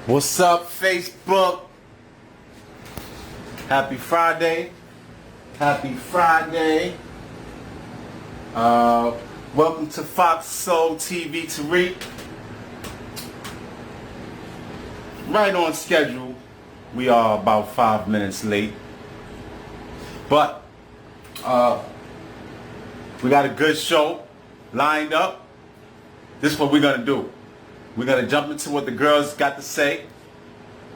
What's up, Facebook? Happy Friday. Happy Friday. Welcome to FoxSoulTVTarik. Right on schedule. We are about 5 minutes late. But we got a good show lined up. This is what we're going to do. We're going to jump into what the girls got to say,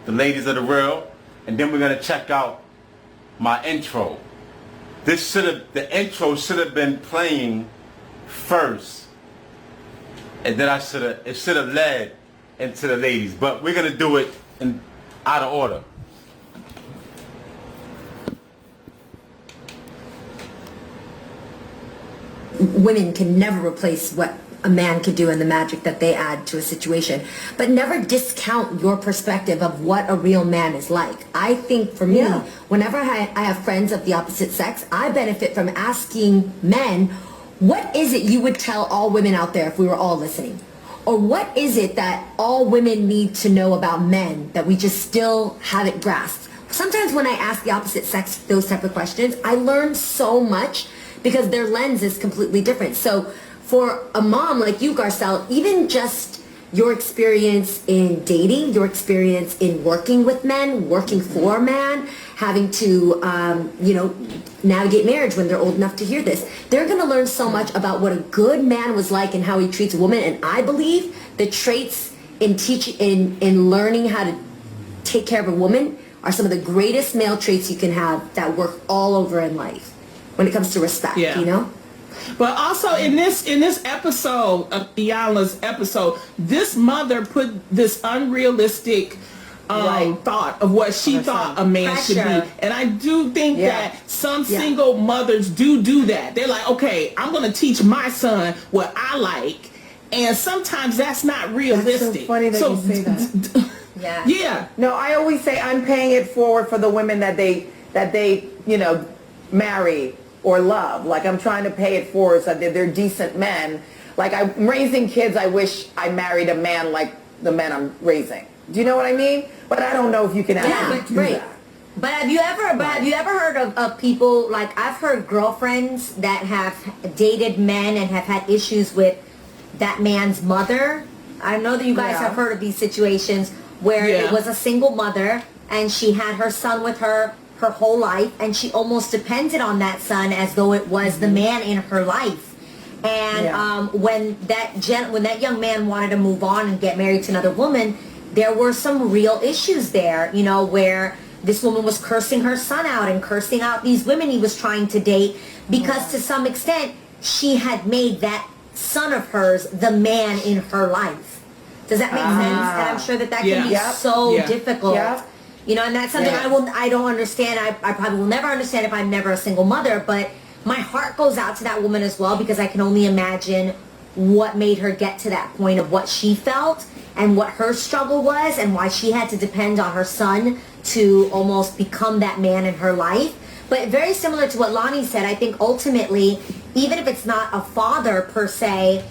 the ladies of the real, and then we're going to check out my intro. The intro should have been playing first, and then it should have led into the ladies, but we're going to do it out of order. Women can never replace what a man could do and the magic that they add to a situation, but never discount your perspective of what a real man is like. I think for me, whenever I have friends of the opposite sex, I benefit from asking men, what is it you would tell all women out there if we were all listening? Or what is it that all women need to know about men that we just still haven't grasped? Sometimes when I ask the opposite sex those type of questions, I learn so much because their lens is completely different. So for a mom like you, Garcelle, even just your experience in dating, your experience in working with men, working for a man, having to, navigate marriage when they're old enough to hear this, they're going to learn so much about what a good man was like and how he treats a woman. And I believe the traits in learning how to take care of a woman are some of the greatest male traits you can have that work all over in life when it comes to respect, you know? But also in this episode of Iyanla's episode, this mother put this unrealistic thought of what she thought a man should be. And I do think that some single mothers do that. They're like, okay, I'm going to teach my son what I like. And sometimes that's not realistic. That's so funny that you say that. Yeah. No, I always say I'm paying it forward for the women that they marry or love. Like, I'm trying to pay it forward so that they're decent men. Like, I'm raising kids, I wish I married a man like the men I'm raising. Do you know what I mean? But I don't know if you can actually do that. But have you ever heard of people, like, I've heard girlfriends that have dated men and have had issues with that man's mother. I know that you guys have heard of these situations where it was a single mother and she had her son with her whole life, and she almost depended on that son as though it was the man in her life. And when that young man wanted to move on and get married to another woman, there were some real issues there, where this woman was cursing her son out and cursing out these women he was trying to date because to some extent she had made that son of hers the man in her life. Does that make sense? And I'm sure that can be so difficult. And that's something I don't understand. I probably will never understand if I'm never a single mother, but my heart goes out to that woman as well because I can only imagine what made her get to that point of what she felt and what her struggle was and why she had to depend on her son to almost become that man in her life. But very similar to what Lonnie said, I think ultimately, even if it's not a father per se,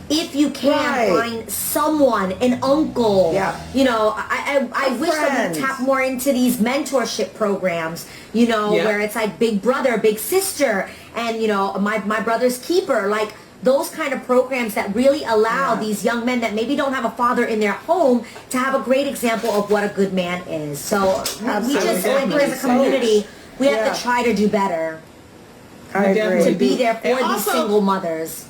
if you can find someone, an uncle, I wish that we tap more into these mentorship programs, where it's like big brother, big sister, and, my brother's keeper, like those kind of programs that really allow these young men that maybe don't have a father in their home to have a great example of what a good man is. So we just, as a community, we have to try to do better. I agree. To be there for these single mothers.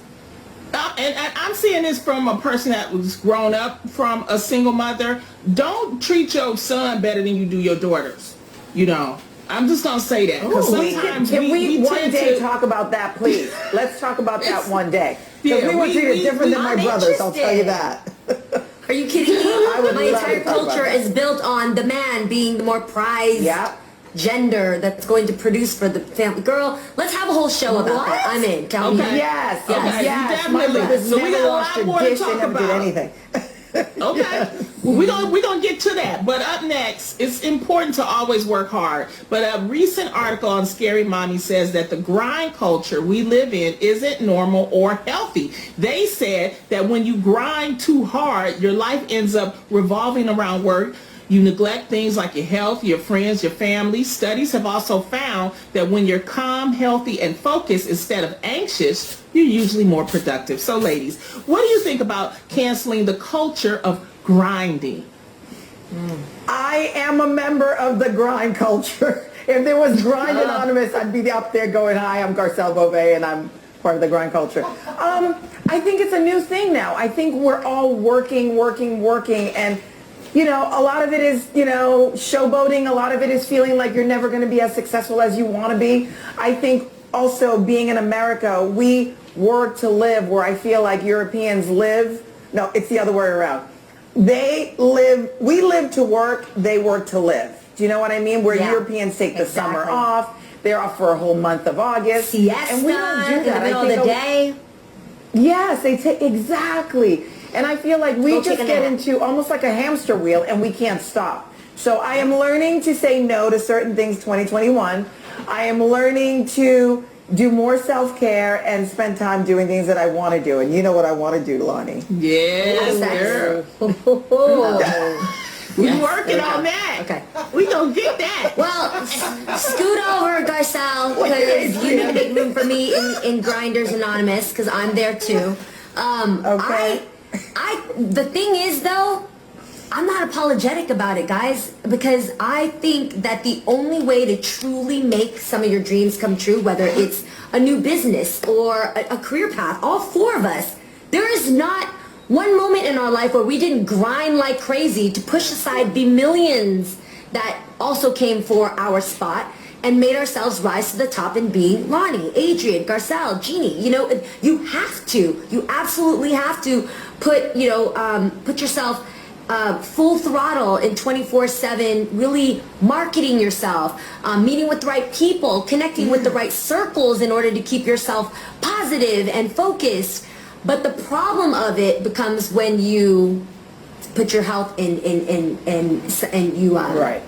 And I'm seeing this from a person that was grown up from a single mother. Don't treat your son better than you do your daughters. I'm just going to say that. Because sometimes can we one day to talk about that, please? Let's talk about that one day. Because we were treated different than my brothers, I'll tell you that. Are you kidding me? My entire culture is built on the man being the more prized gender that's going to produce for the family. Girl, let's have a whole show about that. I'm in. Tell me. Yes. Definitely. My brothers So we never got a washed lot a more to dish, they talk never did about. anything. Okay. Yes. Well, we're gonna get to that. But up next, it's important to always work hard. But a recent article on Scary Mommy says that the grind culture we live in isn't normal or healthy. They said that when you grind too hard, your life ends up revolving around work. You neglect things like your health, your friends, your family. Studies have also found that when you're calm, healthy, and focused instead of anxious, you're usually more productive. So ladies, what do you think about canceling the culture of grinding? I am a member of the grind culture. If there was Grind Anonymous, I'd be up there going, hi, I'm Garcelle Beauvais, and I'm part of the grind culture. I think it's a new thing now. I think we're all working, and you know, a lot of it is, you know, showboating. A lot of it is feeling like you're never going to be as successful as you want to be. I think also being in America, we work to live, where I feel like Europeans live. No, it's the other way around. We live to work, they work to live. Do you know what I mean? Where Europeans take the summer off. They're off for a whole month of August. Siesta and we don't do that. in the middle of the day. Yes, they take, exactly. And I feel like we just get into almost like a hamster wheel and we can't stop. So I am learning to say no to certain things 2021. I am learning to do more self-care and spend time doing things that I want to do. And you know what I want to do, Lonnie. Yes, girl. We're working on that. Okay. We gonna get that. Well, scoot over, Garcelle, because you need to make room for me in Grinders Anonymous, because I'm there too. Okay. The thing is, though, I'm not apologetic about it, guys, because I think that the only way to truly make some of your dreams come true, whether it's a new business or a career path, all four of us, there is not one moment in our life where we didn't grind like crazy to push aside the millions that also came for our spot and made ourselves rise to the top in being Lonnie, Adrian, Garcelle, Jeannie. You know, you absolutely have to put yourself full throttle in 24/7, really marketing yourself, meeting with the right people, connecting with the right circles in order to keep yourself positive and focused. But the problem of it becomes when you put your health in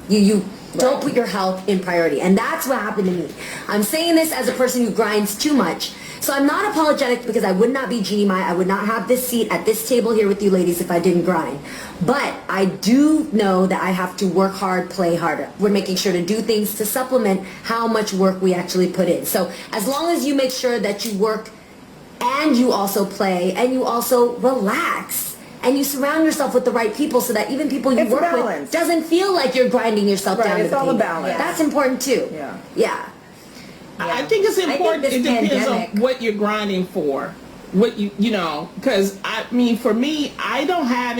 you don't put your health in priority. And that's what happened to me. I'm saying this as a person who grinds too much. So I'm not apologetic, because I would not be Jeannie Mai. I would not have this seat at this table here with you ladies if I didn't grind. But I do know that I have to work hard, play harder. We're making sure to do things to supplement how much work we actually put in. So as long as you make sure that you work and you also play and you also relax and you surround yourself with the right people, so that even people you work with doesn't feel like you're grinding yourself down. It's all a balance. Yeah. That's important too. Yeah. I think it's important. It depends on what you're grinding for. What you know, because I mean, for me, I don't have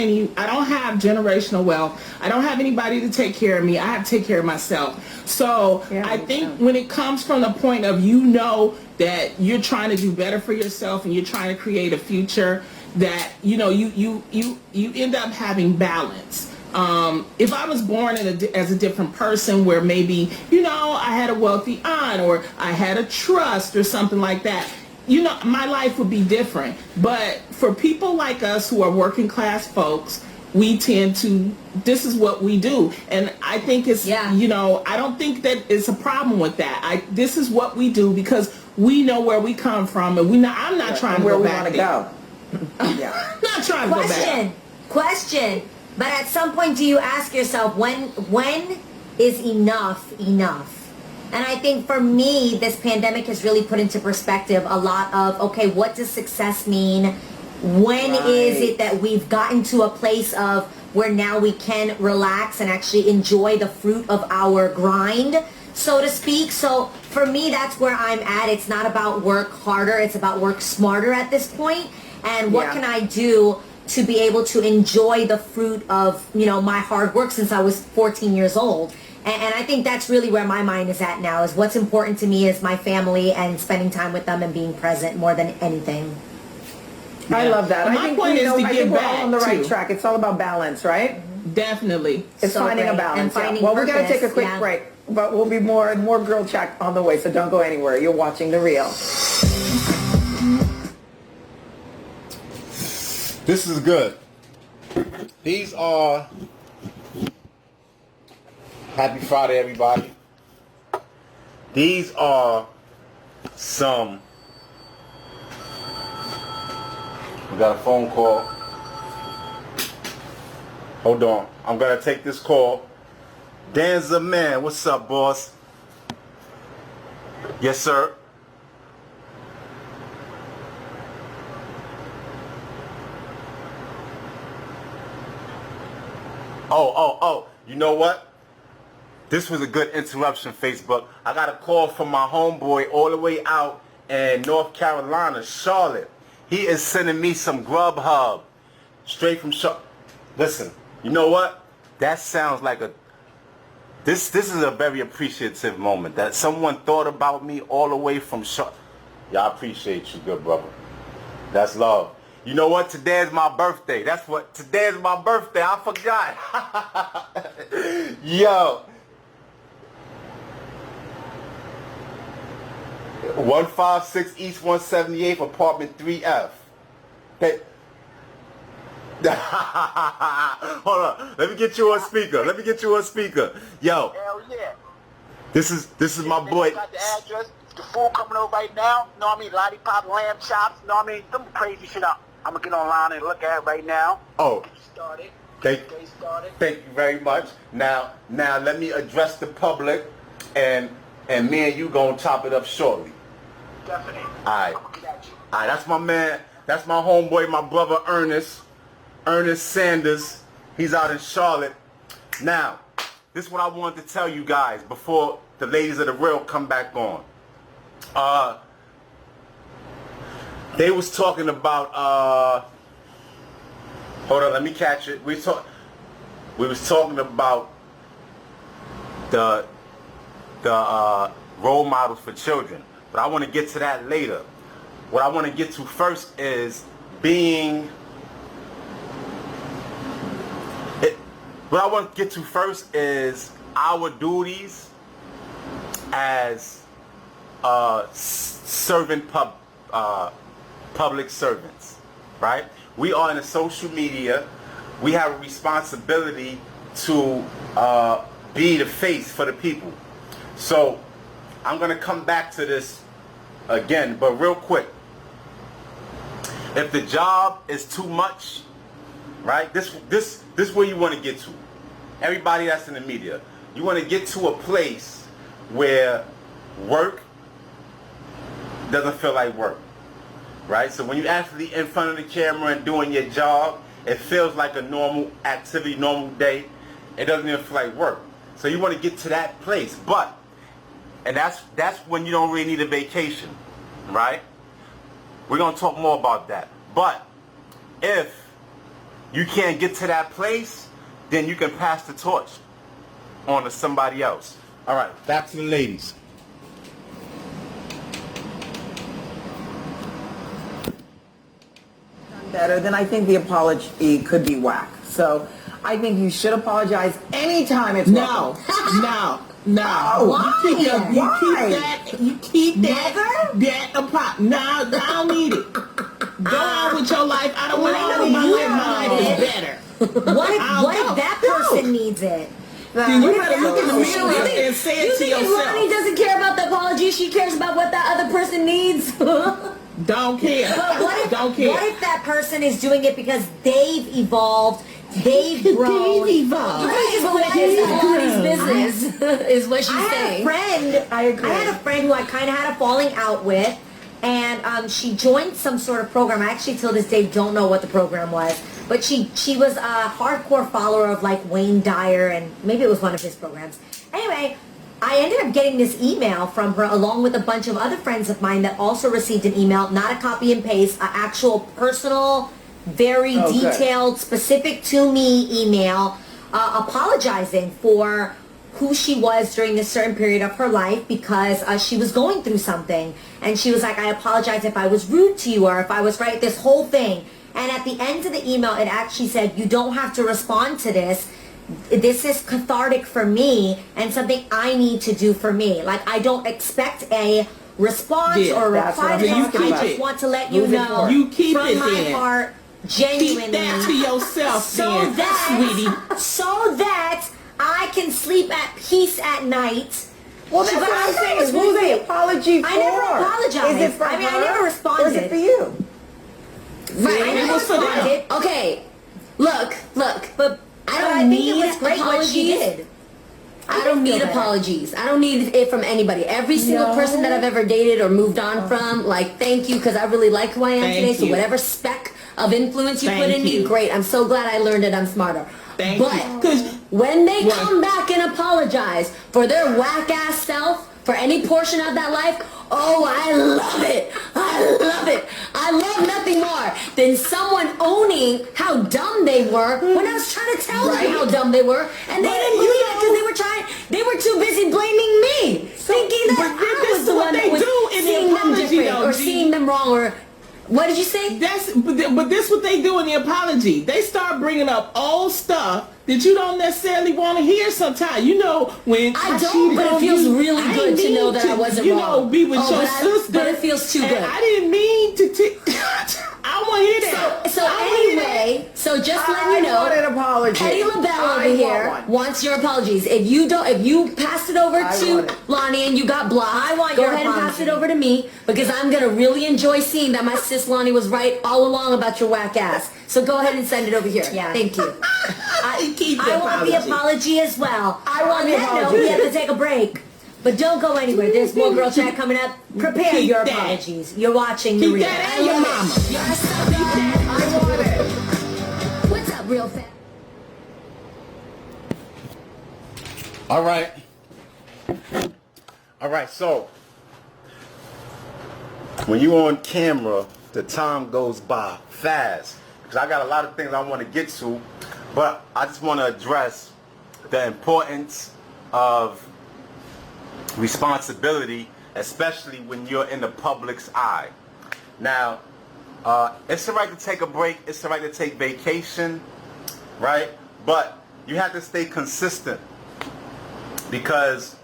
generational wealth. I don't have anybody to take care of me. I have to take care of myself. So I think when it comes from the point of, you know, that you're trying to do better for yourself and you're trying to create a future, that, you know, you end up having balance. If I was born as a different person, where maybe, you know, I had a wealthy aunt or I had a trust or something like that, you know, my life would be different. But for people like us who are working class folks, we tend to, this is what we do. And I think it's, you know, I don't think that it's a problem with that. This is what we do because we know where we come from, and I'm not trying to go back there. Yeah. Not trying to go back. Question. But at some point, do you ask yourself, when is enough enough? And I think for me, this pandemic has really put into perspective a lot of, okay, what does success mean? When is it that we've gotten to a place of where now we can relax and actually enjoy the fruit of our grind, so to speak? So for me, that's where I'm at. It's not about work harder. It's about work smarter at this point. And what can I do to be able to enjoy the fruit of, you know, my hard work since I was 14 years old. And I think that's really where my mind is at now, is what's important to me is my family and spending time with them and being present more than anything. Yeah. I love that. Well, I think we're all on the right track. It's all about balance, right? Definitely. It's so finding a balance. Well, we're going to take a quick break, but we'll be more girl chat on the way, so don't go anywhere. You're watching The Real. This is good. These are... Happy Friday, everybody. These are some... We got a phone call. Hold on. I'm going to take this call. Danza Man, what's up, boss? Yes, sir. Oh. You know what? This was a good interruption, Facebook. I got a call from my homeboy all the way out in North Carolina, Charlotte. He is sending me some Grubhub straight from Charlotte. Listen, you know what? That sounds like a... This is a very appreciative moment that someone thought about me all the way from Charlotte. Yeah, I appreciate you, good brother. That's love. You know what? Today is my birthday. Today is my birthday. I forgot. Yo. 156 East 178th, apartment 3F. Hey. Hold on. Let me get you on speaker. Yo. Hell yeah. This is my boy. Got the address. The food coming over right now. Know what I mean? Lollipop, lamb chops. Know what I mean? Some crazy shit I'm gonna get online and look at it right now. Oh. Get you started. Thank you very much. Now let me address the public, and me and you gonna chop it up shortly. Definitely. Alright, that's my man. That's my homeboy, my brother Ernest Sanders. He's out in Charlotte. Now, this is what I wanted to tell you guys before the ladies of the real come back on. They was talking about hold on, let me catch it. We was talking about the role models for children, but I want to get to that later. What I want to get to first is our duties as public servants, right? We are in the social media. We have a responsibility to be the face for the people. So I'm gonna come back to this again, but real quick. If the job is too much, right? This where you want to get to. Everybody that's in the media, you want to get to a place where work doesn't feel like work, right? So when you're actually in front of the camera and doing your job, it feels like a normal activity, normal day. It doesn't even feel like work. So you want to get to that place, and that's when you don't really need a vacation, right? We're going to talk more about that. But if you can't get to that place, then you can pass the torch on to somebody else. All right, back to the ladies. Better, then I think the apology could be whack. So I think you should apologize anytime it's No. Why? You keep that apart. No, I don't need it. Go on with your life. I don't want to know my life. My life is better. What if that person needs it? Then you better look in the mirror and say it to yourself. Ronnie doesn't care about the apology. She cares about what that other person needs. Don't care. But Don't care. What if that person is doing it because they've evolved, they've grown? They've evolved. You guys just let Ronnie's business, is what she's saying. I agree. I had a friend who I kind of had a falling out with, and she joined some sort of program. I actually till this day don't know what the program was, but she was a hardcore follower of like Wayne Dyer, and maybe it was one of his programs. Anyway, I ended up getting this email from her along with a bunch of other friends of mine that also received an email, not a copy and paste, an actual personal, very detailed, specific to me email apologizing for who she was during this certain period of her life because she was going through something. And she was like, I apologize if I was rude to you or if I was right, this whole thing. And at the end of the email, it actually said, you don't have to respond to this. This is cathartic for me and something I need to do for me. Like, I don't expect a response or a reply. I just want to let you know You keep from it my then. heart genuinely. Keep that to yourself, so then, sweetie. So that I can sleep at peace at night. Well, that's what I'm saying. Who's the apology for? I never apologized. Is it for I mean, her? I never responded. Or is it for you? Right, I It never was for them. responded. Okay, look, But I I don't think need it was great what she apologies. did. I don't need better. apologies. I don't need it from anybody. Every single person that I've ever dated or moved on from, like, thank you, because I really like who I am Thank today. So you. whatever speck of influence you put Thank in me, you. great. I'm so glad I learned it. I'm smarter. Thank but you. 'Cause when they what? come back and apologize for their whack-ass self, for any portion of that life, oh, I love it. I love it. I love nothing more than someone owning how dumb they were when I was trying to tell them how dumb they were, and they didn't believe it because they were too busy blaming me, thinking that but I this was is the what one they that was do in the seeing them apology, different though, or G. seeing them wrong, or what did you say? but this what they do in the apology. They start bringing up old stuff that you don't necessarily want to hear sometimes. You know, when I don't, cheated but it on feels you, really I good to didn't know mean that I wasn't you wrong. know, be with Oh, your but sister. but it feels too and good. I didn't mean to I want to hear that. So anyway, so just letting you know, I want an apology. Petty LaBelle I over want here one. wants your apologies. If you passed it over I to want it. Lonnie and you got blocked, I want go your ahead and pass apology. it over to me, because I'm gonna really enjoy seeing that my sis Lonnie was right all along about your whack ass. So go ahead and send it over here. Yeah. Thank you. Keep the I want the apology. apology as well. I want On the that note, apology. we have to take a break. But don't go anywhere. There's more girl chat coming up. Prepare Keep your that. apologies. You're watching The Keep Real. that and your mama. You're so good. I want it. What's up, real fat? All right. All right, so when you on camera, the time goes by fast. Because I got a lot of things I want to get to, but I just want to address the importance of responsibility, especially when you're in the public's eye. Now, it's all right to take a break, it's all right to take vacation, right? But you have to stay consistent, because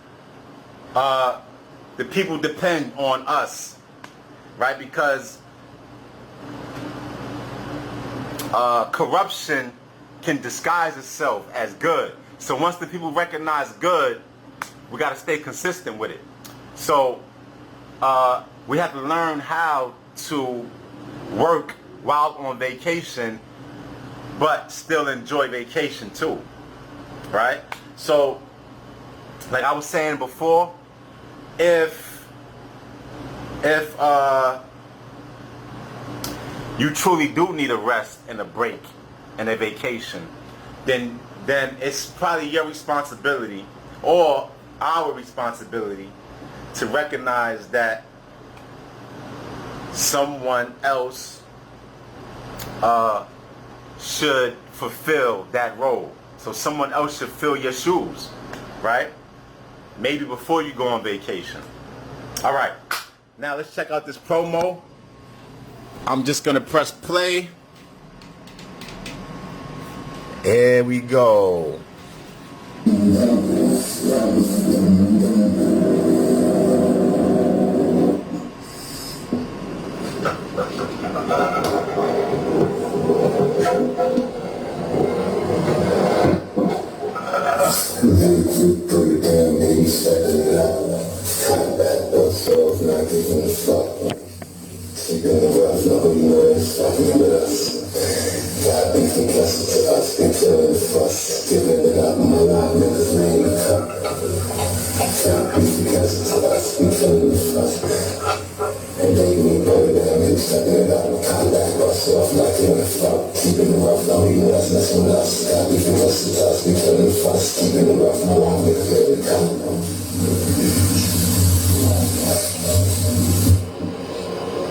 the people depend on us, right? Because corruption can disguise itself as good. So once the people recognize good, we got to stay consistent with it. So we have to learn how to work while on vacation, but still enjoy vacation too, right? So like I was saying before, if you truly do need a rest and a break and a vacation, then it's probably your responsibility or our responsibility to recognize that someone else should fulfill that role. So someone else should fill your shoes, right? Maybe before you go on vacation. All right, now let's check out this promo. I'm just gonna press play. Here we go.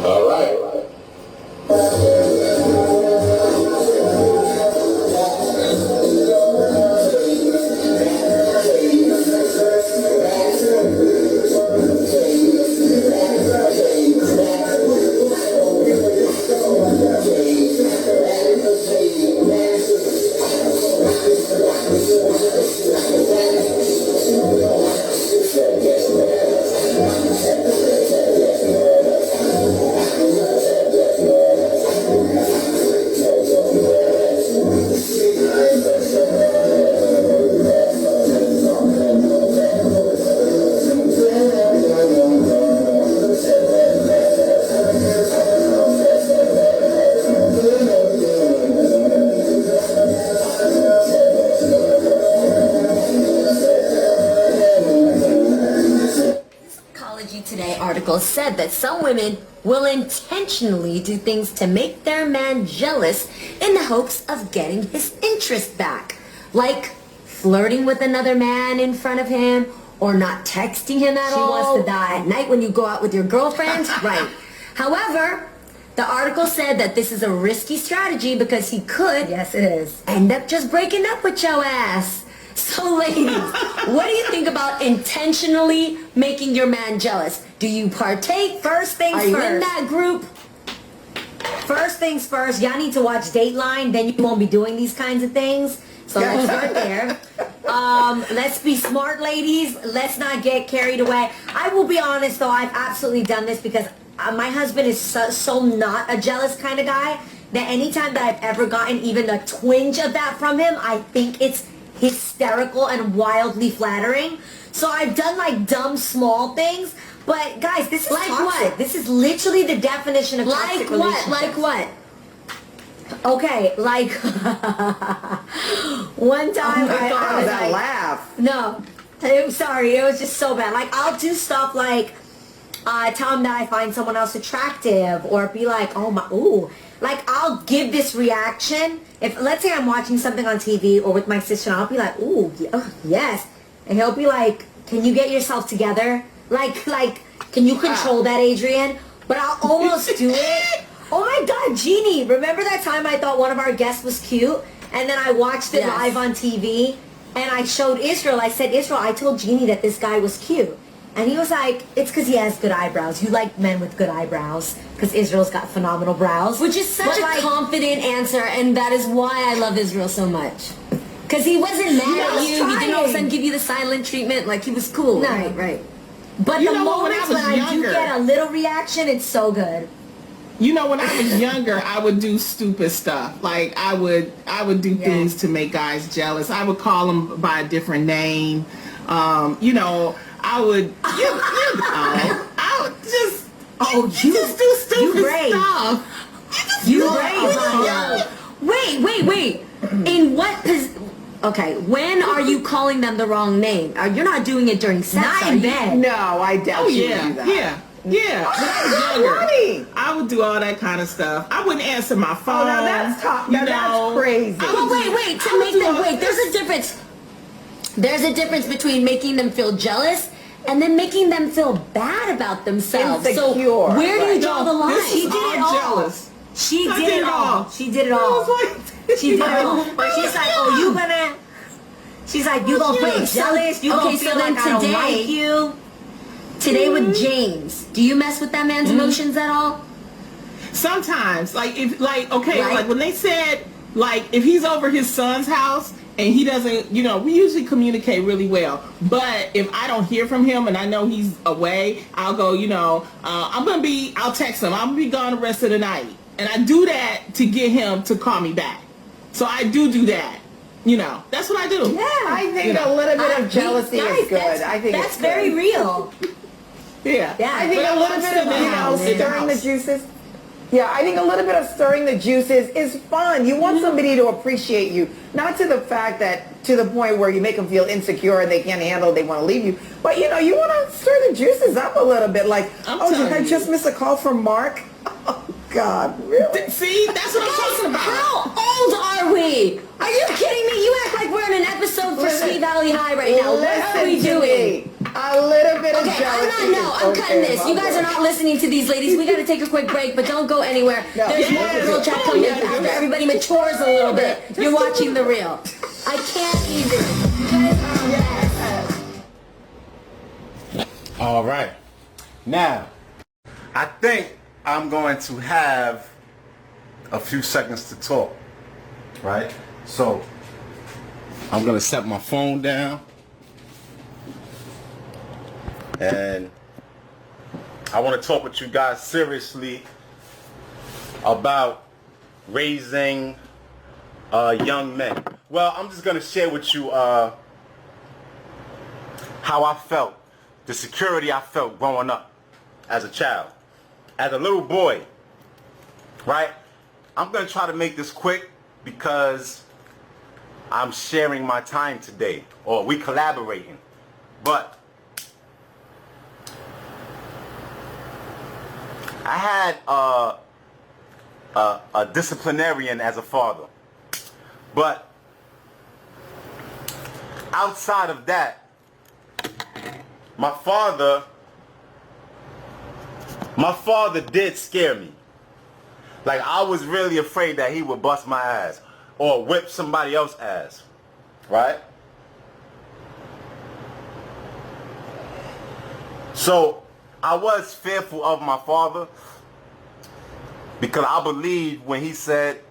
All right. article said that some women will intentionally do things to make their man jealous in the hopes of getting his interest back. Like flirting with another man in front of him, or not texting him at all. She wants to die. At night when you go out with your girlfriend. Right. However, the article said that this is a risky strategy because he could, Yes, it is. end up just breaking up with your ass. So ladies, what do you think about intentionally making your man jealous? Do you partake? First things Are you first. in that group? First things first, y'all need to watch Dateline, then you won't be doing these kinds of things. So let's start there. Let's be smart, ladies. Let's not get carried away. I will be honest, though, I've absolutely done this because my husband is so not a jealous kind of guy that anytime that I've ever gotten even a twinge of that from him, I think it's hysterical and wildly flattering. So I've done like dumb small things. But guys, this is Like toxic. what? This is literally the definition of toxic Like what? relationships. Like what? Okay, like one time I was that like, laugh. no, I'm sorry, it was just so bad. Like I'll do stuff like tell him that I find someone else attractive, or be like, oh my, ooh. Like I'll give this reaction. If let's say I'm watching something on TV or with my sister, and I'll be like, ooh, yes, and he'll be like, can you get yourself together? Like, can you control that, Adrian? But I'll almost do it. Oh my God, Jeannie, remember that time I thought one of our guests was cute? And then I watched it Yes. live on TV, and I showed Israel. I said, Israel, I told Jeannie that this guy was cute. And he was like, it's because he has good eyebrows. You like men with good eyebrows, because Israel's got phenomenal brows. Which is such But, a like, confident answer, and that is why I love Israel so much. Because he wasn't mad I at was you. He didn't all of a sudden trying. give you the silent treatment. Like, he was cool. No. Right, right. But You the know what, when I moments was when I do younger- get a little reaction, it's so good. You know, when I was younger, I would do stupid stuff. Like I would do things to make guys jealous. I would call them by a different name. You know, I would, I would just, just do stupid brave. stuff. You know, brave, I honey. Wait. In what okay, when are you calling them the wrong name? You're not doing it during sex, Not are in you? bed. No, I doubt Oh you would yeah, do that. yeah. When I was younger, funny. I would do all that kind of stuff. I wouldn't answer my phone. Oh, now that's top. you Now that's know. crazy. I Well, would do- wait. I To would make do them all- wait, there's a difference. There's a difference between making them feel jealous and then making them feel bad about themselves. So Insecure, where do you right. draw the line? This is She did all it all. jealous. She I did did it all. all. She did it I all. was like, She did it all. She's like, oh, you gonna... She's like, you gonna feel So- jealous? You okay, gonna so feel then like I don't today- like you? Today with James, do you mess with that man's emotions at all? Sometimes, like if okay, Right. like when they said like if he's over his son's house and he doesn't, you know, we usually communicate really well. But if I don't hear from him and I know he's away, I'll go, you know, I'll text him. I'm gonna be gone the rest of the night, and I do that to get him to call me back. So I do that. You know, that's what I do. Yeah. I think You know, a little bit of jealousy Guys, is good. that's- I think that's it's good. very real. Yeah. Yeah. I think But a little I'm bit still of, in the you know, house, in the stirring the house. juices. Yeah, I think a little bit of stirring the juices is fun. You want somebody to appreciate you, not to the fact that, to the point where you make them feel insecure and they can't handle it, they want to leave you. But, you know, you want to stir the juices up a little bit. Like, I'm oh, did telling I you. just miss a call from Mark? Oh, God, really? See, that's what I'm talking about. How old are we? Are you kidding me? You act like we're in an episode for Listen. Sweet Valley High right now. What are we Listen to doing? me. A little bit of Okay, jealousy. I'm is cutting okay, this. You guys are not listening to these ladies. We got to take a quick break, but don't go anywhere. No. There's more Yes. girl chat coming after everybody matures a little bit. You're watching The Real. I can't even. You guys are a mess. All right. Now, I think I'm going to have a few seconds to talk. Right? So, I'm going to set my phone down. And I want to talk with you guys seriously about raising young men. Well, I'm just going to share with you how I felt, the security I felt growing up as a child, as a little boy, right? I'm going to try to make this quick because I'm sharing my time today, or we collaborating. But I had a disciplinarian as a father. But outside of that, my father did scare me. Like, I was really afraid that he would bust my ass or whip somebody else's ass, right? So I was fearful of my father because I believed when he said,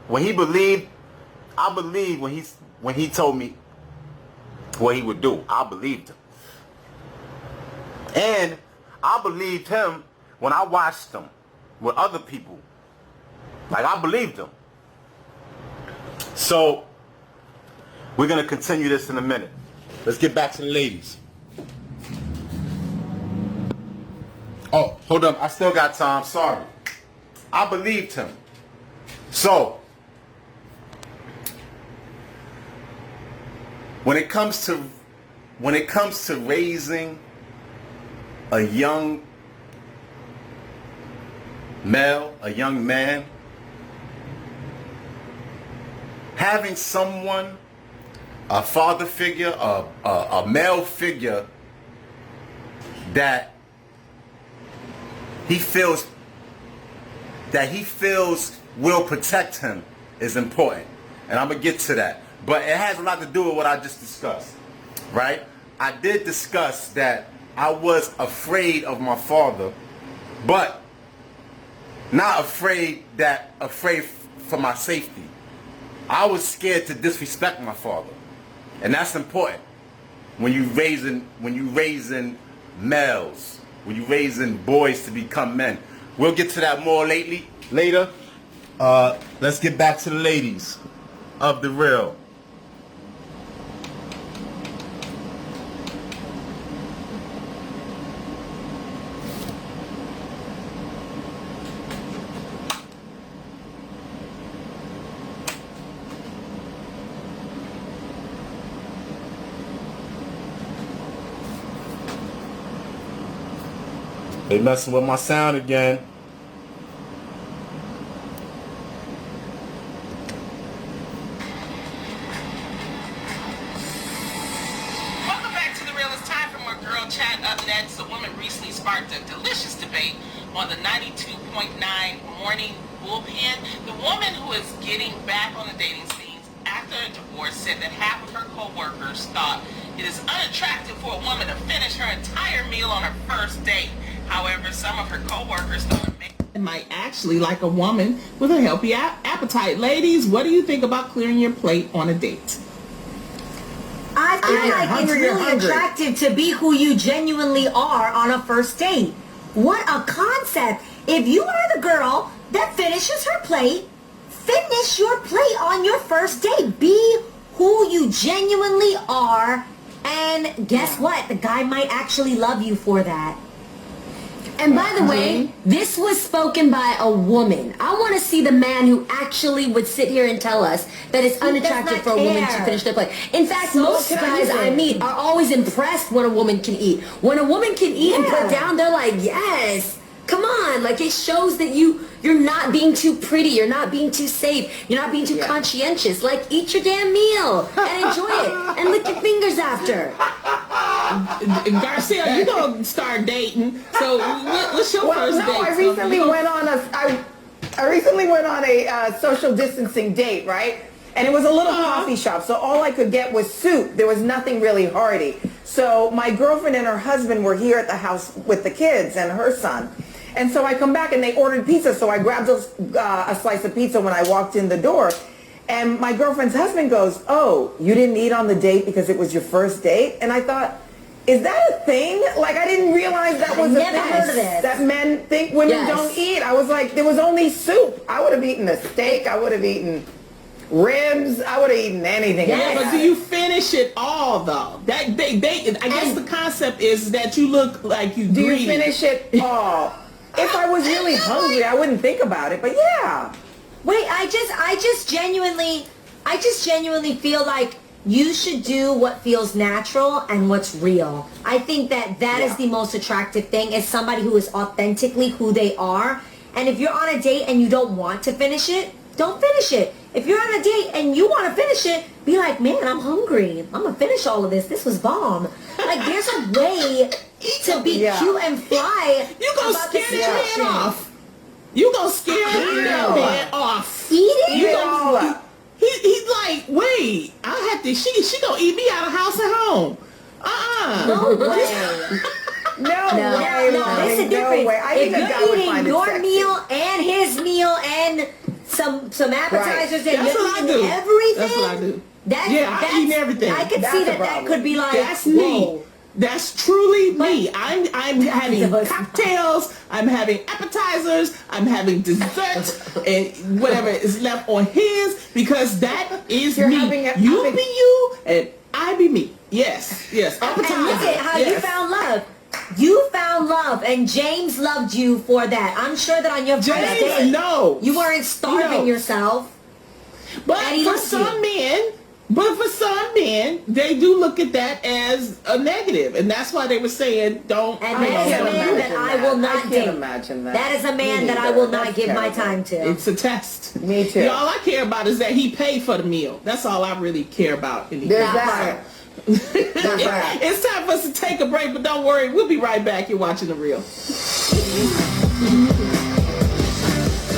when he told me what he would do. I believed him. And I believed him when I watched him with other people. Like, I believed him. So we're going to continue this in a minute. Let's get back to the ladies. Oh, hold up. I still got time. Sorry. I believed him. So when it comes to raising a young male, a young man, having someone, a father figure, a male figure that he feels will protect him is important. And I'm going to get to that. But it has a lot to do with what I just discussed, right? I did discuss that I was afraid of my father, but not afraid for my safety. I was scared to disrespect my father. And that's important when you raising males, when you raising boys to become men. We'll get to that more later. Let's get back to the ladies of the real. They messing with my sound again. Welcome back to The Real. It's time for more Girl Chat. Up next, a woman recently sparked a delicious debate on the 92.9 Morning Bullpen. The woman who is getting back on the dating scenes after a divorce said that half of her co-workers thought it is unattractive for a woman to finish her entire meal on her first date. However, some of her co-workers thought it might actually like a woman with a healthy appetite. Ladies, what do you think about clearing your plate on a date? I feel like it's really attractive to be who you genuinely are on a first date. What a concept. If you are the girl that finishes her plate, finish your plate on your first date. Be who you genuinely are, and guess what? The guy might actually love you for that. And by the way, this was spoken by a woman. I want to see the man who actually would sit here and tell us that it's unattractive for a woman to finish their plate. In fact, most guys I meet are always impressed when a woman can eat. When a woman can eat and put down, they're like, yes, come on. Like, it shows that you're not being too pretty. You're not being too safe. You're not being too conscientious. Like, eat your damn meal and enjoy it and lick your fingers after. Garcia, you gonna start dating? So what's your first date? I recently went on a social distancing date, right? And it was a little coffee shop, so all I could get was soup. There was nothing really hearty. So my girlfriend and her husband were here at the house with the kids and her son. And so I come back and they ordered pizza, so I grabbed a slice of pizza when I walked in the door. And my girlfriend's husband goes, "Oh, you didn't eat on the date because it was your first date?" And I thought, is that a thing? Like, I didn't realize that was a thing. Heard of this. That men think women don't eat. I was like, there was only soup. I would have eaten a steak. I would have eaten ribs. I would have eaten anything. Yeah, but do you finish it all though? I guess the concept is that you look like you. Do you finish it all? If I was really hungry, I wouldn't think about it. But yeah. Wait, I just genuinely feel like you should do what feels natural and what's real. I think that is the most attractive thing, is somebody who is authentically who they are. And if you're on a date and you don't want to finish it, don't finish it. If you're on a date and you want to finish it, be like, man, I'm hungry. I'm going to finish all of this. This was bomb. Like, there's a way to be cute and fly. You gonna scare that man off. You gonna scare that man off. Eat it? You gonna, he's like, wait, I have to, she gonna eat me out of house and home. No way. No, There's a difference. If you're eating your sexy. meal and his meal and some appetizers and That's you're what I eating do. everything. That's what I do. That's I eat everything. I could That's see a that problem. could be like, That's me. whoa. That's truly me. I'm having cocktails, I'm having appetizers, I'm having dessert, and whatever is left on his, because that is me. You be you, and I be me. Yes. And look at how you Yes. found love. You found love, and James loved you for that. I'm sure that on your first date, you weren't starving yourself. But And he for loves you. some men, they do look at that as a negative, and that's why they were saying, don't. And that is a man that I will not date. Imagine that. That is a man that I will not give my time to. It's a test. Me too. All I care about is that he paid for the meal. That's all I really care about. There's that. It's time for us to take a break, but don't worry, we'll be right back. You're watching The Real.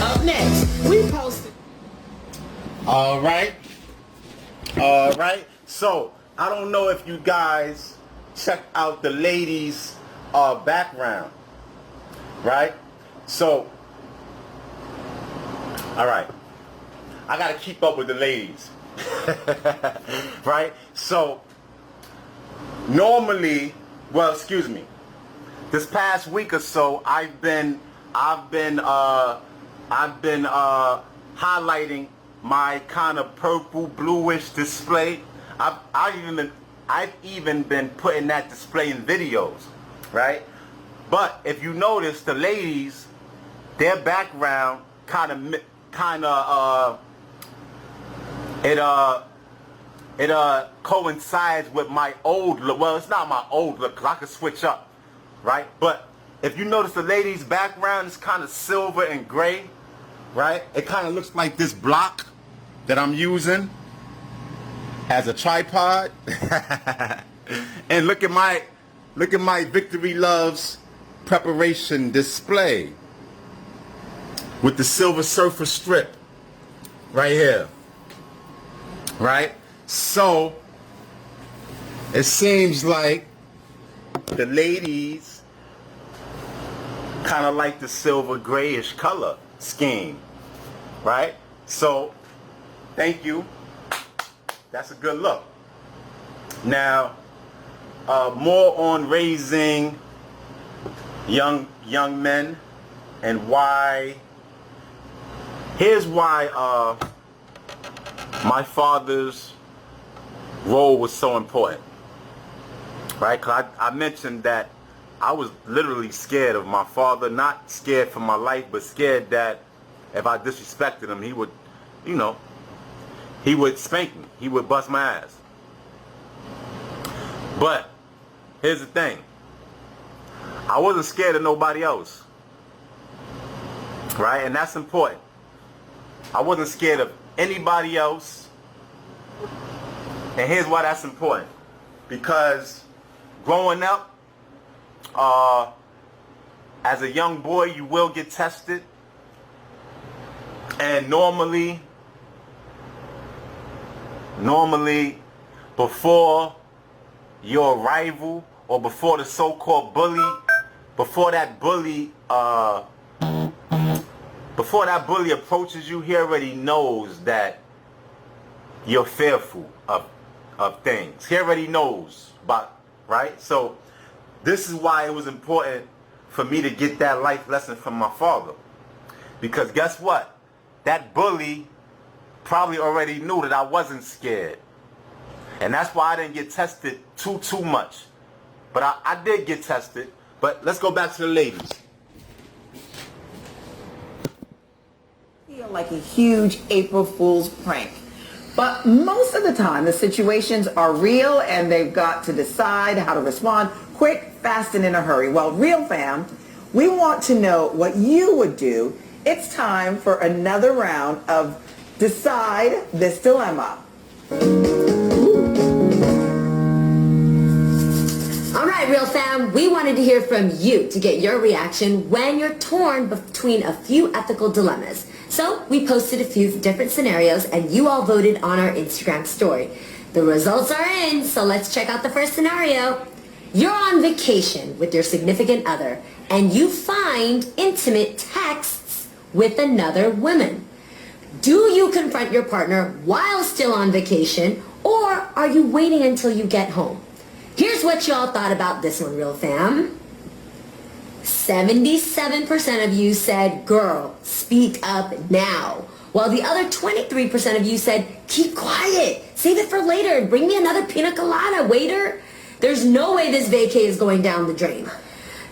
Up next, we posted. All right. So, I don't know if you guys checked out the ladies' background. Right? So, all right. I got to keep up with the ladies. Right? So, normally, well, excuse me. This past week or so, I've been highlighting my kind of purple bluish display. I've even been putting that display in videos, right? But if you notice, the ladies, their background it coincides with my old look. Well, it's not my old look, because I could switch up, right? But if you notice, the lady's background is kind of silver and gray, right? It kind of looks like this block that I'm using as a tripod. And look at my Victory Loves preparation display with the Silver Surfer strip right here, right? So it seems like the ladies kind of like the silver grayish color scheme, right? So thank you. That's a good look. Now, more on raising young men and why. Here's why my father's role was so important, right? Because I mentioned that I was literally scared of my father, not scared for my life, but scared that if I disrespected him, he would, he would spank me. He would bust my ass. But here's the thing. I wasn't scared of nobody else, right? And that's important. I wasn't scared of anybody else. And here's why that's important. Because growing up, as a young boy, you will get tested. And normally, before your rival or before the so-called bully, before that bully approaches you, he already knows that you're fearful of things. He already knows about, right? So this is why it was important for me to get that life lesson from my father. Because guess what? That bully probably already knew that I wasn't scared. And that's why I didn't get tested too much. But I did get tested. But let's go back to the ladies. Feel like a huge April Fool's prank. But most of the time, the situations are real and they've got to decide how to respond quick, fast, and in a hurry. Well, Real Fam, we want to know what you would do. It's time for another round of Decide This Dilemma. All right, Real Fam, we wanted to hear from you to get your reaction when you're torn between a few ethical dilemmas. So we posted a few different scenarios and you all voted on our Instagram story. The results are in, so let's check out the first scenario. You're on vacation with your significant other and you find intimate texts with another woman. Do you confront your partner while still on vacation, or are you waiting until you get home? Here's what y'all thought about this one, Real Fam. 77% of you said, girl, speak up now. While the other 23% of you said, keep quiet, save it for later, and bring me another pina colada, waiter. There's no way this vacay is going down the drain.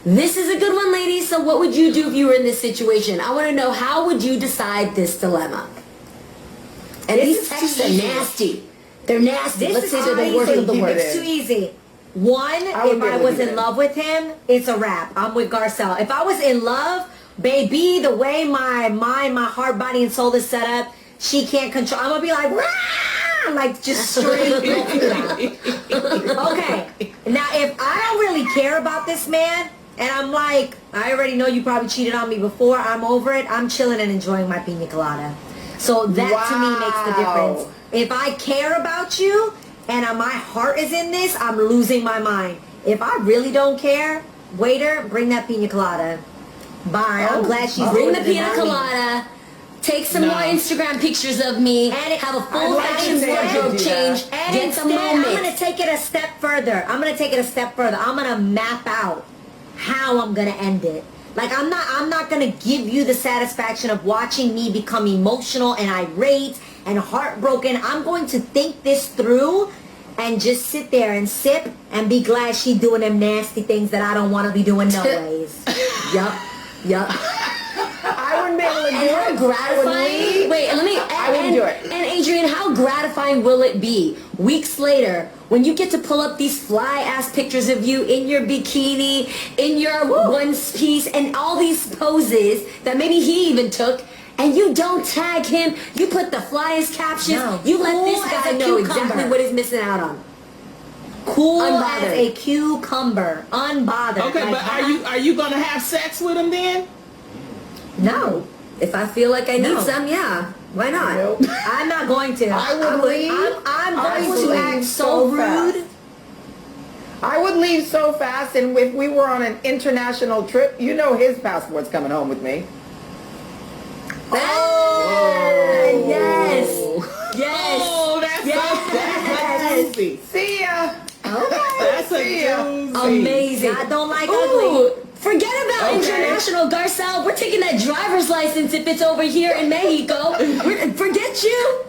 This is a good one, ladies. So what would you do if you were in this situation? I want to know, how would you decide this dilemma? And these texts are nasty. They're nasty. Let's say they're the worst of the worst. It's too easy. One, if I was in love with him, it's a wrap. I'm with Garcelle. If I was in love, baby, the way my mind, my heart, body, and soul is set up, she can't control. I'm going to be like, rah! Like just straight. Okay. Now, if I don't really care about this man, and I'm like, I already know you probably cheated on me before, I'm over it, I'm chilling and enjoying my pina colada. So that to me makes the difference. If I care about you and my heart is in this, I'm losing my mind. If I really don't care, waiter, bring that pina colada. Bye. I'm glad she's bring the pina colada. Take some more Instagram pictures of me. And have a full fashion wardrobe change. And get instead, some moments. I'm going to take it a step further. I'm going to map out how I'm going to end it. Like, I'm not going to give you the satisfaction of watching me become emotional and irate and heartbroken. I'm going to think this through and just sit there and sip and be glad she's doing them nasty things that I don't want to be doing no ways. Yup. I wouldn't be able to do it. How gratifying. Wait, let me. I wouldn't do it. And Adrian, how gratifying will it be weeks later when you get to pull up these fly-ass pictures of you in your bikini, in your one piece, and all these poses that maybe he even took, and you don't tag him, you put the flyest captions, you let this guy know exactly what he's missing out on. Cool as a cucumber. Unbothered. Okay, like, but are you gonna have sex with him then? No. If I feel like I need some, yeah. Why not? Nope. I'm not going to. I would leave. I'm going to act so rude. I would leave so fast, and if we were on an international trip, you know his passport's coming home with me. Oh, yes. Oh, that's Yes. so juicy. See ya. That's a doozy. Amazing. I don't like ugly. Forget about international, Garcelle. We're taking that driver's license if it's over here in Mexico. Forget you.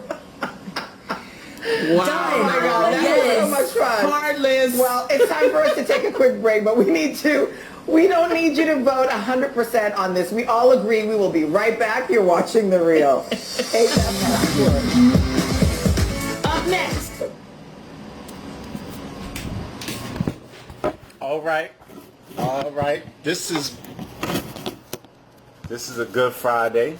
Wow. Done. Oh my God, that was so much fun. Heartless. Well, it's time for us to take a quick break, but we don't need you to vote 100% on this. We all agree we will be right back. You're watching The Real. Up next. All right. This is a good Friday.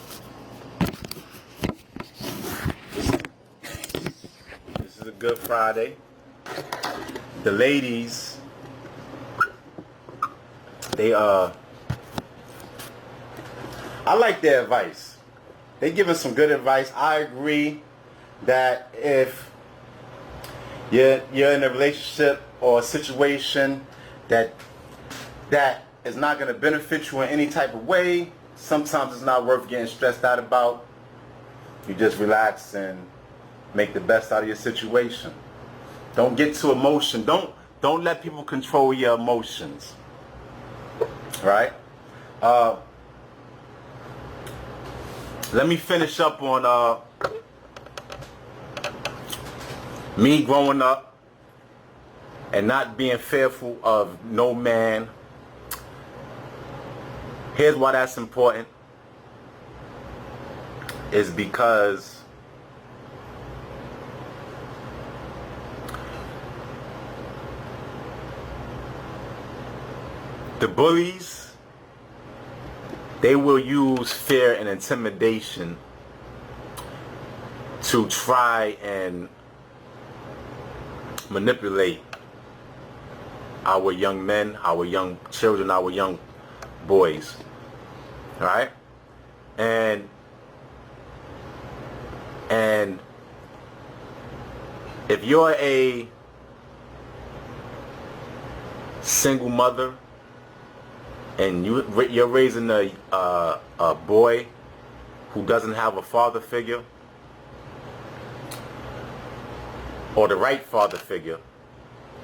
This is a good Friday. The ladies, I like their advice. They giving some good advice. I agree that if you're in a relationship or a situation that is not going to benefit you in any type of way, sometimes it's not worth getting stressed out about. You just relax and make the best out of your situation. Don't get too emotional. Don't let people control your emotions. Right? Let me finish up on me growing up and not being fearful of no man. Here's why that's important. Is because the bullies, they will use fear and intimidation to try and manipulate our young men, our young children, our young boys. All right? And if you're a single mother and you're raising a boy who doesn't have a father figure or the right father figure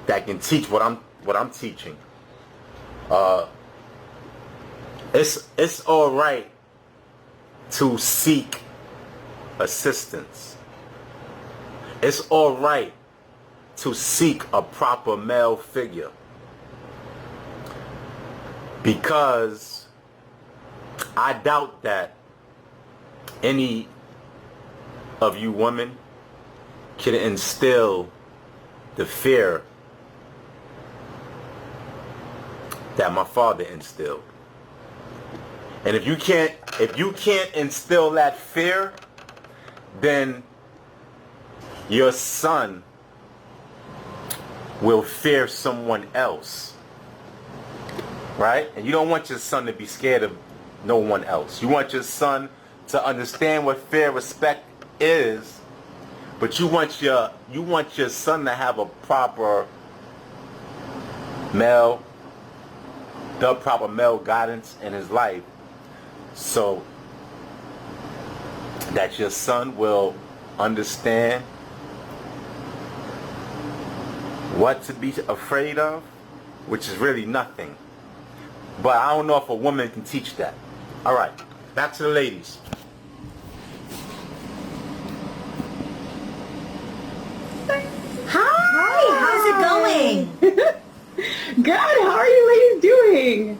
that can teach what I'm teaching, it's all right to seek assistance. It's all right to seek a proper male figure, because I doubt that any of you women can instill the fear that my father instilled. And if you can't instill that fear, then your son will fear someone else. Right? And you don't want your son to be scared of no one else. You want your son to understand what fair respect is, but you want your son to have a proper male guidance in his life, so that your son will understand what to be afraid of, which is really nothing. But I don't know if a woman can teach that. All right, back to the ladies. Hi, how's it going? Good. How are you ladies doing?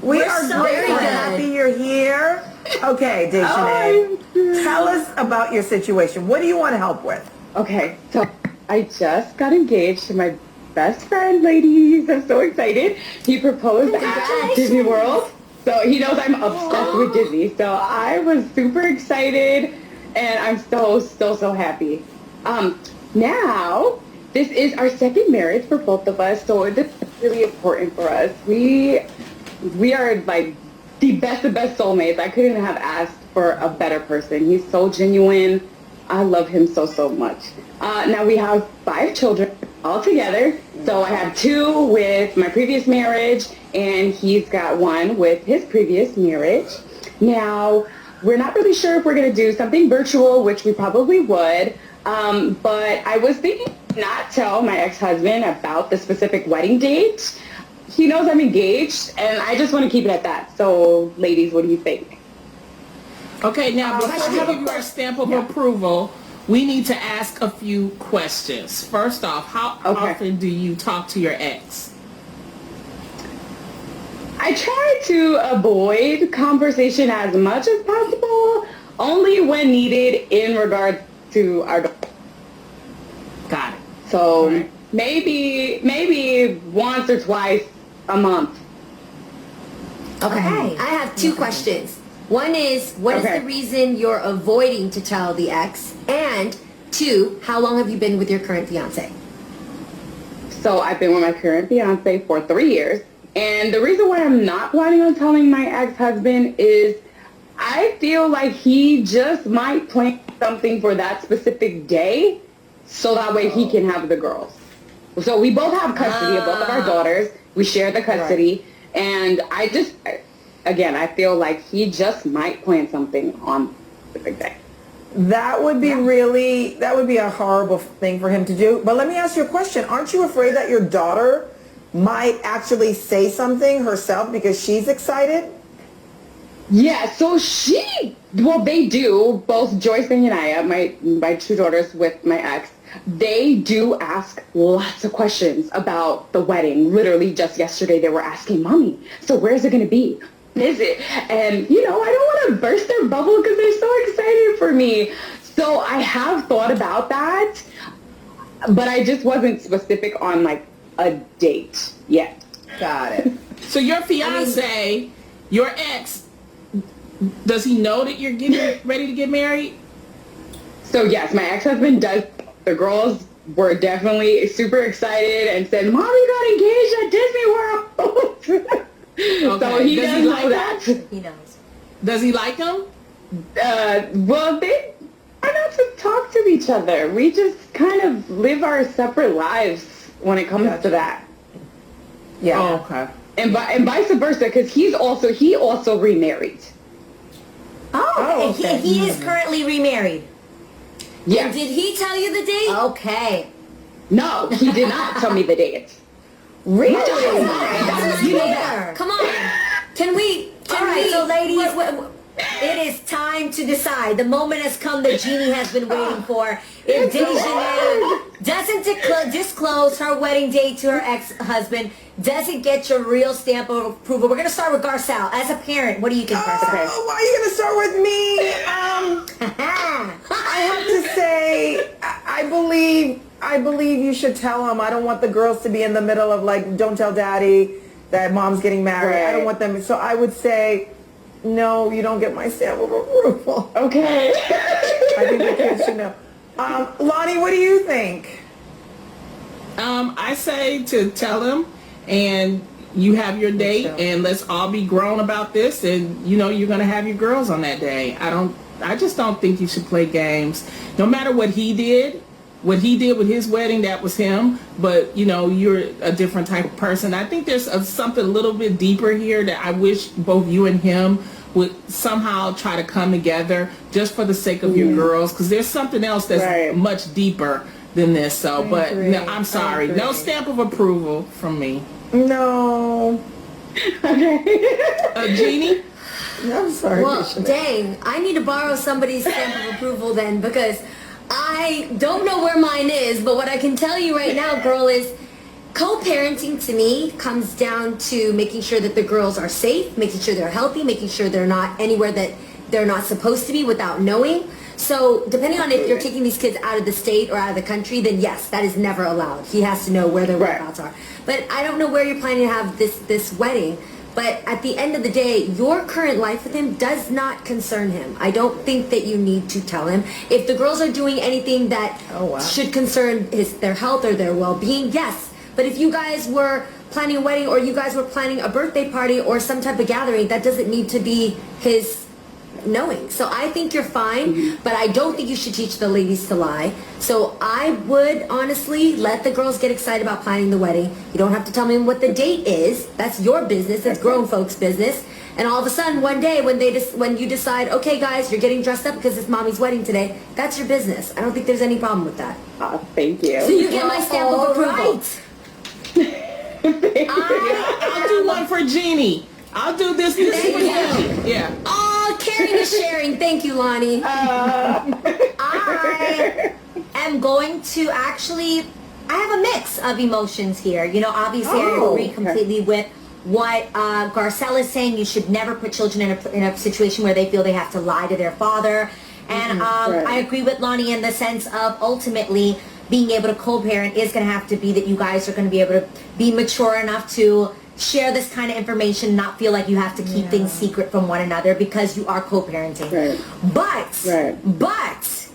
We We're are so very good. happy you're here. Okay, Dejanay, tell us about your situation. What do you want help with? Okay, so I just got engaged to my best friend, ladies. I'm so excited. He proposed at Disney World. So he knows I'm obsessed with Disney. So I was super excited, and I'm so happy. Now, this is our second marriage for both of us, so this is really important for us. We are like the best of best soulmates. I couldn't have asked for a better person. He's so genuine. I love him so much. Now we have 5 children all together. So I have 2 with my previous marriage, and he's got 1 with his previous marriage. Now, we're not really sure if we're going to do something virtual, which we probably would. But I was thinking not tell my ex-husband about the specific wedding date. He knows I'm engaged, and I just want to keep it at that. So, ladies, what do you think? Okay, now before we give you our stamp of approval, we need to ask a few questions. First off, how often do you talk to your ex? I try to avoid conversation as much as possible, only when needed in regard to our daughter. Got it. So Right. maybe once or twice a month. Okay, I have 2 questions. One is, what is Okay. the reason you're avoiding to tell the ex? And 2, how long have you been with your current fiance? So I've been with my current fiance for 3 years. And the reason why I'm not planning on telling my ex-husband is I feel like he just might plan something for that specific day so that way he can have the girls. So we both have custody of both of our daughters. We share the custody. Right. And I feel like he just might plan something on the big day. That would be a horrible thing for him to do. But let me ask you a question. Aren't you afraid that your daughter might actually say something herself because she's excited? Yeah, so they do, both Joyce and Yanaya, my 2 daughters with my ex, they do ask lots of questions about the wedding. Literally just yesterday they were asking, Mommy, so where's it going to be? Is it? And, I don't want to burst their bubble because they're so excited for me. So I have thought about that, but I just wasn't specific on, like, a date yet. Got it. So your fiance, your ex, does he know that you're getting ready to get married? So yes, my ex-husband does. The girls were definitely super excited and said, "Mommy got engaged at Disney World." So he does know that. He knows. Does he like him? Well, they try not to talk to each other. We just kind of live our separate lives when it comes to that. Yeah. Oh, okay. And vice versa, because he also remarried. Oh, okay. He is currently remarried. Yes. Did he tell you the date? Okay. No, he did not tell me the date. Really? You know that. Come on. Can we? All right, so ladies, it is time to decide. The moment has come that Jeannie has been waiting for. If Dejanay doesn't disclose her wedding date to her ex-husband, doesn't get your real stamp of approval. We're going to start with Garcelle. As a parent, what do you think, Garcelle? Oh, why are you going to start with me? I have to say, I believe you should tell him. I don't want the girls to be in the middle of like, don't tell daddy that mom's getting married. Right. I don't want them. So I would say, no, you don't get my stamp of approval. Okay. I think the kids should know. Lonnie, what do you think? I say to tell him, and you have your date, and let's all be grown about this, and you know you're gonna have your girls on that day. I just don't think you should play games. No matter what he did with his wedding, that was him. But you know, you're a different type of person. I think there's something a little bit deeper here that I wish both you and him would somehow try to come together just for the sake of your girls, because there's something else that's much deeper than this. So, but no, I'm sorry, no stamp of approval from me. No. Jeannie? I'm sorry. Well, dang, I need to borrow somebody's stamp of approval then, because I don't know where mine is, but what I can tell you right now, girl, is co-parenting to me comes down to making sure that the girls are safe, making sure they're healthy, making sure they're not anywhere that they're not supposed to be without knowing. So depending on if you're taking these kids out of the state or out of the country, then yes, that is never allowed. He has to know where their whereabouts are. But I don't know where you're planning to have this wedding. But at the end of the day, your current life with him does not concern him. I don't think that you need to tell him. If the girls are doing anything that should concern their health or their well-being, yes. But if you guys were planning a wedding or you guys were planning a birthday party or some type of gathering, that doesn't need to be his knowing. So I think you're fine, but I don't think you should teach the ladies to lie. So I would honestly let the girls get excited about planning the wedding. You don't have to tell me what the date is. That's your business. That's grown folks' business. And all of a sudden, one day, when you decide, okay, guys, you're getting dressed up because it's mommy's wedding today, that's your business. I don't think there's any problem with that. Thank you. So you get my stamp of approval. I'll do one for Jeannie. I'll do this for you. Yeah. Oh, caring is sharing. Thank you, Lonnie. I am going to I have a mix of emotions here. You know, obviously I agree completely with what Garcelle is saying. You should never put children in a situation where they feel they have to lie to their father. And I agree with Lonnie in the sense of ultimately being able to co-parent is going to have to be that you guys are going to be able to be mature enough to share this kind of information, not feel like you have to keep things secret from one another because you are co-parenting. But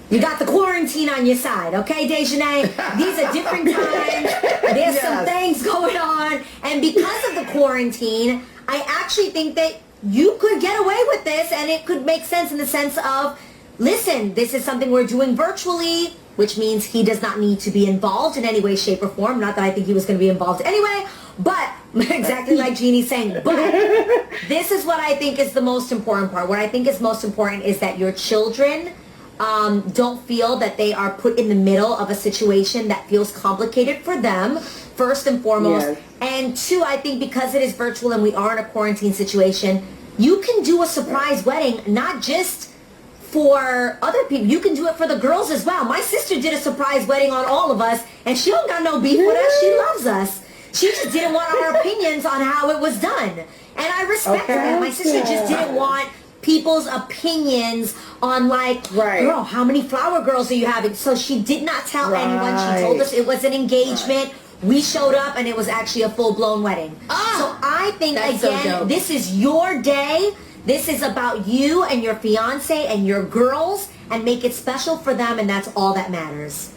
you got the quarantine on your side, okay, Dejanay? These are different times. There's some things going on. And because of the quarantine, I actually think that you could get away with this and it could make sense in the sense of, listen, this is something we're doing virtually, which means he does not need to be involved in any way, shape, or form. Not that I think he was going to be involved anyway, but exactly like Jeannie's saying. But this is what I think is the most important part. What I think is most important is that your children don't feel that they are put in the middle of a situation that feels complicated for them, first and foremost. Yes. And two, I think because it is virtual and we are in a quarantine situation, you can do a surprise wedding, not just for other people. You can do it for the girls as well. My sister did a surprise wedding on all of us, and she don't got no beef with us. She loves us. She just didn't want our opinions on how it was done. And I respect that. My sister just didn't want people's opinions on like, girl, how many flower girls are you having? So she did not tell anyone. She told us it was an engagement we showed up and it was actually a full-blown wedding. So I think, That's so again, dope. this is your day. This is about you and your fiance and your girls, and make it special for them, and that's all that matters.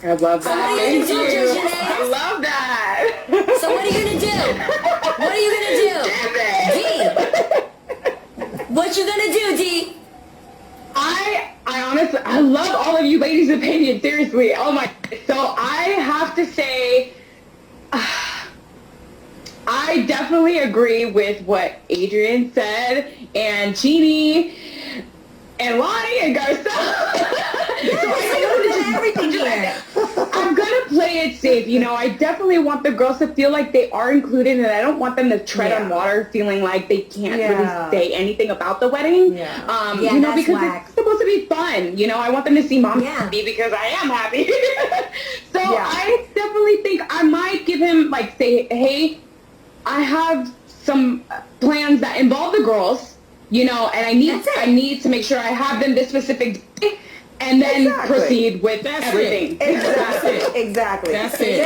I love that. So what are you Thank gonna do, you. Janae? I love that. So what are you gonna do? What are you gonna do? D. What you gonna do, D? I honestly, I love all of you ladies' opinions. Seriously. Oh my. So I have to say, I definitely agree with what Adrian said, and Jeannie, and Lonnie, and Garcelle. Everything here. I'm gonna play it safe. You know, I definitely want the girls to feel like they are included, and I don't want them to tread on water feeling like they can't really say anything about the wedding. You know, because whack. it's supposed to be fun. You know, I want them to see mom happy because I am happy. So I definitely think I might give him, like, say, hey, I have some plans that involve the girls, you know, and I need to make sure I have them this specific day. And then proceed with everything. Exactly. That's it.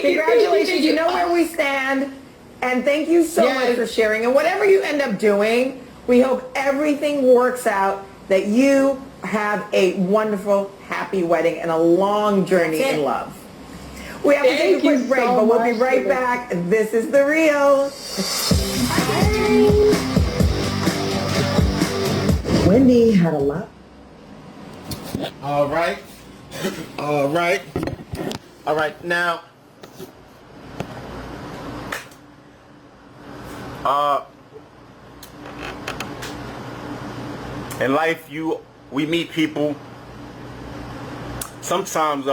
Congratulations. You know where we stand. And thank you so much for sharing. And whatever you end up doing, we hope everything works out, that you have a wonderful, happy wedding and a long journey in love. We have to take a quick break, but we'll be right back. This is The Real. Wendy had a lot. All right. All right. All right. Now, in life, we meet people. Sometimes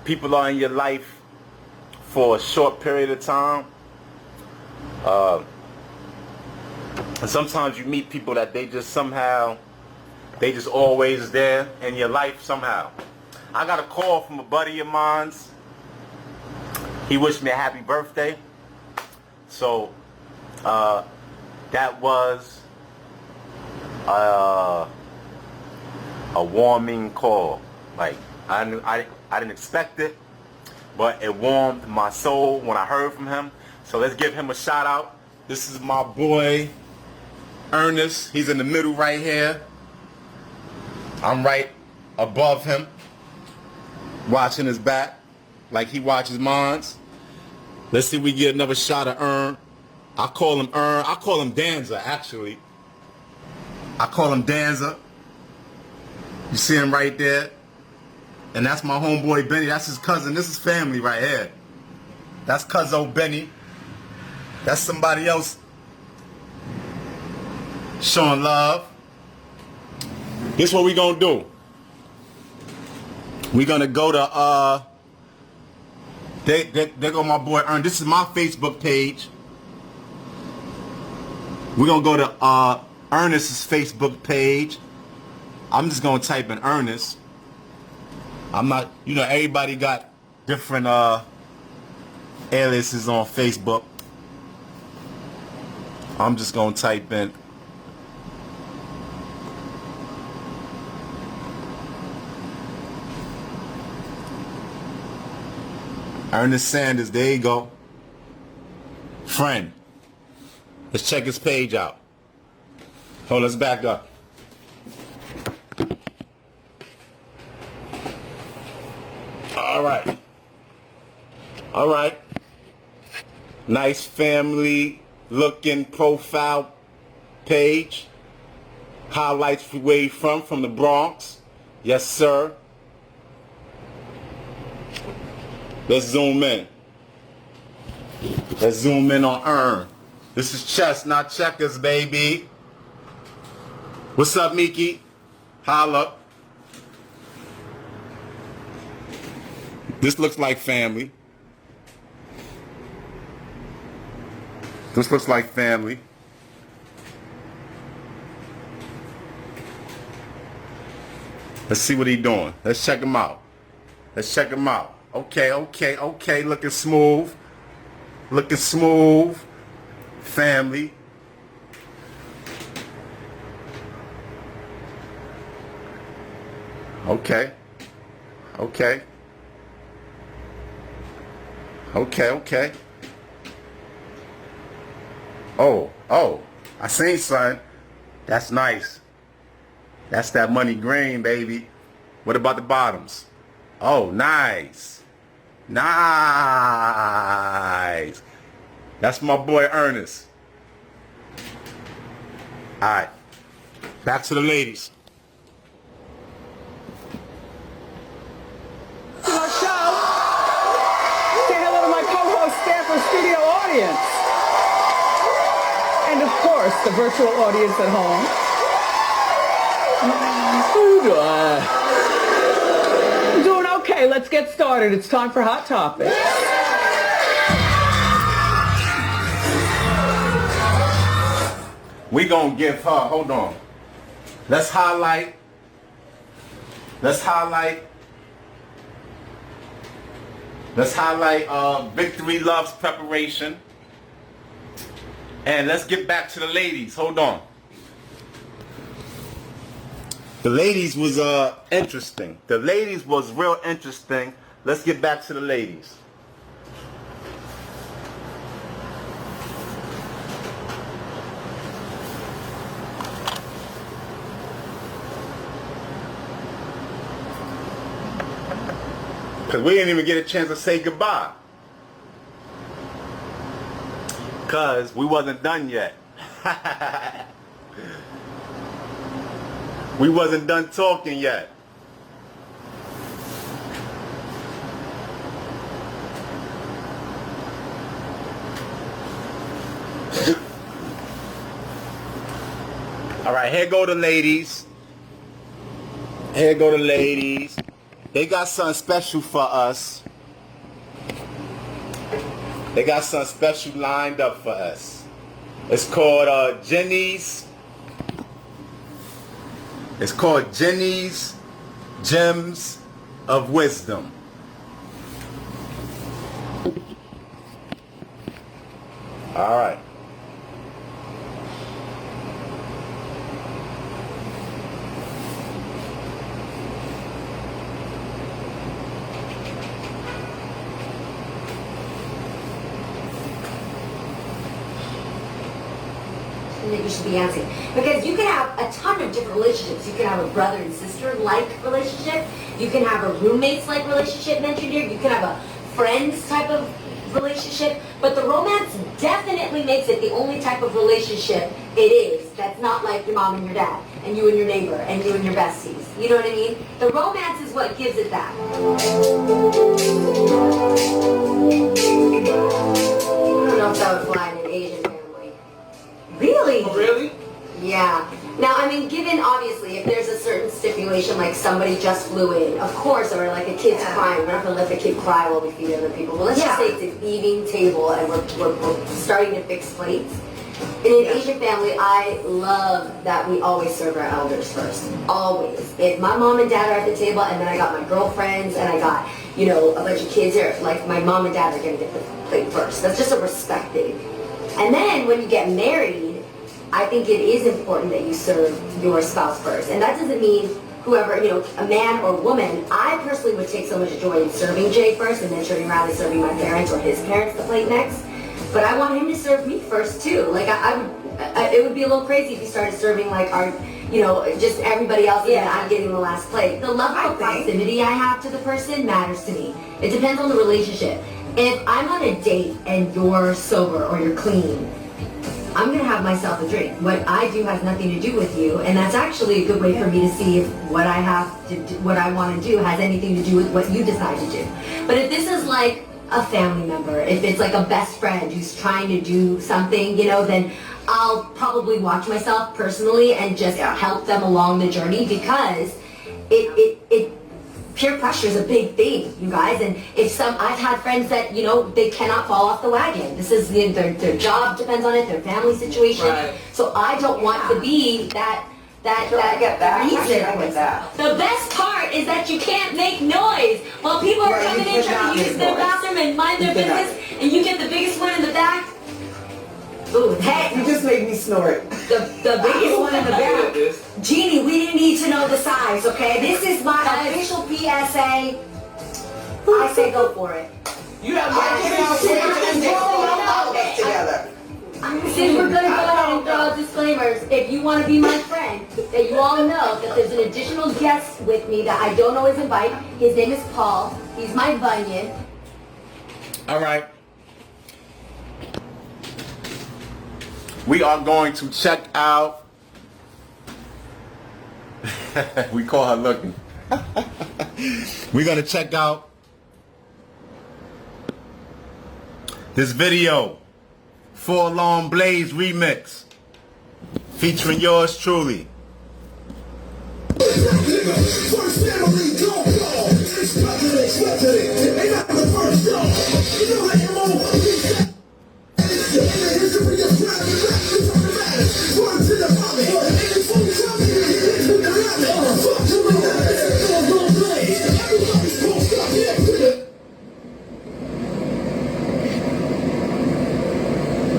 people are in your life for a short period of time. And sometimes you meet people that they just always there in your life somehow. I got a call from a buddy of mine's. He wished me a happy birthday. So that was a warming call. Like I didn't expect it, but it warmed my soul when I heard from him. So let's give him a shout out. This is my boy Ernest. He's in the middle right here. I'm right above him, watching his back like he watches mine's. Let's see if we get another shot of Ern. I call him Ern. I call him Danza, actually. I call him Danza. You see him right there? And that's my homeboy Benny. That's his cousin. This is family right here. That's Cuzzo Benny. That's somebody else showing love. This is what we gonna do. We're gonna go to there go my boy Ern. This is my Facebook page. We're gonna go to Ernest's Facebook page. I'm just gonna type in Ernest. I'm not, you know, everybody got different aliases on Facebook. I'm just gonna type in Ernest Sanders. There you go. Friend. Let's check his page out. Hold, let's back up. All right. All right. Nice family looking profile page. Highlights where you from the Bronx. Yes, sir. Let's zoom in. Let's zoom in on Ern. This is chess, not checkers, baby. What's up, Miki? Holla. This looks like family. This looks like family. Let's see what he doing. Let's check him out. Let's check him out. Okay, okay, okay. Looking smooth. Looking smooth. Family. Okay. Okay. Okay, okay. Oh, I seen something. That's nice. That's that money green, baby. What about the bottoms? Oh, nice. Nice. That's my boy Ernest. All right. Back to the ladies. Our show. Say hello to my co-host, Stanford studio audience. And of course, the virtual audience at home. I'm doing okay. Let's get started. It's time for Hot Topics. We gonna give her, hold on. Let's highlight Victory Loves Preparation. And let's get back to the ladies. Hold on. The ladies was interesting. The ladies was real interesting. Let's get back to the ladies. Because we didn't even get a chance to say goodbye. Because we wasn't done yet. We wasn't done talking yet. All right, here go the ladies. Here go the ladies. They got something special for us. They got something special lined up for us. It's called Jenny's. It's called Jenny's Gems of Wisdom. All right. That you should be answering, because you can have a ton of different relationships. You can have a brother and sister like relationship. You can have a roommates like relationship mentioned here. You can have a friends type of relationship. But the romance definitely makes it the only type of relationship it is that's not like your mom and your dad and you and your neighbor and you and your besties. You know what I mean? The romance is what gives it that. I don't know if that would fly in an Asian family. Really? Oh, really? Yeah. Now, I mean, given obviously, if there's a certain stipulation, like somebody just flew in, of course, or like a kid's crying, we're not going to let the kid cry while we feed other people. But let's just say it's an evening table and we're starting to fix plates. In an Asian family, I love that we always serve our elders first. Always. If my mom and dad are at the table and then I got my girlfriends and I got, you know, a bunch of kids here, like my mom and dad are going to get the plate first. That's just a respect thing. And then when you get married, I think it is important that you serve your spouse first. And that doesn't mean whoever, you know, a man or woman. I personally would take so much joy in serving Jay first and then turning around and serving my parents or his parents the plate next. But I want him to serve me first too. Like it would be a little crazy if he started serving like our, you know, just everybody else and then I'm getting the last plate. The level of proximity I have to the person matters to me. It depends on the relationship. If I'm on a date and you're sober or you're clean, I'm going to have myself a drink. What I do has nothing to do with you, and that's actually a good way for me to see if what I have to do, what I want to do has anything to do with what you decide to do. But if this is like a family member, if it's like a best friend who's trying to do something, you know, then I'll probably watch myself personally and just help them along the journey, because it peer pressure is a big thing, you guys. And if I've had friends that, you know, they cannot fall off the wagon. This is their job depends on it, their family situation. Right. So I don't want to be that reason. The best part is that you can't make noise while people are coming in trying to use their bathroom and mind their business, and you get the biggest one in the back. Ooh, that You just made me snort. the biggest one in the barrel. Jeannie, we didn't need to know the size, okay? This is my official PSA. I say go for it. You have Together. Since we're gonna go ahead and throw out disclaimers, if you want to be my friend, that you all know that there's an additional guest with me that I don't always invite. His name is Paul. He's my bunion. All right. We are going to check out. We call her looking. We're going to check out this video, Full Long Blaze remix, featuring yours truly.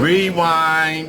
Rewind.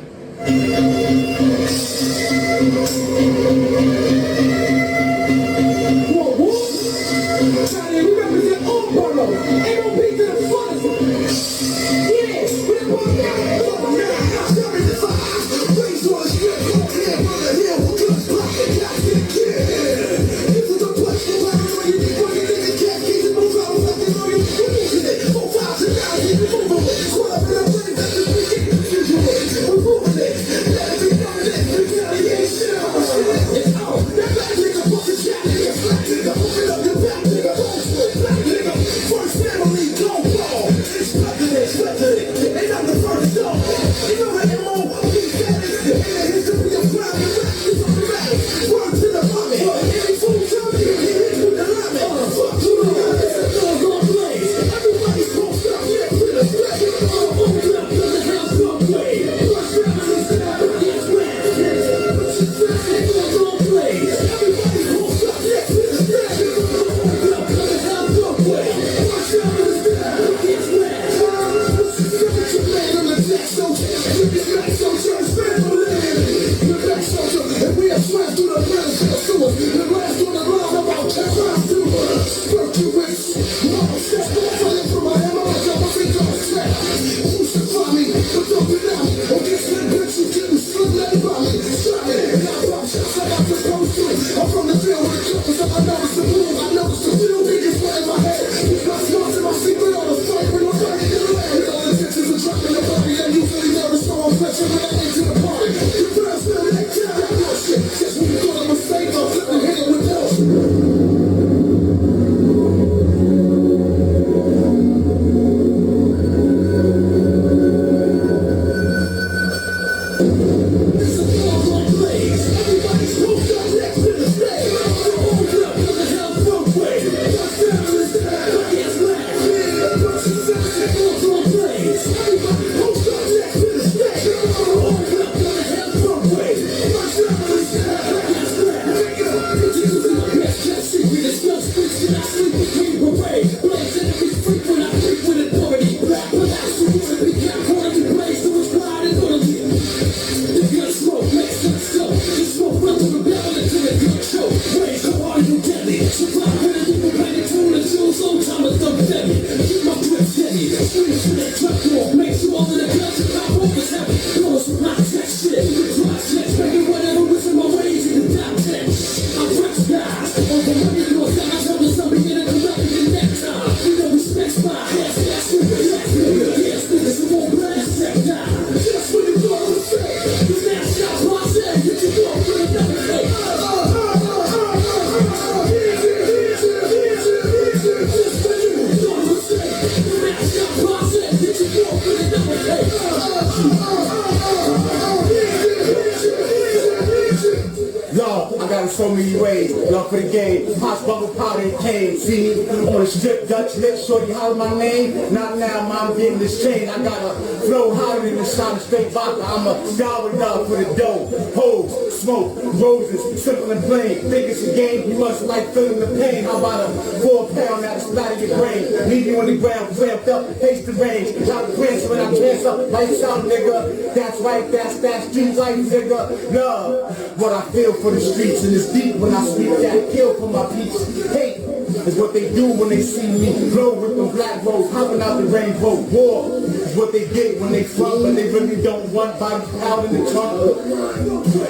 So many ways, love for the game, hot bubble powder and cane. See me on the strip, Dutch lips, shorty holler my name. Not now, mom getting this chain. I got a flow hotter than the sound of straight vodka. I'm a dollar for the dough. Ho, smoke, roses, simple and plain. Think it's a game, you must like feeling the pain. How about a 4 pound that'll splatter your brain? Leave you on the ground, clamped up, face the range. Drop the prints when I dance up, lights out, nigga. That's right, that's that street life, nigga. Love, what I feel for the streets, and it's deep when I speak that. Kill for my peeps. Hate is what they do when they see me. Glow with them black rolls, hopping out the rainbow. War is what they get when they front, but they really don't want bodies out in the trunk.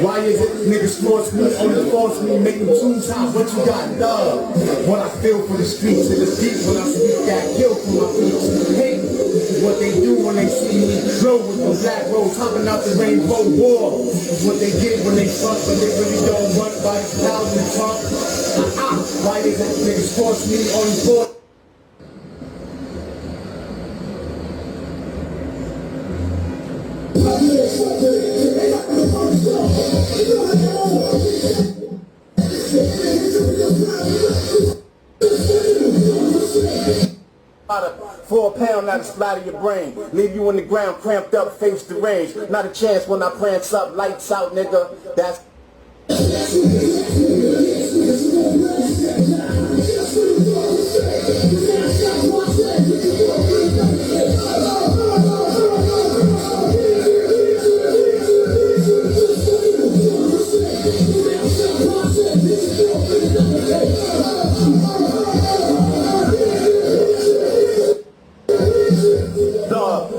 Why is it niggas force me, only force me, make them too top? What you got, love? What I feel for the streets, and it's deep when I speak that. Kill for my peeps. Hate is what they do when they see me. Glow with them black rolls, hopping out the rainbow. War is what they get when they front, but they really don't want bodies out in the trunk. Why is it niggas force me, only force? About a 4 pound that'll splatter your brain. Leave you on the ground, cramped up, face the range. Not a chance when I prance up, lights out, nigga. That's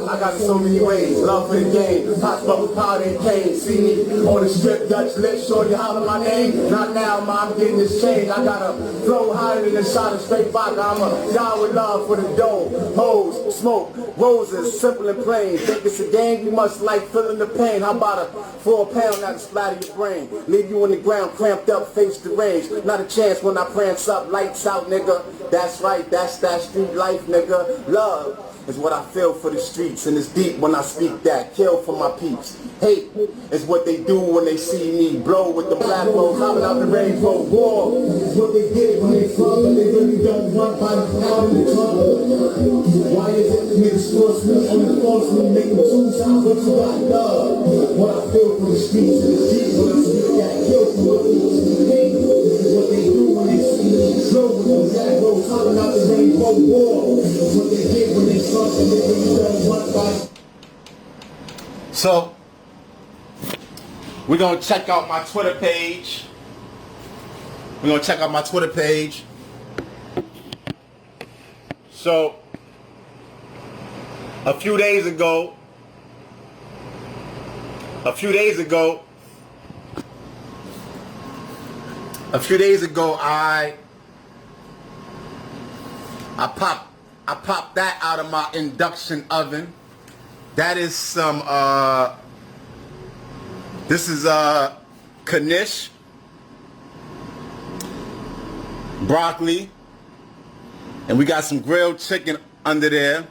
I got it so many ways, love for the game, hot bubble powder and cane. See me on the strip, Dutch lit, shorty holler my name. Not now, ma, I'm getting this change. I got a flow higher than a shot of straight vodka. I'm a guy with love for the dough. Hoes, smoke, roses, simple and plain. Think it's a game, you must like feeling the pain. How about a 4 pound that'll splatter your brain? Leave you on the ground, cramped up, face the range. Not a chance when I prance up, lights out, nigga. That's right, that's that street life, nigga. Love is what I feel for the streets, and it's deep when I speak that. Kill for my peeps. Hate is what they do when they see me. Blow with the black rolls, hopping out the rainbow. War is what they get when they fall, but they really don't want bodies out in the trunk. Why is it niggas force me, only force me, make them too top? What you got, love? What I feel for the streets, and it's deep when I speak that. Kill for my peeps. Hate is what they do when they see me. Blow with the black rolls, hopping out the rainbow. War is what they get when they fall, but they really don't want bodies. So, we're going to check out my Twitter page. We're going to check out my Twitter page. So, a few days ago, I popped that out of my induction oven. That is some, this is knish, broccoli, and we got some grilled chicken under there.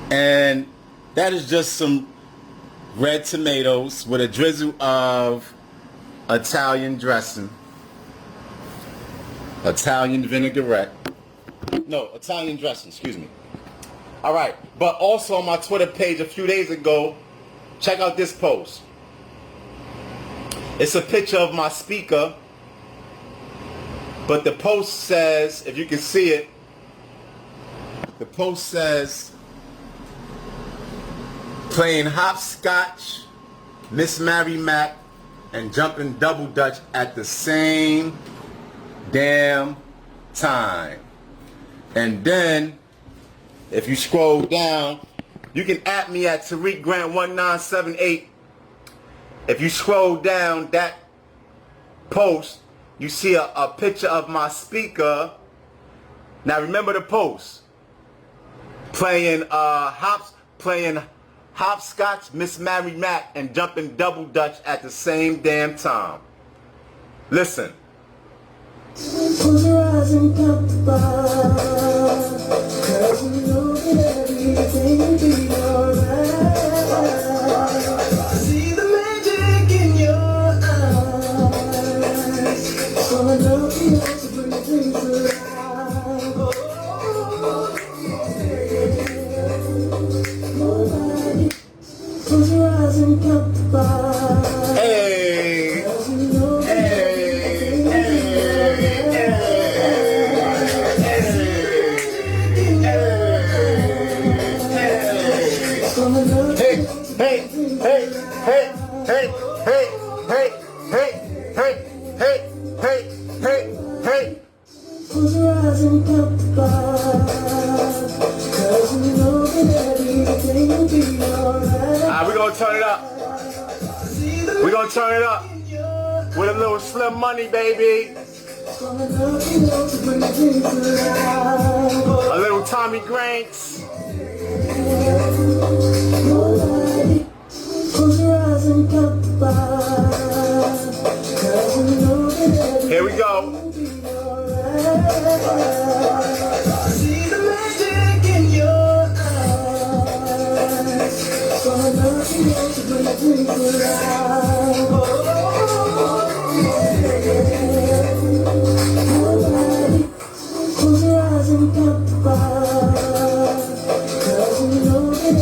And that is just some red tomatoes with a drizzle of Italian dressing. Italian vinaigrette. No, Italian dressing, excuse me. All right, but also on my Twitter page a few days ago, check out this post. It's a picture of my speaker, but the post says, if you can see it, the post says, playing hopscotch, Miss Mary Mack, and jumping double dutch at the same damn time. And then, if you scroll down, you can at me at Tariq Grant 1978. If you scroll down that post, you see a picture of my speaker. Now remember the post. Playing hopscotch, Miss Mary Mack, and jumping double dutch at the same damn time. Listen. Close your eyes and count to 5, 'cause you know that everything will be alright. See the magic in your eyes, so I know you want to bring things alive. Close your eyes and count to 5. Hey! hey, hey, hey. Alright, we're gonna turn it up. We're gonna turn it up with a little Slim Money, baby. A little Tommy Granks. Here we go. See the magic in your eyes. Close your eyes and count the stars. 'Cause you know that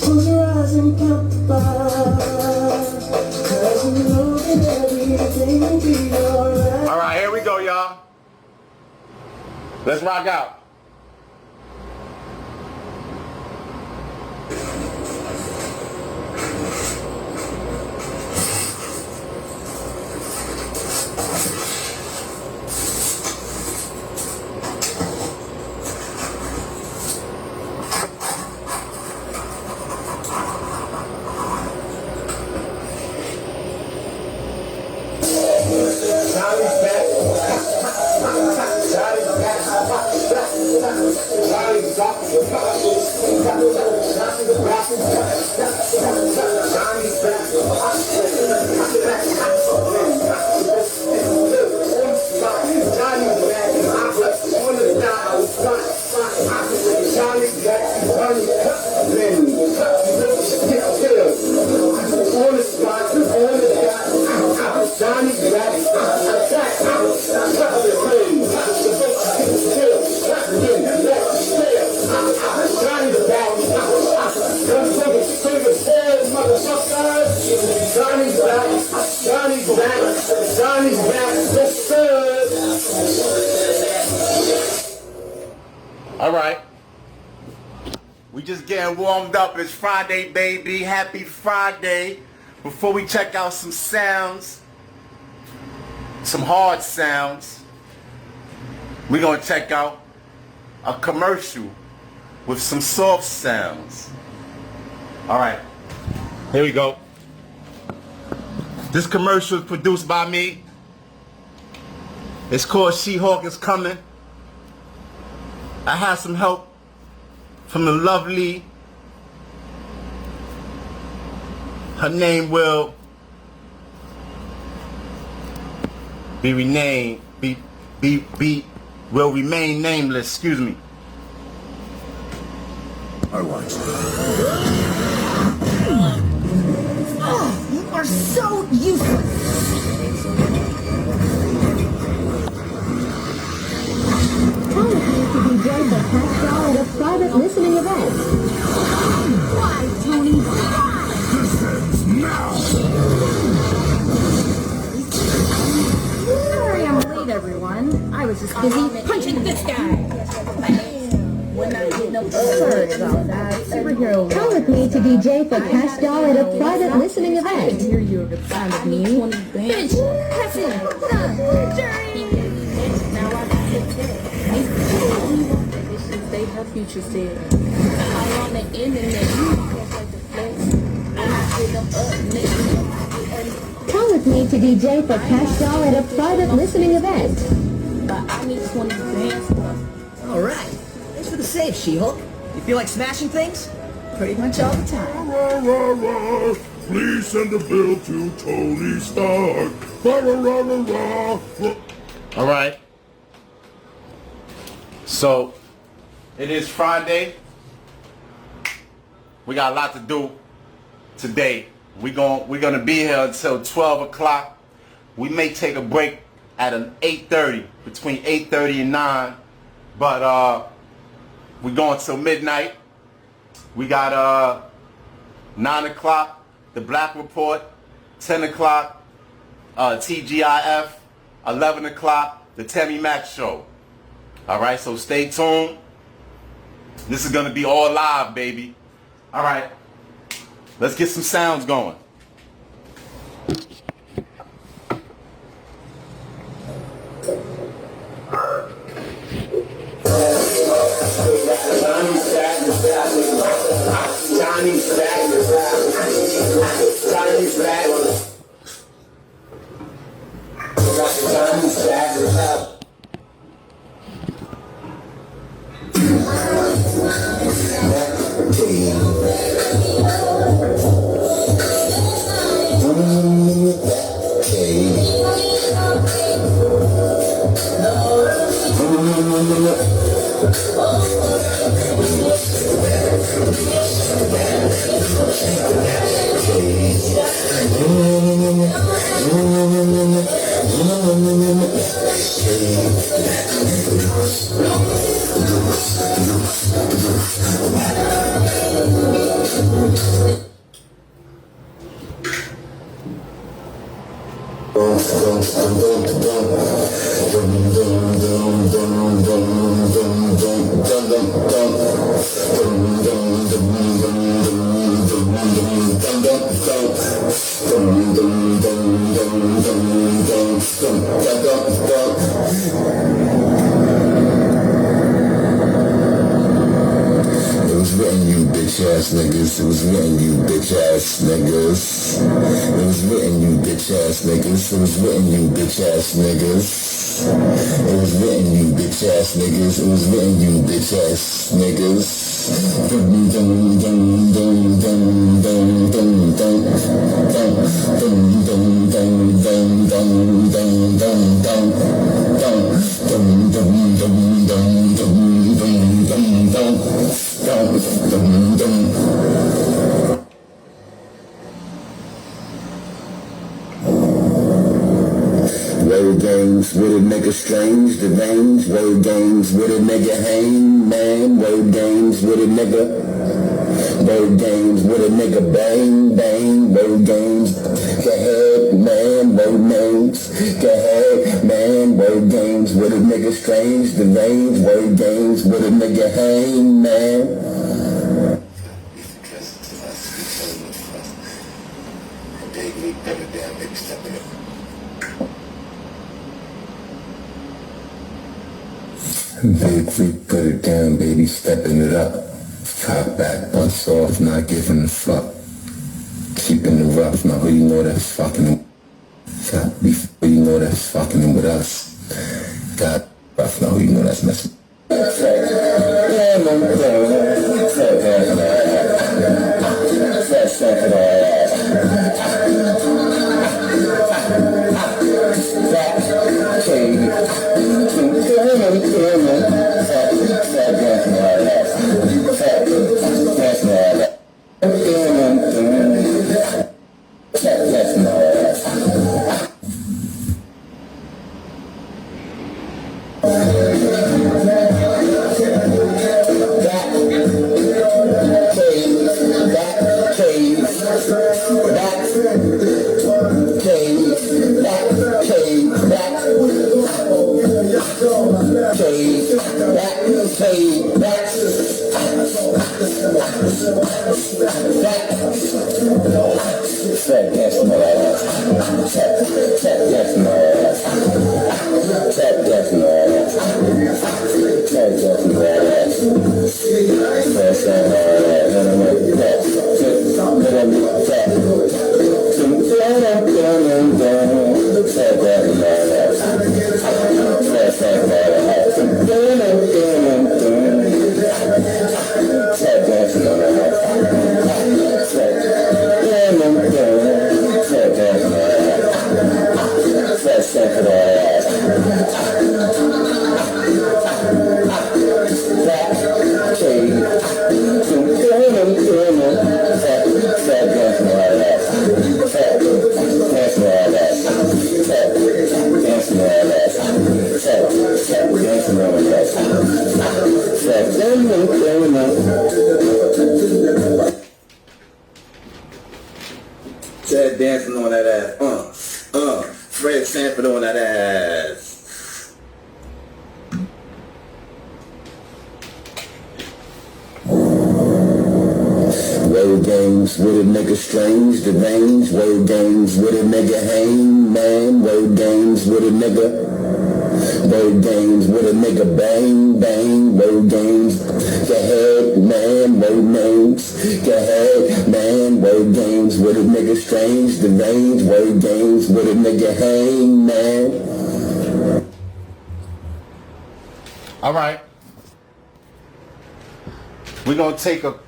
close your eyes and count the stars. 'Cause you know that everything will be alright. All right, here we go, y'all. Let's rock out. All right. We just getting warmed up. It's Friday, baby. Happy Friday. Before we check out some sounds, some hard sounds, we're going to check out a commercial with some soft sounds. All right. Here we go. This commercial is produced by me. It's called She-Hulk is Coming. I had some help from the lovely, her name will be renamed, will remain nameless, excuse me. I watch. Oh, you are so useless. To be joined by Pascal at a private listening event. Why, Tony? This ends now. Sorry I'm late, everyone. I was just busy punching this guy. Sorry about that. Superhero. Come with me to DJ for Pascal at a private listening event. I can hear you over the sound of me. Bitch, pass it. They her future said. I'm on the internet, you just like the flex. And I sit them up next. Come with me to DJ for Pascal at a private listening event. But I need 20 bands for. Alright. Thanks for the save, She-Hulk. You feel like smashing things? Pretty much all the time. Please send a bill to Tony Stark. All right. So, it is Friday. We got a lot to do today. We're gonna be here until 12 o'clock. We may take a break at an 8:30, between 8:30 and 9. But we're going till midnight. We got 9 o'clock, The Black Report, 10 o'clock, TGIF, 11 o'clock, the Tammy Mack Show. All right, so stay tuned. This is going to be all live, baby. All right, let's get some sounds going. It was written, you bitch ass niggas. It was written, you bitch ass niggas. It was written, you bitch ass niggas. It was written, you bitch ass niggas. It was written, you bitch ass niggas. Word games with a nigga strange, the range. Word games with a nigga hang, man. Word games with a nigga. Word games with a nigga bang, bang. Word games, go ahead, man. Word names, go ahead, man. Word games with a nigga strange, the range. Word games with a nigga hang, man. Big freak, put it down, baby, stepping it up. Top back, bust off, not giving a fuck. Keeping it rough, now who you know that's fucking top beef, who you know that's fucking with us. Got rough, now who you know that's messing. ahead, stamp it on that ass. Word games with a nigga strange, deranged. Word games with a nigga hang, man. Word games with a nigga. Word games with a nigga bang, bang. Word games, go ahead, man. Word names, go ahead, man. Word games with a nigga strange, deranged. Word games with a nigga hang, man. All right. We're going to take a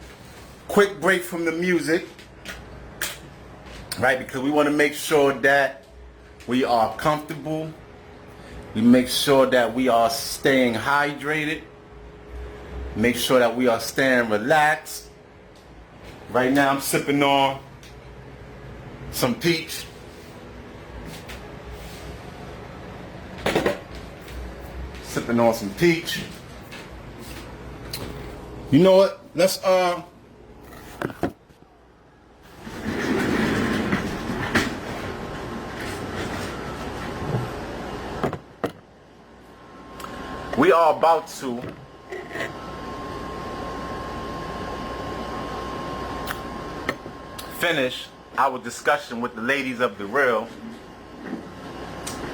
quick break from the music, right? Because we want to make sure that we are comfortable. We make sure that we are staying hydrated. Make sure that we are staying relaxed. Right now I'm sipping on some peach. Sipping on some peach. You know what? Let's we are about to finish our discussion with the ladies of the real,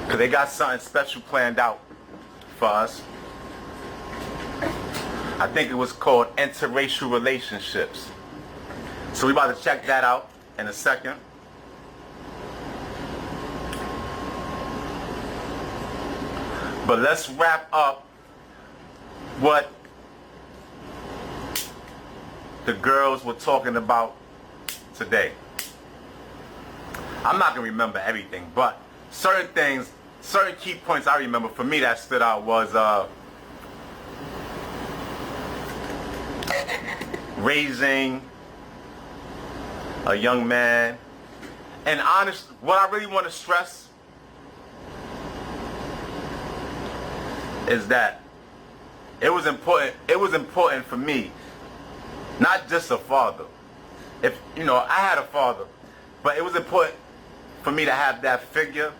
because they got something special planned out for us. I think it was called interracial relationships. So we about to check that out in a second. But let's wrap up what the girls were talking about today. I'm not going to remember everything, but certain things, certain key points I remember for me that stood out was raising a young man. And honest, what I really want to stress is that it was important for me, not just a father. If you know, I had a father, but it was important for me to have that figure,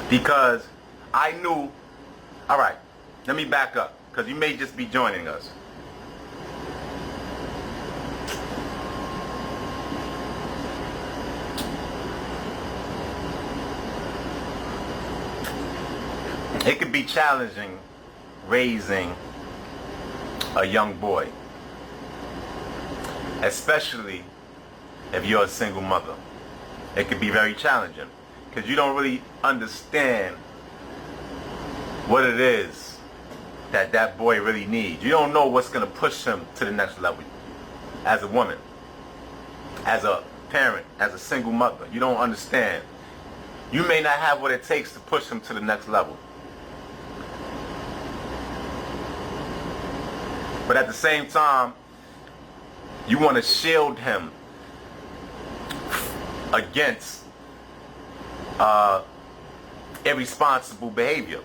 because I knew, all right, let me back up, because you may just be joining us. It can be challenging raising a young boy, especially if you're a single mother. It can be very challenging because you don't really understand what it is that that boy really needs. You don't know what's going to push him to the next level as a woman, as a parent, as a single mother. You don't understand. You may not have what it takes to push him to the next level. But at the same time, you want to shield him against irresponsible behavior.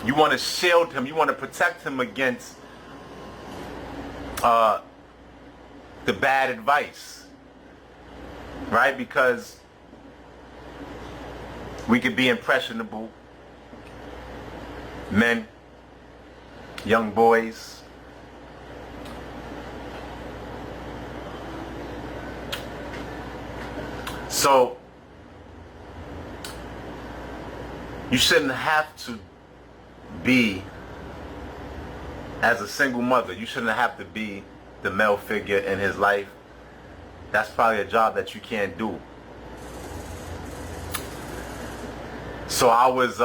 You want to shield him, you want to protect him against the bad advice, right? Because we could be impressionable men, young boys. So, you shouldn't have to be, as a single mother, you shouldn't have to be the male figure in his life. That's probably a job that you can't do. So I was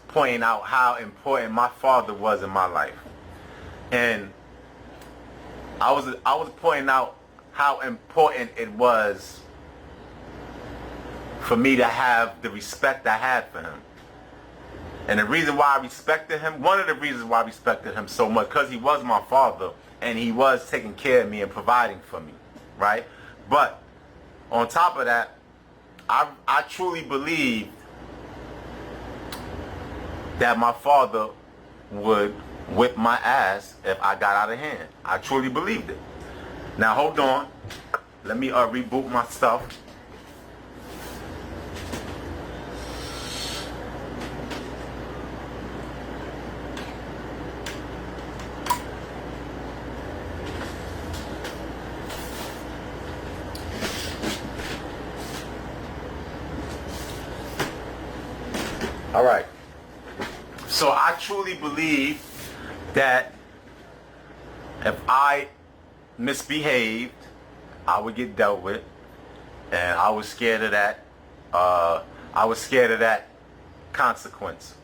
pointing out how important my father was in my life. And I was pointing out how important it was for me to have the respect I had for him. And the reason why I respected him, one of the reasons why I respected him so much, because he was my father and he was taking care of me and providing for me, right? But on top of that, I truly believed that my father would whip my ass if I got out of hand. I truly believed it. Now hold on, let me reboot my stuff. All right. So I truly believe that if I misbehaved, I would get dealt with, and I was scared of that. I was scared of that consequence.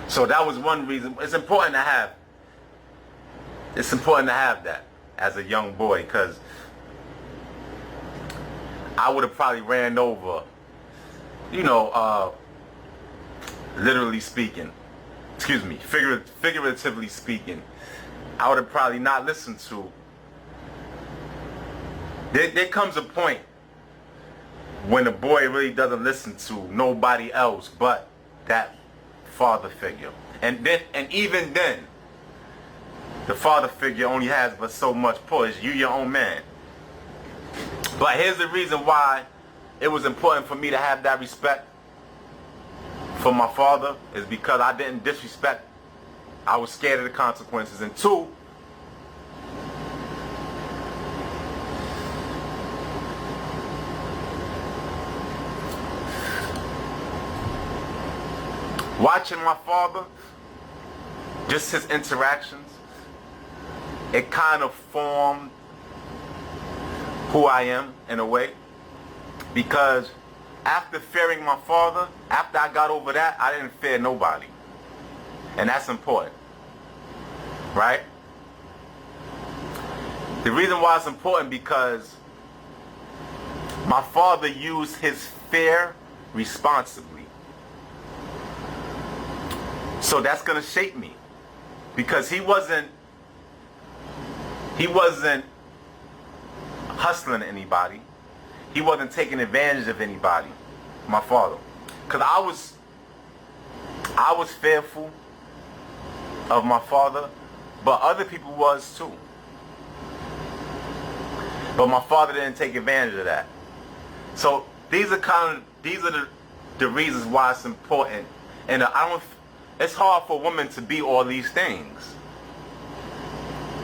So that was one reason. It's important to have that as a young boy, because I would have probably ran over, you know, literally speaking, excuse me, figuratively speaking, I would have probably not listened to. There comes a point when a boy really doesn't listen to nobody else but that father figure. And even then, the father figure only has but so much push. You your own man. But here's the reason why it was important for me to have that respect for my father, is because I didn't disrespect. I was scared of the consequences. And two, watching my father, just his interactions, it kind of formed who I am in a way. Because after fearing my father, after I got over that, I didn't fear nobody. And that's important, right? The reason why it's important, because my father used his fear responsibly. So that's going to shape me, because he wasn't hustling anybody. He wasn't taking advantage of anybody, my father. Because I was fearful of my father, but other people was too. But my father didn't take advantage of that. So these are the reasons why it's important. And it's hard for women to be all these things,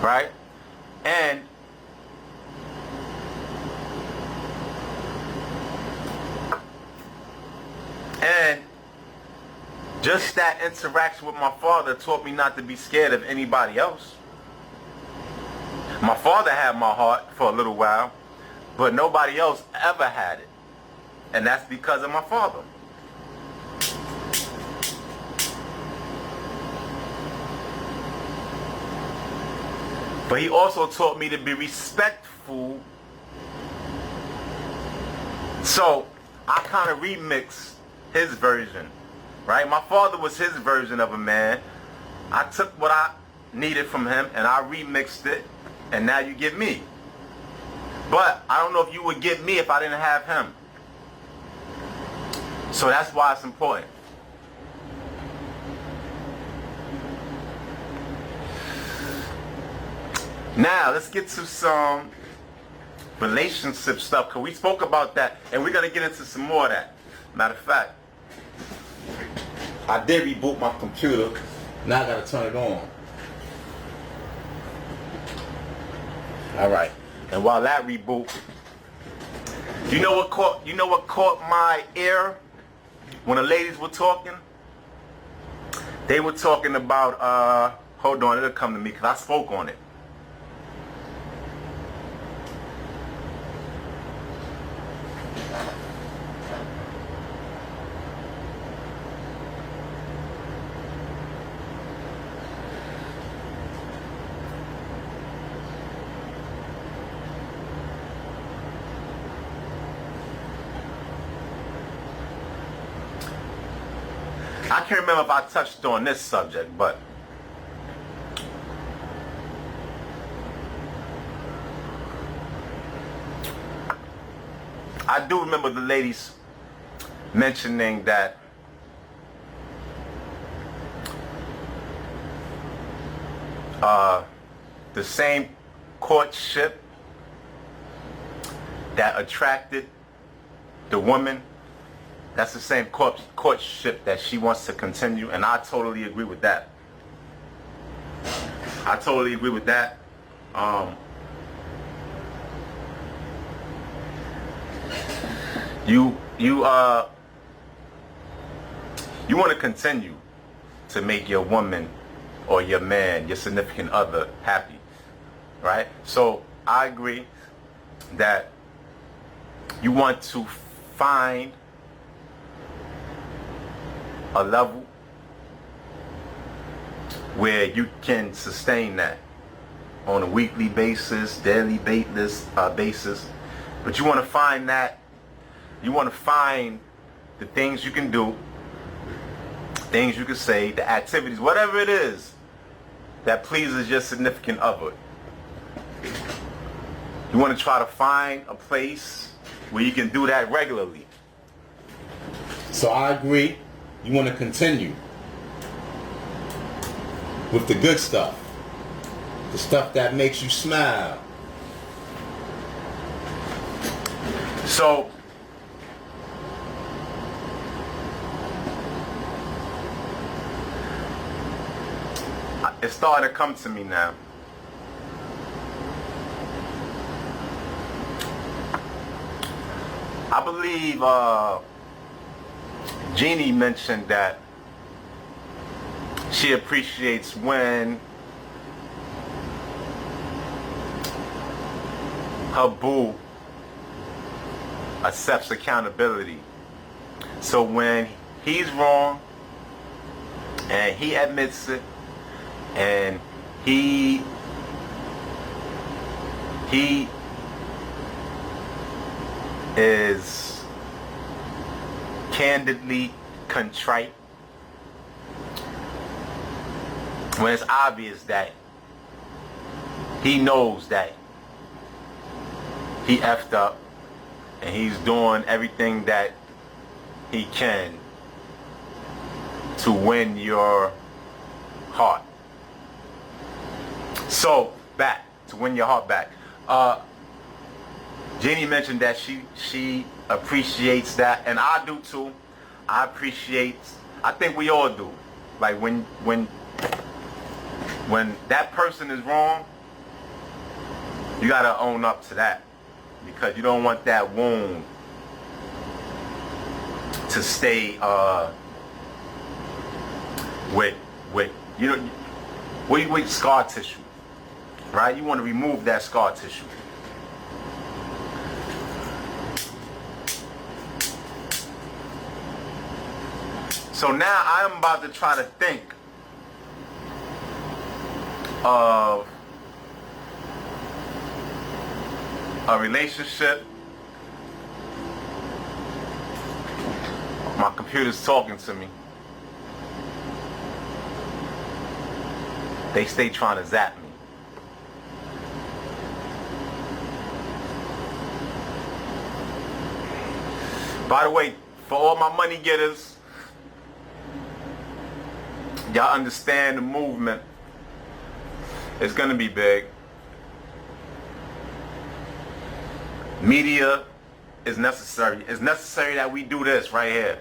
right? And just that interaction with my father taught me not to be scared of anybody else. My father had my heart for a little while, but nobody else ever had it. And that's because of my father. But he also taught me to be respectful. So I kind of remixed his version, right? My father was his version of a man. I took what I needed from him and I remixed it, and now you get me. But I don't know if you would get me if I didn't have him. So that's why it's important. Now let's get to some relationship stuff, because we spoke about that and we're going to get into some more of that. Matter of fact, I did reboot my computer. Now I got to turn it on. Alright. And while that reboot, you know what caught my ear when the ladies were talking? They were talking about, hold on, it'll come to me because I spoke on it. I can't remember if I touched on this subject, but I do remember the ladies mentioning that the same courtship that attracted the woman, that's the same courtship that she wants to continue, and I totally agree with that. I totally agree with that. you want to continue to make your woman or your man, your significant other, happy, right? So I agree that you want to find a level where you can sustain that on a weekly basis, daily basis, but you want to find that, you want to find the things you can do, things you can say, the activities, whatever it is that pleases your significant other. You want to try to find a place where you can do that regularly. So I agree, you want to continue with the good stuff, the stuff that makes you smile. So it's starting to come to me now. I believe Jeannie mentioned that she appreciates when her boo accepts accountability. So when he's wrong and he admits it, and he is candidly contrite, when it's obvious that he knows that he effed up and he's doing everything that he can to win your heart. So, back to win your heart back. Jeannie mentioned that she appreciates that, and I do too. I think we all do. Like when that person is wrong, you gotta own up to that, because you don't want that wound to stay with scar tissue, right? You want to remove that scar tissue. So now I'm about to try to think of a relationship. My computer's talking to me. They stay trying to zap me. By the way, for all my money getters, y'all understand the movement. It's gonna be big. Media is necessary. It's necessary that we do this right here.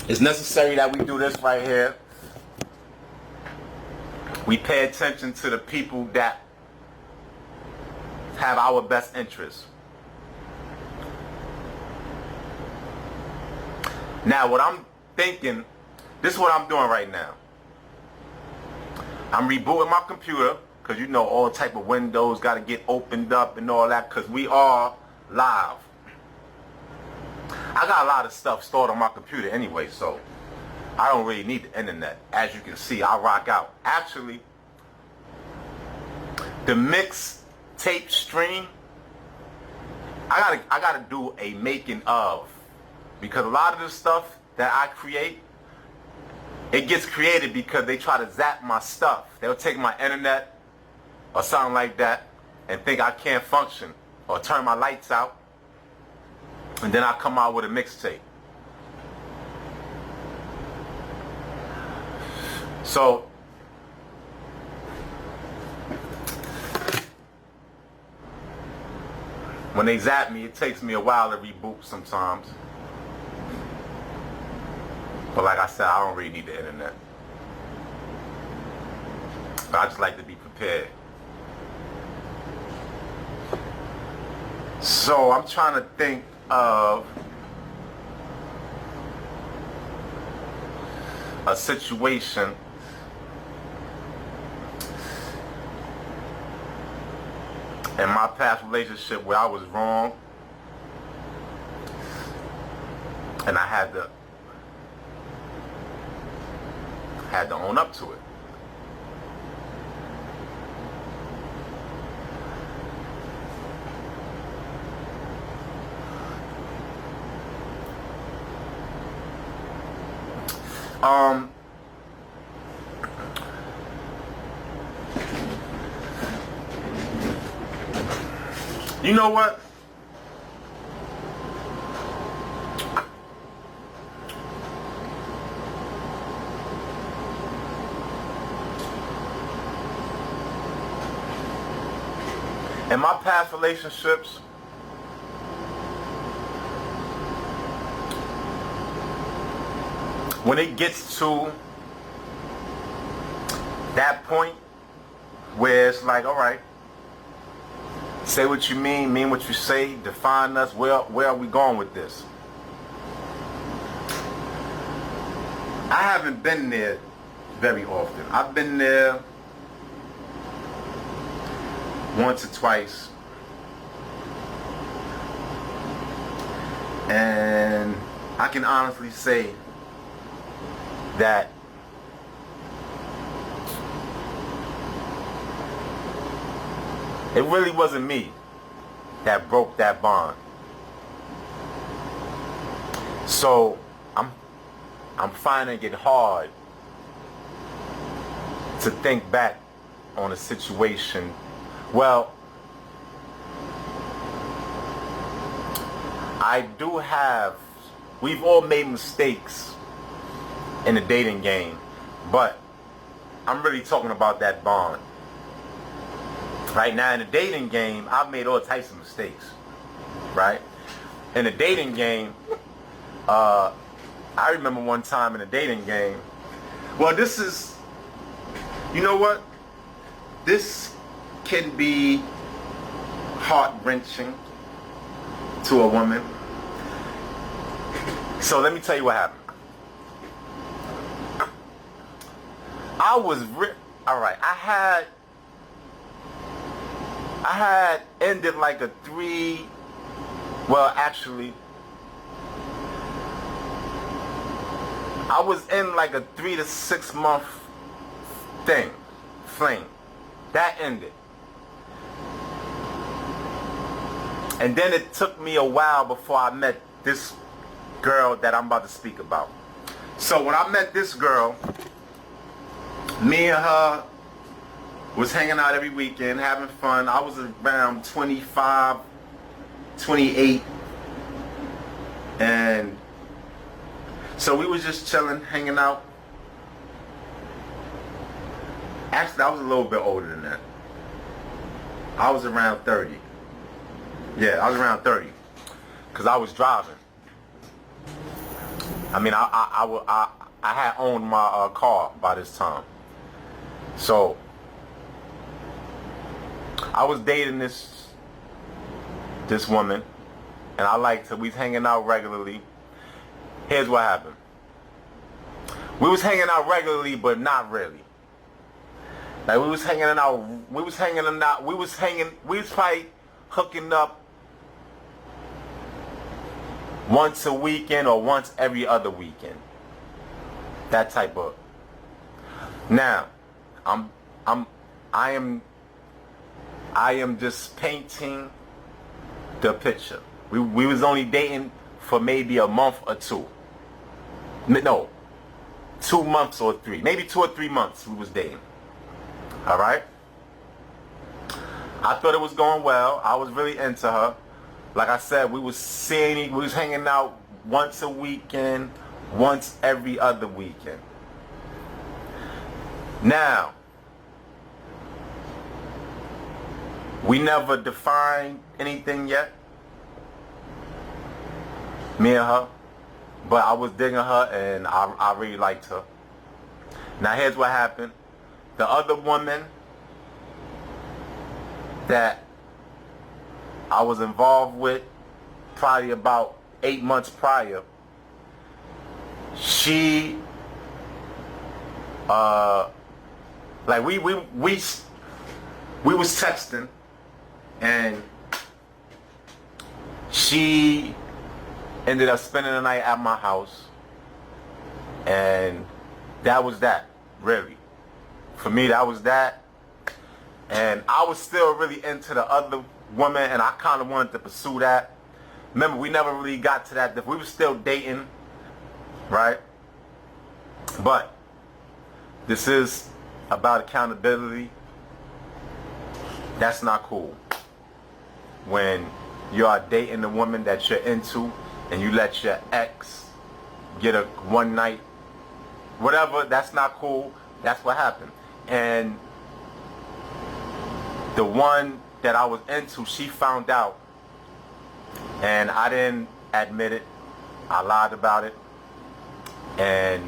It's necessary that we do this right here. We pay attention to the people that have our best interests. Now, what I'm thinking, this is what I'm doing right now. I'm rebooting my computer, because you know all type of windows got to get opened up and all that, because we are live. I got a lot of stuff stored on my computer anyway, so I don't really need the internet. As you can see, I rock out. Actually, the mix tape stream, I gotta do a making of, because a lot of the stuff that I create, it gets created because they try to zap my stuff. They'll take my internet or something like that and think I can't function, or turn my lights out, and then I come out with a mixtape. So when they zap me, it takes me a while to reboot sometimes. But like I said, I don't really need the internet. But I just like to be prepared. So I'm trying to think of a situation in my past relationship where I was wrong and I had to own up to it. You know what? In my past relationships, when it gets to that point where it's like, all right, say what you mean what you say, define us, where are we going with this? I haven't been there very often. I've been there once or twice, and I can honestly say that it really wasn't me that broke that bond. So I'm finding it hard to think back on a situation. Well, we've all made mistakes in the dating game, but I'm really talking about that bond. Right now in the dating game, I've made all types of mistakes, right? In the dating game, I remember one time in the dating game, well, this is, you know what? This can be heart-wrenching to a woman. So let me tell you what happened. Alright, I had ended like a I was in like a 3 to 6 month fling. That ended. And then it took me a while before I met this girl that I'm about to speak about. So when I met this girl, me and her was hanging out every weekend, having fun. I was around 25, 28. And so we was just chilling, hanging out. Actually, I was a little bit older than that. I was around 30. Yeah, I was around 30. Because I was driving. I mean, I had owned my car by this time. So I was dating this woman, and I liked her. We was hanging out regularly. Here's what happened. We was hanging out regularly, but not really. Like we was probably hooking up once a weekend or once every other weekend. That type of. Now, I am just painting the picture. We was only dating for maybe a month or two. No, 2 months or 3. Maybe 2 or 3 months we was dating. Alright? I thought it was going well. I was really into her. Like I said, we was hanging out once a weekend, once every other weekend. Now, we never defined anything yet, me and her, but I was digging her and I really liked her. Now here's what happened. The other woman that I was involved with probably about 8 months prior, she like we was texting, and she ended up spending the night at my house, and that was that, really. For me, that was that. And I was still really into the other woman, and I kind of wanted to pursue that. Remember, we never really got to that. We were still dating, right? But this is about accountability. That's not cool. When you are dating a woman that you're into and you let your ex get a one night, whatever, that's not cool. That's what happened. And the one that I was into, she found out, and I didn't admit it. I lied about it. And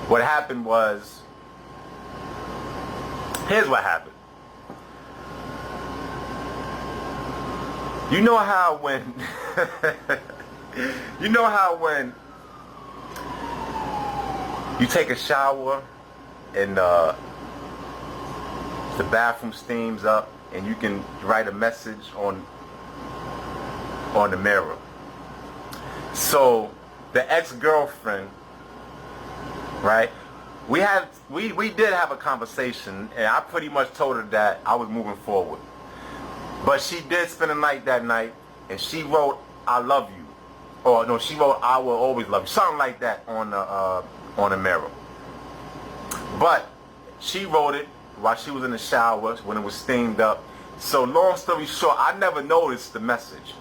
what happened was, here's what happened. You know how when you take a shower and the bathroom steams up and you can write a message on the mirror. So the ex-girlfriend, right? We did have a conversation, and I pretty much told her that I was moving forward. But she did spend the night that night, and she wrote "I love you," or no, she wrote "I will always love you," something like that on the mirror. But she wrote it while she was in the shower when it was steamed up. So long story short, I never noticed the message.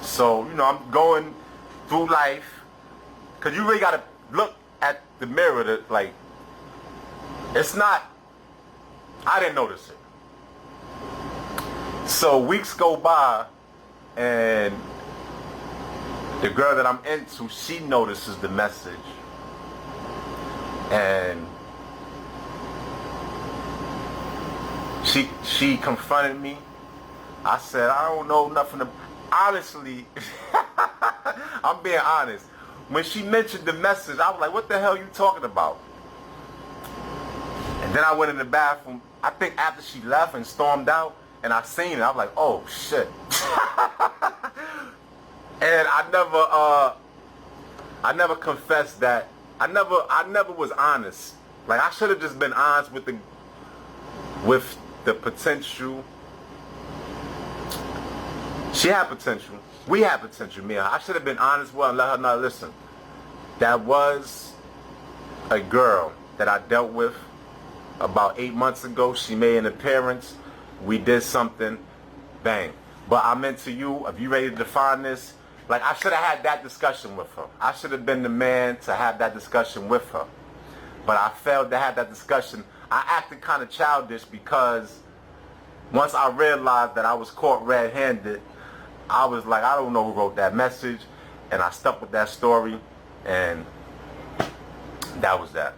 So, you know, I'm going through life, because you really got to look at the mirror to, like, it's not, I didn't notice it. So weeks go by, and the girl that I'm into, she notices the message. And she confronted me. I said, I don't know nothing. Honestly, I'm being honest. When she mentioned the message, I was like, what the hell are you talking about? And then I went in the bathroom, I think after she left and stormed out, and I seen it, I was like, oh shit. And I never confessed that. I never was honest. Like, I should have just been honest with the potential. She had potential. We had potential, Mia. I should have been honest with her and let her know, listen, that was a girl that I dealt with about 8 months ago. She made an appearance. We did something. Bang. But I'm into you. If you ready to define this, like, I should have had that discussion with her. I should have been the man to have that discussion with her. But I failed to have that discussion. I acted kind of childish because once I realized that I was caught red-handed, I was like, I don't know who wrote that message, and I stuck with that story, and that was that.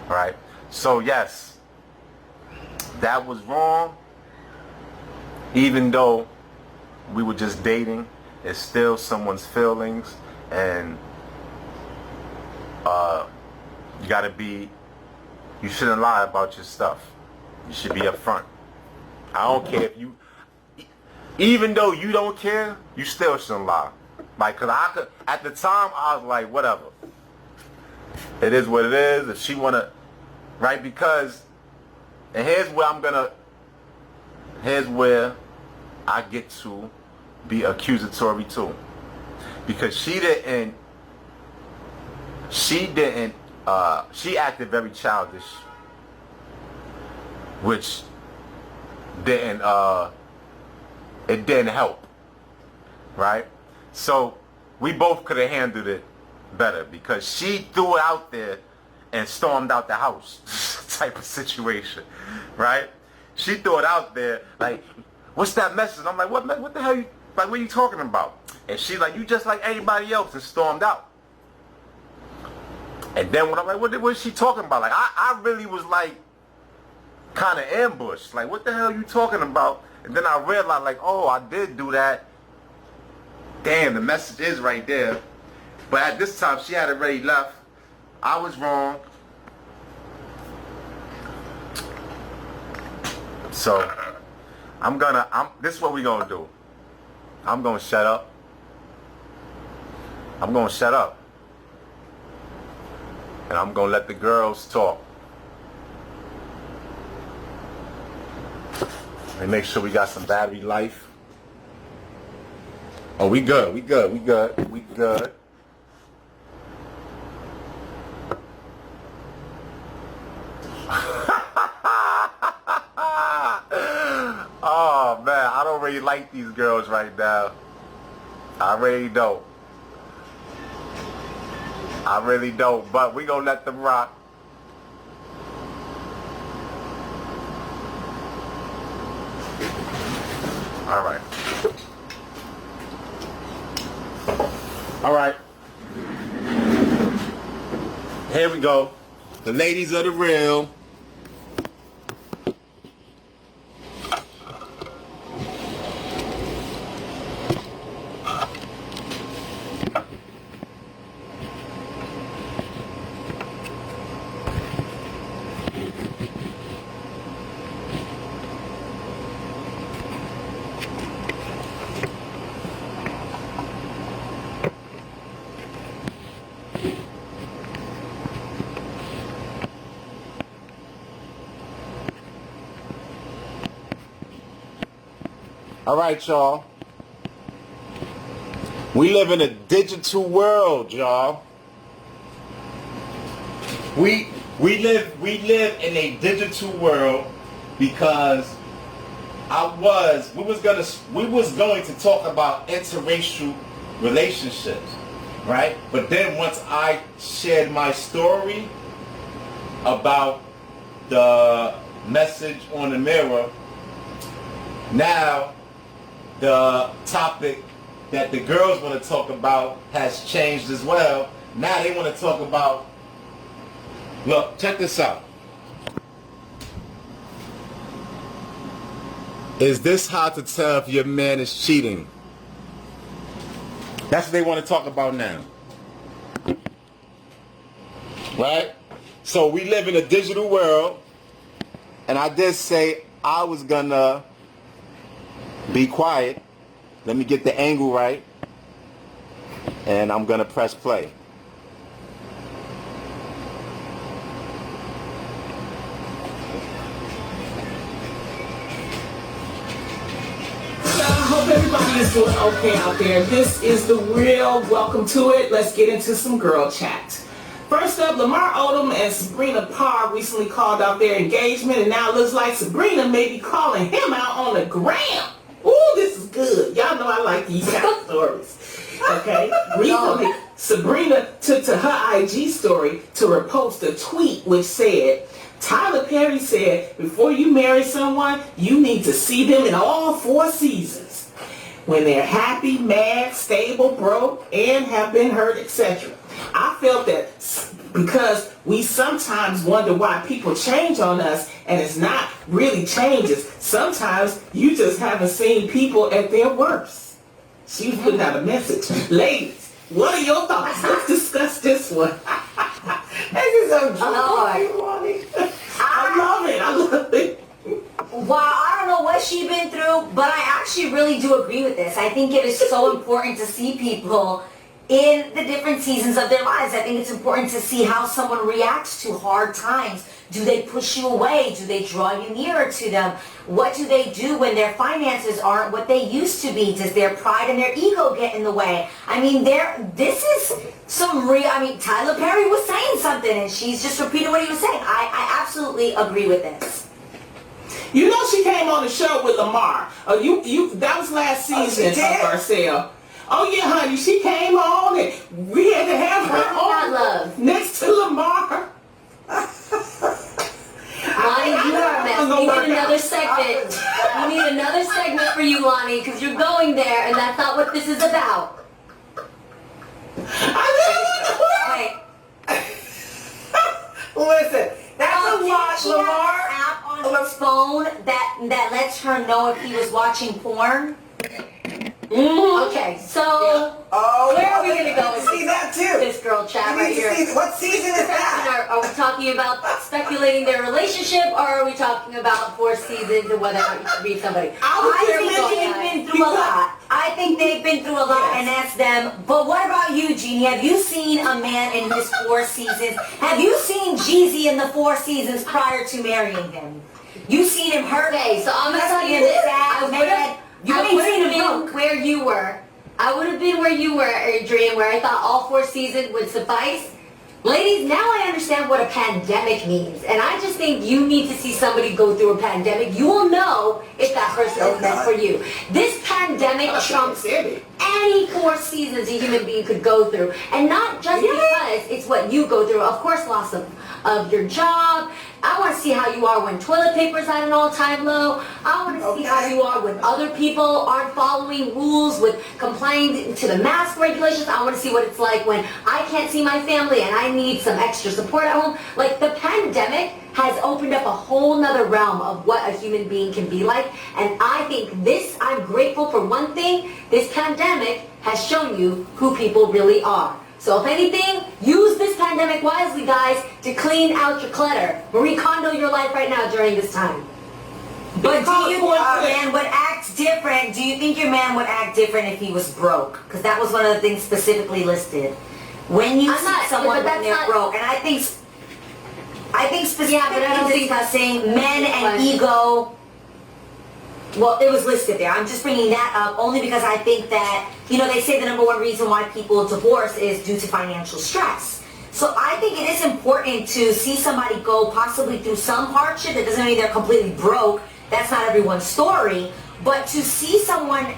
All right? So yes, that was wrong. Even though we were just dating, it's still someone's feelings, and you shouldn't lie about your stuff. You should be upfront. I don't care if you, even though you don't care, you still shouldn't lie. Like, cause at the time, I was like, whatever. It is what it is. If she wanna, right? Because, and here's where I get to be accusatory too. Because she acted very childish, which didn't help, right? So we both could have handled it better, because she threw it out there and stormed out the house type of situation, right? She threw it out there like, what's that message? I'm like, what the hell what are you talking about? And she's like, you just like anybody else, and stormed out. And then when I'm like, what is she talking about? Like, I really was like, kind of ambushed. Like, what the hell are you talking about? And then I realized, like, oh, I did do that. Damn, the message is right there. But at this time, she had already left. I was wrong. So, this is what we gonna do. I'm gonna shut up. I'm gonna shut up. And I'm gonna let the girls talk. And make sure we got some battery life. Oh, we good, we good, we good, we good. Oh man, I don't really like these girls right now. I really don't. I really don't, but we gonna let them rock. All right. All right. Here we go. The ladies of the real. All right, y'all. We live in a digital world, y'all. We live in a digital world because we was going to talk about interracial relationships, right? But then once I shared my story about the message on the mirror, now the topic that the girls want to talk about has changed as well. Now they want to talk about, look, check this out. Is this how to tell if your man is cheating? That's what they want to talk about now. Right? So we live in a digital world, and I did say I was gonna be quiet. Let me get the angle right. And I'm gonna press play. I hope everybody is doing okay out there. This is The Real. Welcome to it. Let's get into some girl chat. First up, Lamar Odom and Sabrina Parr recently called out their engagement, and now it looks like Sabrina may be calling him out on the gram. Ooh, this is good. Y'all know I like these kind of stories. Okay? Recently, Sabrina took to her IG story to repost a tweet which said, Tyler Perry said, before you marry someone, you need to see them in all 4 seasons. When they're happy, mad, stable, broke, and have been hurt, etc. I felt that because we sometimes wonder why people change on us, and it's not really changes. Sometimes you just haven't seen people at their worst. She was putting out a message. Ladies, what are your thoughts? Let's discuss this one. This is so cute. I love it. I love it. Wow, I don't know what she's been through, but I actually really do agree with this. I think it is so important to see people in the different seasons of their lives. I think it's important to see how someone reacts to hard times. Do they push you away? Do they draw you nearer to them? What do they do when their finances aren't what they used to be? Does their pride and their ego get in the way? I mean, this is some real, Tyler Perry was saying something and she's just repeating what he was saying. I absolutely agree with this. You know she came on the show with Lamar. That was last season of Garcelle. Oh yeah, honey, she came on and we had to have her on next to Lamar. Lonnie, you are a mess. We need another segment. We need another segment for you, Lonnie, because you're going there, and that's not what this is about. Listen, that's a lot, Lamar. App on on his phone that lets her know if he was watching porn? Okay, so where are we going to go with see that too? This girl chat right here? What season is that? Are we talking about speculating their relationship, or are we talking about 4 seasons and whether or not you should read somebody? I think they've been through a lot. I think they've been through a lot, and that's them. But what about you, Jeannie? Have you seen a man in his 4 seasons? Have you seen Jeezy in the 4 seasons prior to marrying him? You seen him hurt? Okay, so I'm going to tell you this. I would have been where you were. I would have been where you were, Adrian, where I thought all 4 seasons would suffice. Ladies, now I understand what a pandemic means. And I just think you need to see somebody go through a pandemic. You will know if that person is meant for you. This pandemic trumps any 4 seasons a human being could go through. And not just because it's what you go through. Of course, loss of your job. I want to see how you are when toilet paper is at an all-time low. I want to see how you are when other people aren't following rules with complying to the mask regulations. I want to see what it's like when I can't see my family and I need some extra support at home. Like, the pandemic has opened up a whole nother realm of what a human being can be like. And I think I'm grateful for one thing. This pandemic has shown you who people really are. So if anything, use this pandemic wisely, guys, to clean out your clutter. Marie Kondo your life right now during this time. But do you think your man would act different? Do you think your man would act different if he was broke? Because that was one of the things specifically listed. When you see someone when they're broke, and I think specifically discussing men and ego. Well, it was listed there. I'm just bringing that up only because I think that, they say the number 1 reason why people divorce is due to financial stress. So I think it is important to see somebody go possibly through some hardship. It doesn't mean they're completely broke. That's not everyone's story. But to see someone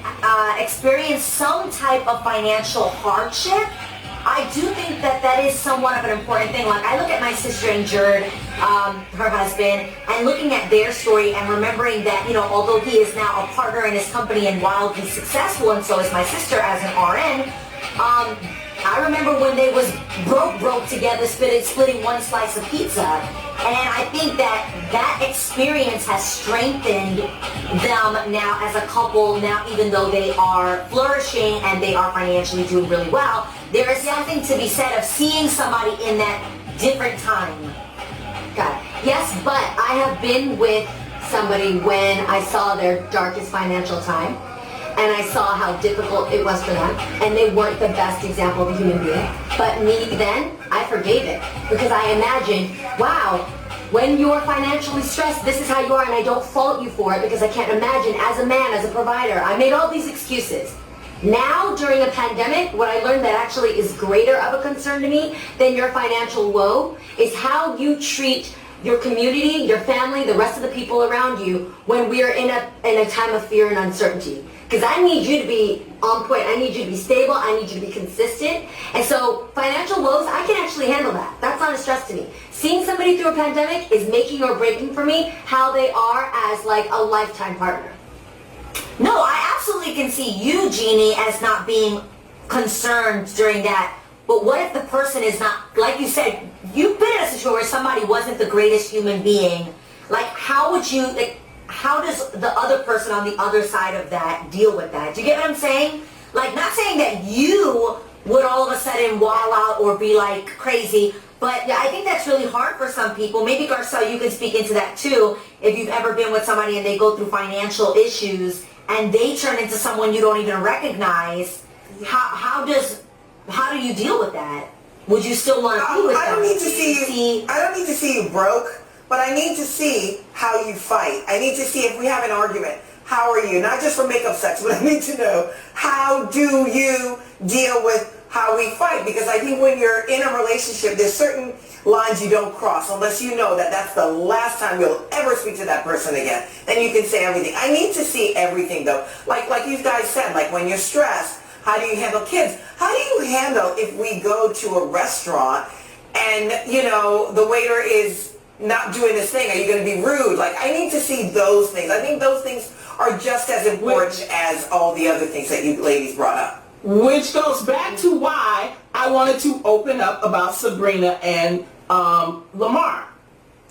experience some type of financial hardship, I do think that is somewhat of an important thing. Like, I look at my sister and Jared, her husband, and looking at their story and remembering that, although he is now a partner in his company and wildly successful, and so is my sister as an RN, I remember when they was broke together, splitting one slice of pizza. And I think that experience has strengthened them now as a couple. Now, even though they are flourishing and they are financially doing really well, there is something to be said of seeing somebody in that different time. Got it. Yes, but I have been with somebody when I saw their darkest financial time, and I saw how difficult it was for them, and they weren't the best example of a human being. But me then, I forgave it, because I imagined, wow, when you're financially stressed, this is how you are, and I don't fault you for it, because I can't imagine, as a man, as a provider, I made all these excuses. Now, during a pandemic, what I learned that actually is greater of a concern to me than your financial woe is how you treat your community, your family, the rest of the people around you when we are in a time of fear and uncertainty. Because I need you to be on point. I need you to be stable. I need you to be consistent. And so financial woes, I can actually handle that. That's not a stress to me. Seeing somebody through a pandemic is making or breaking for me how they are as like a lifetime partner. No, I absolutely can see you, Jeannie, as not being concerned during that. But what if the person is not, like you said, you've been in a situation where somebody wasn't the greatest human being. Like, how does the other person on the other side of that deal with that? Do you get what I'm saying? Like, not saying that you would all of a sudden wall out or be like crazy, but I think that's really hard for some people. Maybe, Garcelle, you can speak into that too. If you've ever been with somebody and they go through financial issues and they turn into someone you don't even recognize, how do you deal with that? Would you still want to be with them? I don't need to see you broke, but I need to see how you fight. I need to see if we have an argument. How are you? Not just for makeup sex, but I need to know, how do you deal with how we fight? Because I think when you're in a relationship, there's certain lines you don't cross unless you know that that's the last time you'll ever speak to that person again. Then you can say everything. I need to see everything though. Like you guys said, like when you're stressed, how do you handle kids? How do you handle if we go to a restaurant and, the waiter is not doing this thing? Are you going to be rude? Like, I need to see those things. I think those things are just as important as all the other things that you ladies brought up. Which goes back to why I wanted to open up about Sabrina and Lamar.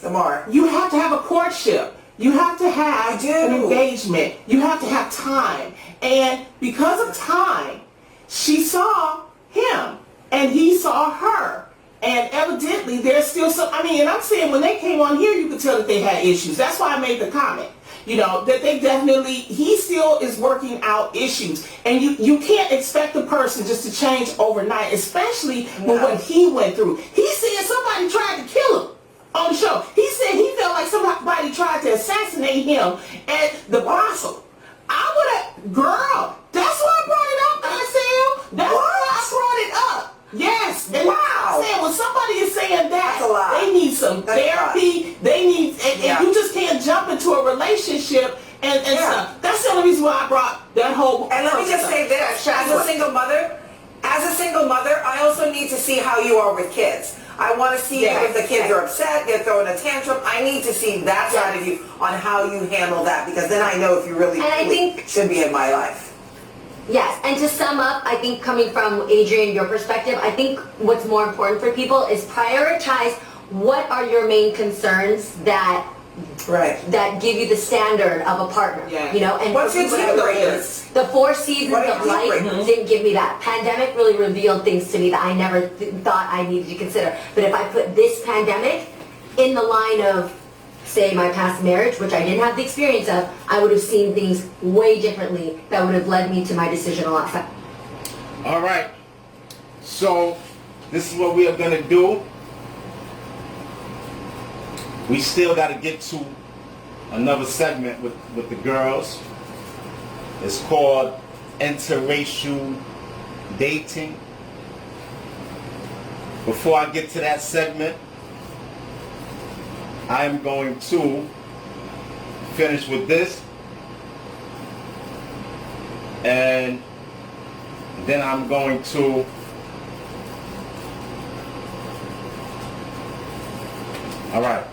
Lamar. You have to have a courtship. You have to have an engagement. You have to have time. And because of time, she saw him and he saw her. And evidently there's still some, and I'm saying when they came on here, you could tell that they had issues. That's why I made the comment. That they definitely, he still is working out issues. And you can't expect a person just to change overnight, especially with what he went through. He said somebody tried to kill him on the show. He said he felt like somebody tried to assassinate him at the brothel. Girl, that's why I brought it up, Marcel. That's why I brought it up. Yes. And I'm saying when somebody is saying that, they need some therapy. They need, and you just can't jump into a relationship and stuff. That's the only reason why I brought that whole. And let me just say this: as a single mother, I also need to see how you are with kids. I want to see if the kids are upset, they're throwing a tantrum. I need to see that side of you on how you handle that, because then I know if you really should be in my life. Yes, and to sum up, I think coming from Adrian, your perspective, I think what's more important for people is prioritize what are your main concerns that give you the standard of a partner. And what's your deal breakers? The 4 seasons of life didn't give me that. Pandemic really revealed things to me that I never thought I needed to consider. But if I put this pandemic in the line of, say, my past marriage, which I didn't have the experience of, I would have seen things way differently that would have led me to my decision a lot faster. All right. So, this is what we are going to do. We still got to get to another segment with the girls. It's called interracial dating. Before I get to that segment, I am going to finish with this, and then I'm going to all right,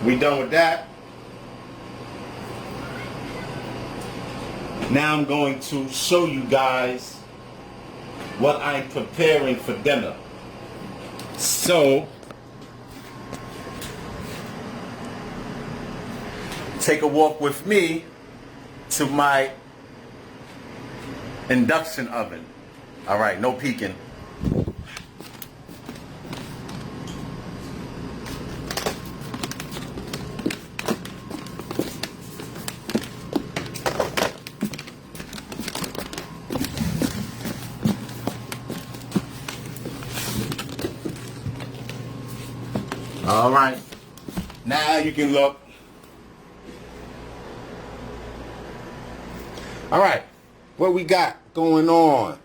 we done with that. Now I'm going to show you guys what I'm preparing for dinner. So take a walk with me to my induction oven. All right, no peeking. All right, now you can look. All right, what we got going on?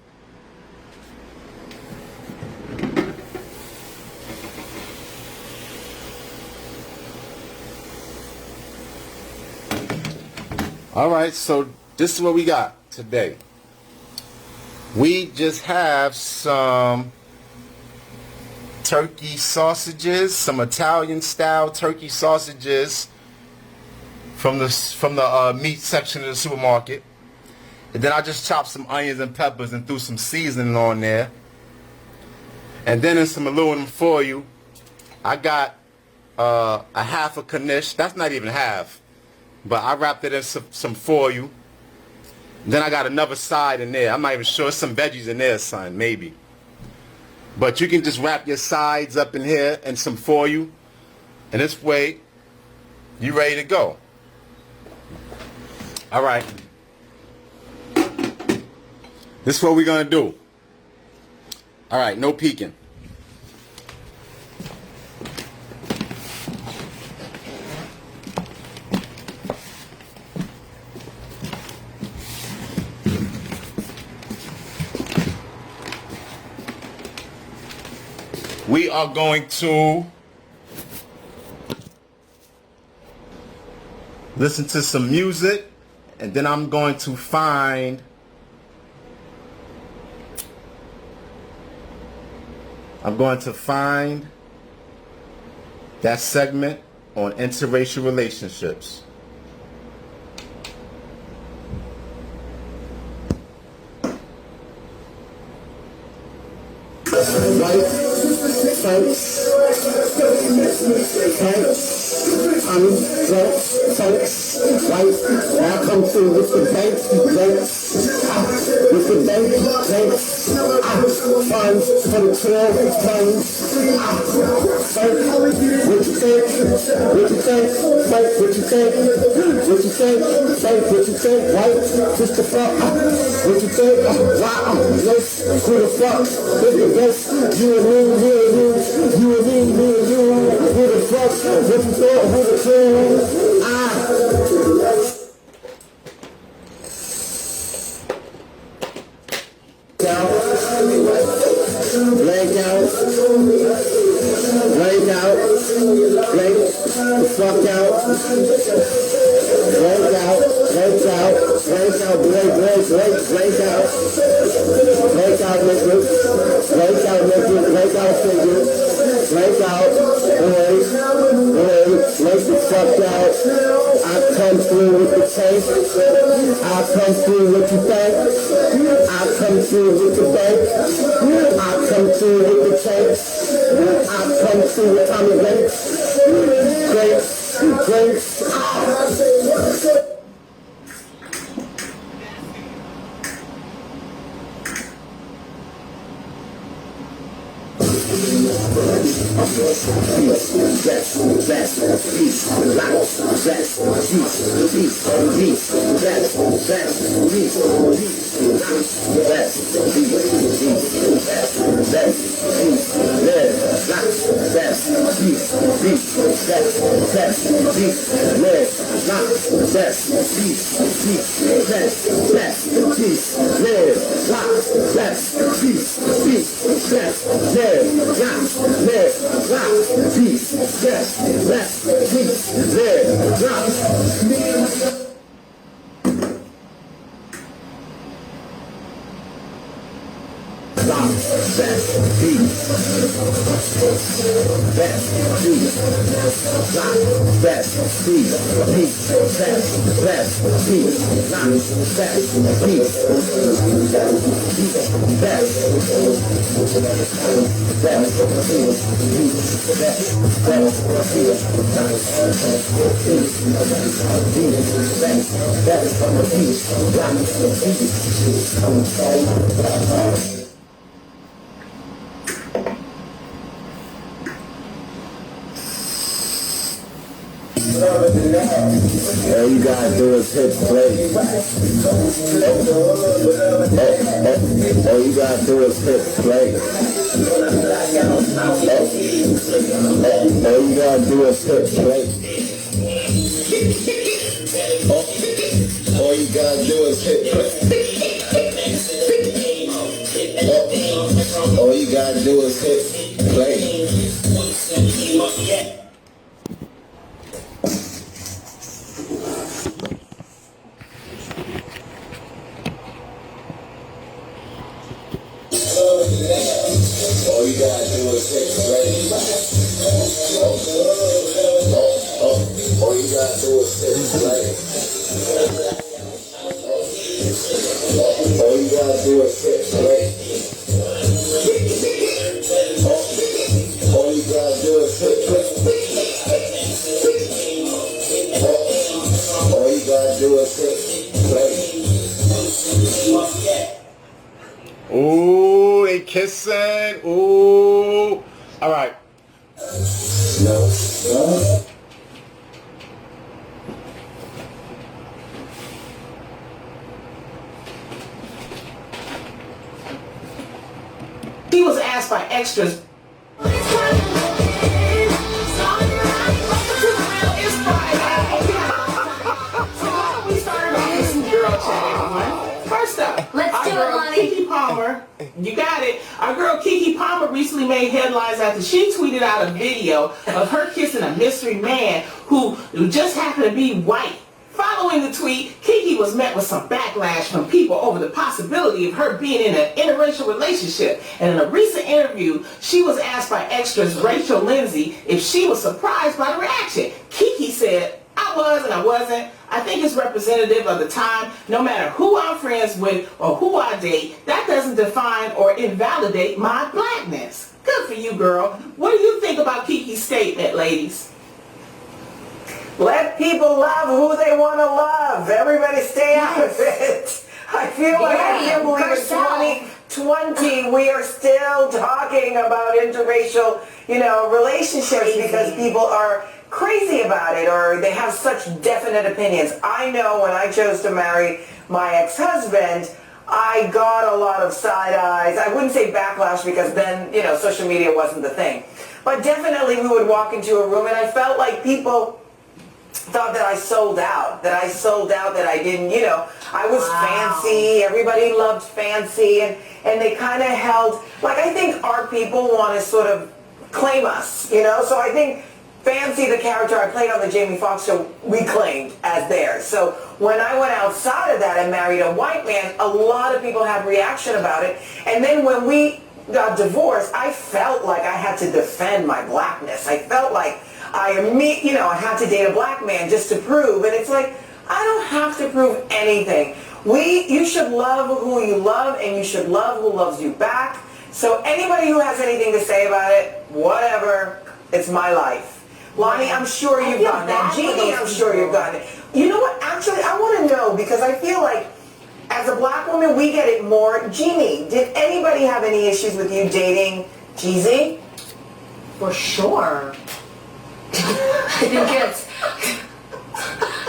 All right, so this is what we got today. We just have some turkey sausages, some Italian style turkey sausages from the meat section of the supermarket. And then I just chopped some onions and peppers and threw some seasoning on there. And then in some aluminum foil, I got a half a knish. That's not even half, but I wrapped it in some foil. Then I got another side in there. I'm not even sure. There's some veggies in there, son, maybe. But you can just wrap your sides up in here in some foil, and this way, you ready to go. All right. This is what we're going to do. All right, no peeking. We are going to listen to some music, and then I'm going to find that segment on interracial relationships. Tommy, folks, right? Now I come through with the bank, with the bank, funds for the 12 funds. What you think? What you think? What you think? What you think? What you think? Right? Just the fuck. What you think? Wow. Yes. Who the fuck? Who the best? You and me, you and you. You and me, me and you. Who the fuck? What you thought? Who the king? Blank out, blank out, blank the fuck out, blank out, blank out, blank out, blank out, blank out niggas, blank out niggas, blank out figures, blank out, boys, blank the fuck out. I come through with the tape, I come through with the bank, I come through with the bank, I come through with the tape, I come through with Tommy Banks, Grace. All you gotta do is hit play. All you gotta do is hit play. All you gotta do is hit play. All you gotta do is hit play. All you gotta do is hit play. All you gotta do is hit play. All you gotta do is hit play. All you gotta do is hit play. All you gotta do is hit play. All you gotta do is hit play. Ooh, they kissing. Ooh. All right. No. He was asked by extras. First up, let's do it, Lonnie. Keke Palmer, you got it. Our girl Keke Palmer recently made headlines after she tweeted out a video of her kissing a mystery man who just happened to be white. Following the tweet, Keke was met with some backlash from people over the possibility of her being in an interracial relationship. And in a recent interview, she was asked by extras Rachel Lindsay if she was surprised by the reaction. Keke said, I was and I wasn't. I think it's representative of the time. No matter who I'm friends with or who I date, that doesn't define or invalidate my blackness. Good for you, girl. What do you think about Keke's statement, ladies? Let people love who they want to love. Everybody stay out of it. I feel like I can't believe in 2020 we are still talking about interracial, relationships because people are crazy about it or they have such definite opinions. I know when I chose to marry my ex-husband, I got a lot of side eyes. I wouldn't say backlash because then, social media wasn't the thing. But definitely we would walk into a room and I felt like people thought that I sold out, that I didn't, I was fancy, everybody loved fancy, and they kind of held, like I think our people want to sort of claim us, so I think Fancy, the character I played on the Jamie Foxx show, we claimed as theirs. So when I went outside of that and married a white man, a lot of people had reaction about it, and then when we got divorced, I felt like I had to defend my blackness. I felt like I had to date a black man just to prove, and it's like, I don't have to prove anything. You should love who you love, and you should love who loves you back. So anybody who has anything to say about it, whatever, it's my life. Lonnie, I'm sure you've gotten that. Jeannie, I'm sure you've gotten it. You know what, actually, I want to know, because I feel like as a black woman, we get it more. Jeannie, did anybody have any issues with you dating Jeezy? For sure. I think it's...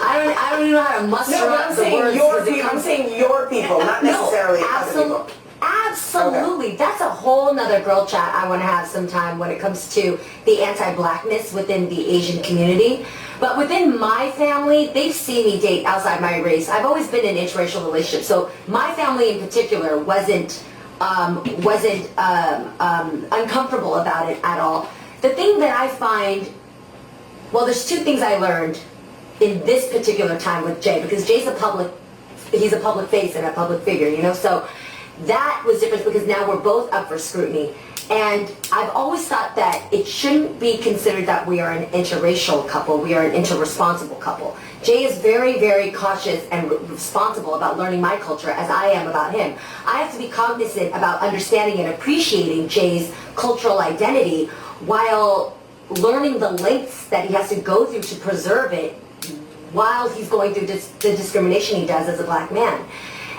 I don't even know how to muster up the words. I'm saying your people, not necessarily other people. Absolutely. Okay. That's a whole nother girl chat I want to have sometime when it comes to the anti-blackness within the Asian community. But within my family, they've seen me date outside my race. I've always been in interracial relationships. So my family in particular wasn't uncomfortable about it at all. The thing that I find, well, there's two things I learned in this particular time with Jay, because Jay's he's a public face and a public figure, so that was different because now we're both up for scrutiny. And I've always thought that it shouldn't be considered that we are an interracial couple, we are an interresponsible couple. Jay is very, very cautious and responsible about learning my culture as I am about him. I have to be cognizant about understanding and appreciating Jay's cultural identity while learning the lengths that he has to go through to preserve it while he's going through the discrimination he does as a black man.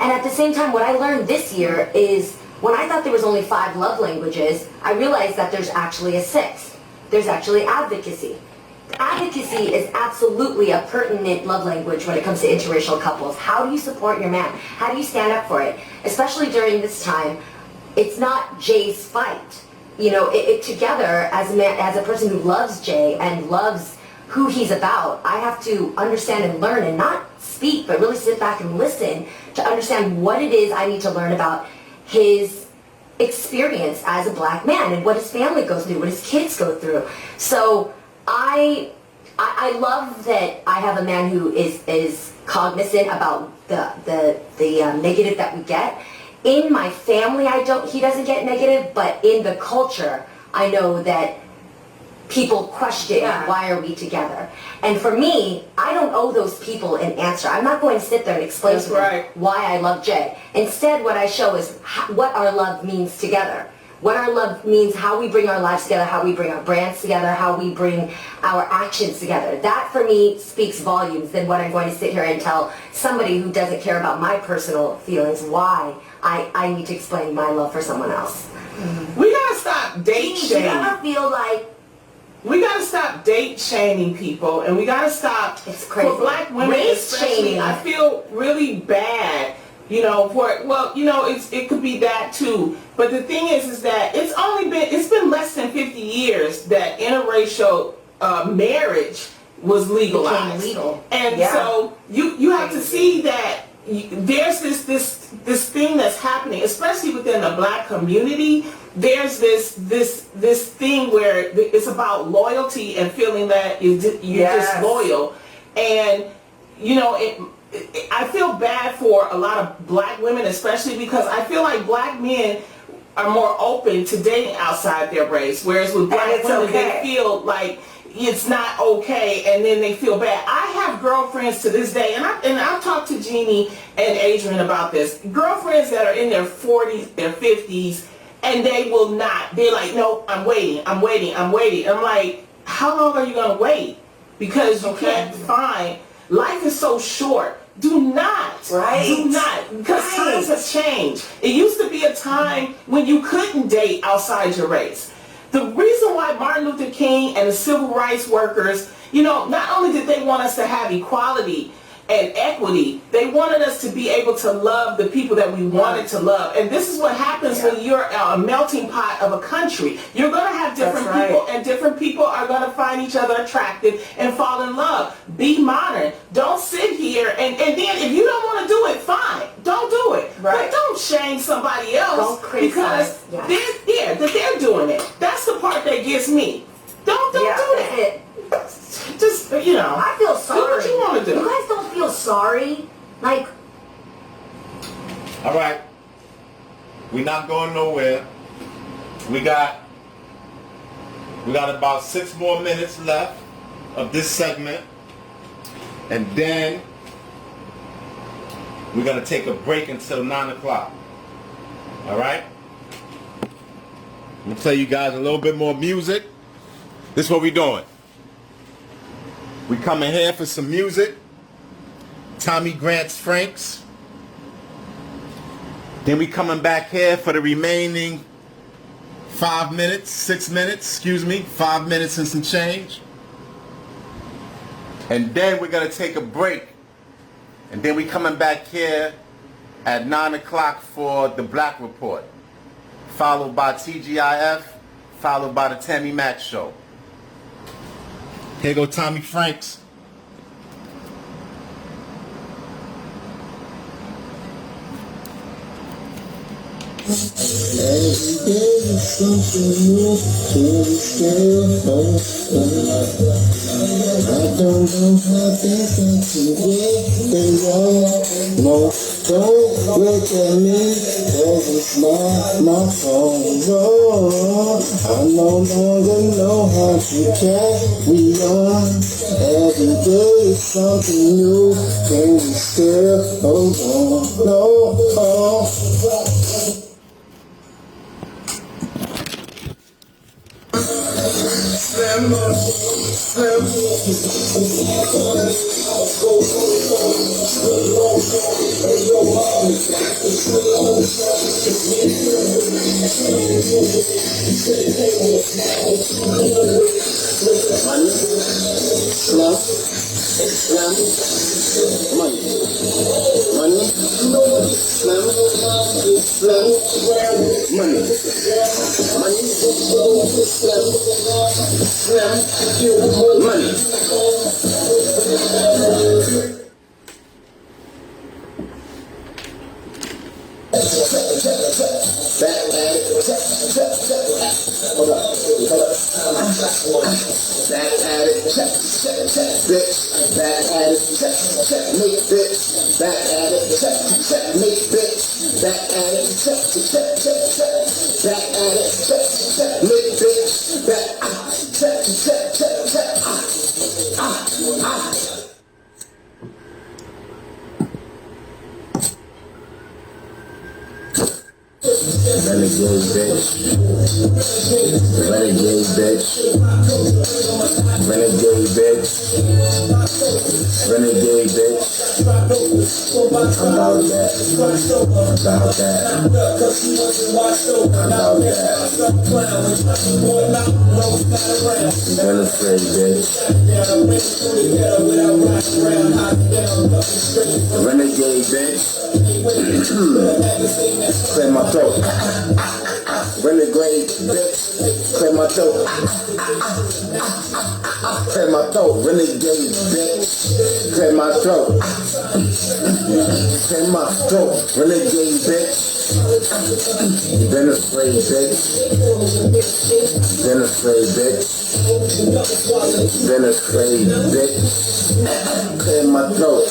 And at the same time, what I learned this year is when I thought there was only 5 love languages, I realized that there's actually a 6th. There's actually advocacy. Advocacy is absolutely a pertinent love language when it comes to interracial couples. How do you support your man? How do you stand up for it? Especially during this time, it's not Jay's fight. Together, as a person who loves Jay and loves who he's about, I have to understand and learn and not speak, but really sit back and listen to understand what it is I need to learn about his experience as a black man and what his family goes through, what his kids go through. So I love that I have a man who is cognizant about the negative that we get. In my family, he doesn't get negative, but in the culture, I know that people question, why are we together? And for me, I don't owe those people an answer. I'm not going to sit there and explain to them why I love Jay. Instead, what I show is what our love means together. What our love means, how we bring our lives together, how we bring our brands together, how we bring our actions together. That, for me, speaks volumes than what I'm going to sit here and tell somebody who doesn't care about my personal feelings why I need to explain my love for someone else. Mm-hmm. We gotta stop date shaming. Do you ever feel like... We gotta stop date shaming people, and we gotta stop, for black women especially, I feel really bad, it could be that too. But the thing is that it's been less than 50 years that interracial marriage was legalized. Legal. And so you have to see that there's this thing that's happening, especially within the black community. There's this thing where it's about loyalty and feeling that you're just loyal. And I feel bad for a lot of black women, especially because I feel like black men are more open to dating outside their race, whereas with black women they feel like it's not okay, and then they feel bad. I have girlfriends to this day, and I've talked to Jeannie and Adrian about this. Girlfriends that are in their 40s, their 50s, and they will not. They're like, no, I'm waiting. I'm like, how long are you going to wait? because you can't find. Life is so short. Do not. Do not. Because times have changed. It used to be a time when you couldn't date outside your race. The reason why Martin Luther King and the civil rights workers, you know, not only did they want us to have equality and equity, they wanted us to be able to love the people that we wanted to love. And this is what happens when you're a melting pot of a country. You're going to have different people, and different people are going to find each other attractive and fall in love. Be modern. Don't sit here and then if you don't want to do it, fine. Don't do it. But don't shame somebody else because they're doing it. That's the part that gets me. Don't do that. Just, you know, I feel sorry. Do what you want to do. You guys don't feel sorry? Like, all right, we're not going nowhere. We got about 6 more minutes left of this segment, and then we're gonna take a break until 9 o'clock. All right, I'm gonna play you guys a little bit more music. This is what we're doing. We coming here for some music. Tommy Grant's Franks. Then we coming back here for the remaining 5 minutes, 6 minutes, 5 minutes and some change. And then we're gonna take a break. And then we coming back here at 9 o'clock for the Black Report. Followed by TGIF, followed by the Tammy Mack Show. Here go Tommy Franks. Every day is something new, every step I don't know how things got to where they are. No, don't look at me, cause it's not my fault. No, I no longer know how to carry on. Every day is something new, can we still hold on? No, renegade bitch. Clear my throat. Renegade bitch. Clear my throat. Clear my throat. Renegade bitch. Clear my throat. Clear my throat. Renegade bitch. Been afraid bitch. Been afraid bitch. Been afraid bitch. Clear my throat.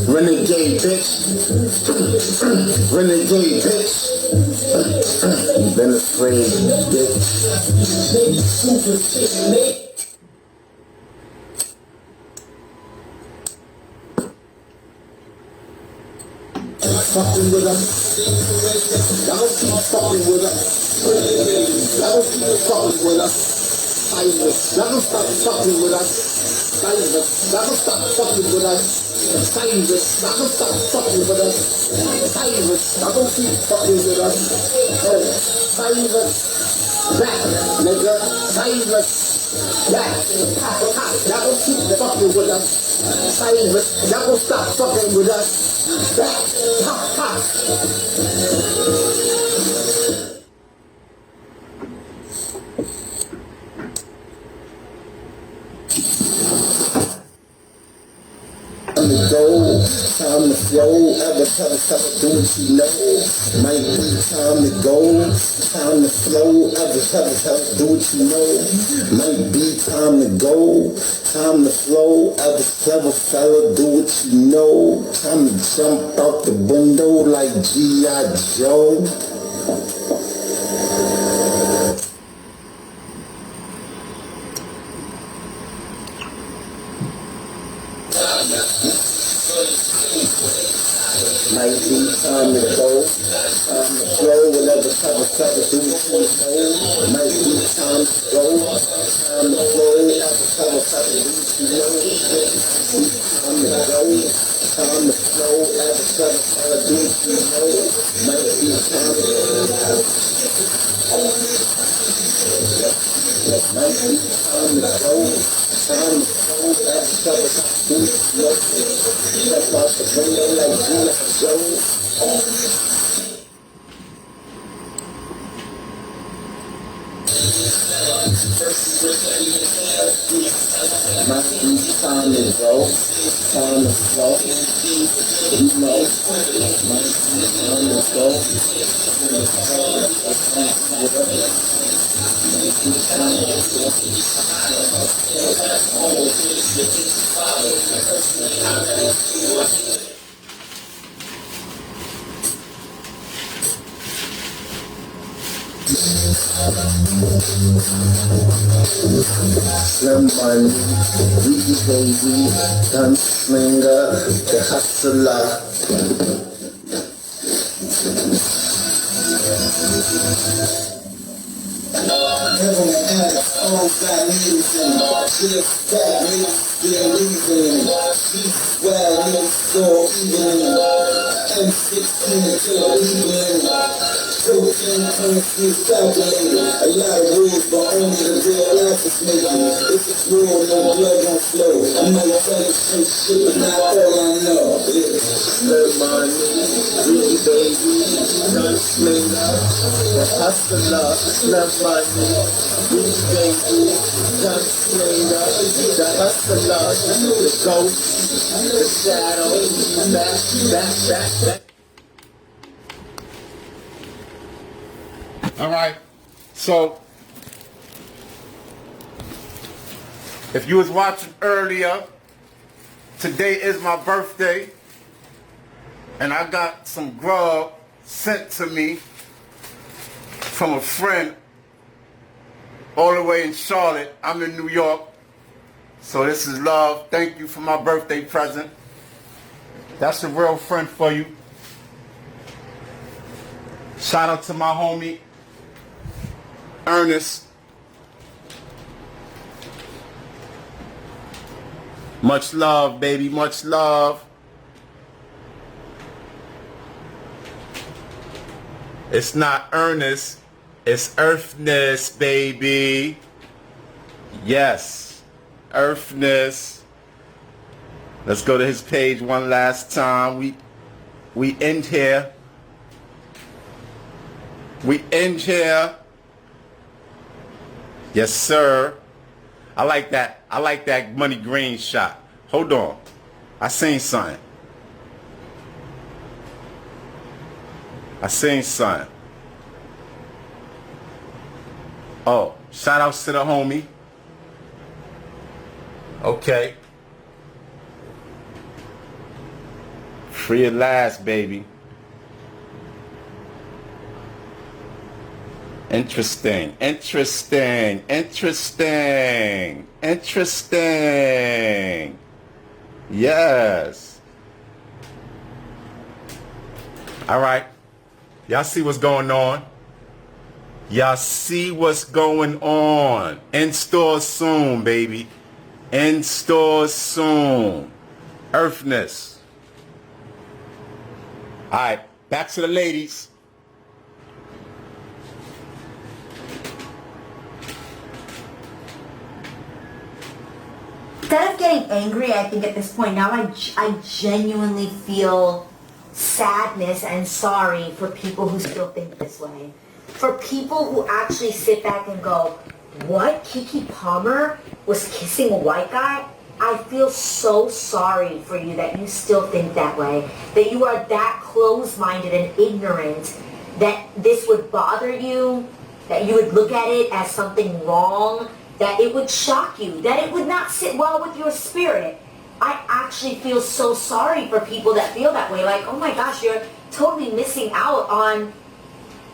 Renegade bitch. Renegade bitch. Been afraid bitch. Fucking with us. Y'all keep fucking with us. Y'all keep fucking with us. Cyrus, never stop fucking with us. Cyrus, never stop fucking with us. Cyrus, never stop fucking with us. Cyrus, never keep fucking with us. Oh, Cyrus, back, nigga. Cyrus, back. Never keep fucking with us. Cyrus, never stop fucking with us. Back, ha, ha. Time to go, time to flow, ever tell us how to do what you know. Might be time to go, time to flow, ever tell us how to do what you know. Might be time to go, time to flow, ever clever fella, do what you know. Time to jump out the window like G.I. Joe. Might be time to go, time to flow, whatever type of stuff to do what you know. Might be time to go, time to flow, whatever type of stuff to do what you know. Time to go, time to flow, whatever type of stuff to do what you know. Might be time to go. Might be time to go, time to flow, whatever type of stuff to do what you know. Step out the window like G.I. Joe. Might be time to go, time to flow, you know. Might be time to go, Slim money, weedy baby, gunslinger, the hustler. Heaven and earth, all God needs and just that makes their reason. Well, next door even, M16 to Cleveland. 14 currency calculated. A lot of rules, but only the real alphas make it. If it's real, no blood gon' flow. I might tell you some shit, but not all I know. Slim money, greedy baby, gunslinger, the hustler. Slim money, greedy baby, gunslinger, the hustler, the ghost, the shadow, back. All right, so if you was watching earlier, today is my birthday, and I got some grub sent to me from a friend all the way in Charlotte. I'm in New York, so this is love. Thank you for my birthday present. That's a real friend for you. Shout out to my homie Ernest. Much love, baby, much love. It's not Ernest, it's Earthness, baby. Yes, Earthness. Let's go to his page one last time. We end here. We end here. Yes, sir. I like that. I like that money green shot. Hold on. I seen something. Oh, shout outs to the homie. Okay. Free at last, baby. Interesting. Yes. All right. Y'all see what's going on? Y'all see what's going on. In store soon, baby. In store soon. Earthness. Alright, back to the ladies. Instead of getting angry, I think at this point now I genuinely feel sadness and sorry for people who still think this way. For people who actually sit back and go, what? Keke Palmer was kissing a white guy? I feel so sorry for you that you still think that way. That you are that closed-minded and ignorant that this would bother you, that you would look at it as something wrong, that it would shock you, that it would not sit well with your spirit. I actually feel so sorry for people that feel that way. Like, oh my gosh, you're totally missing out on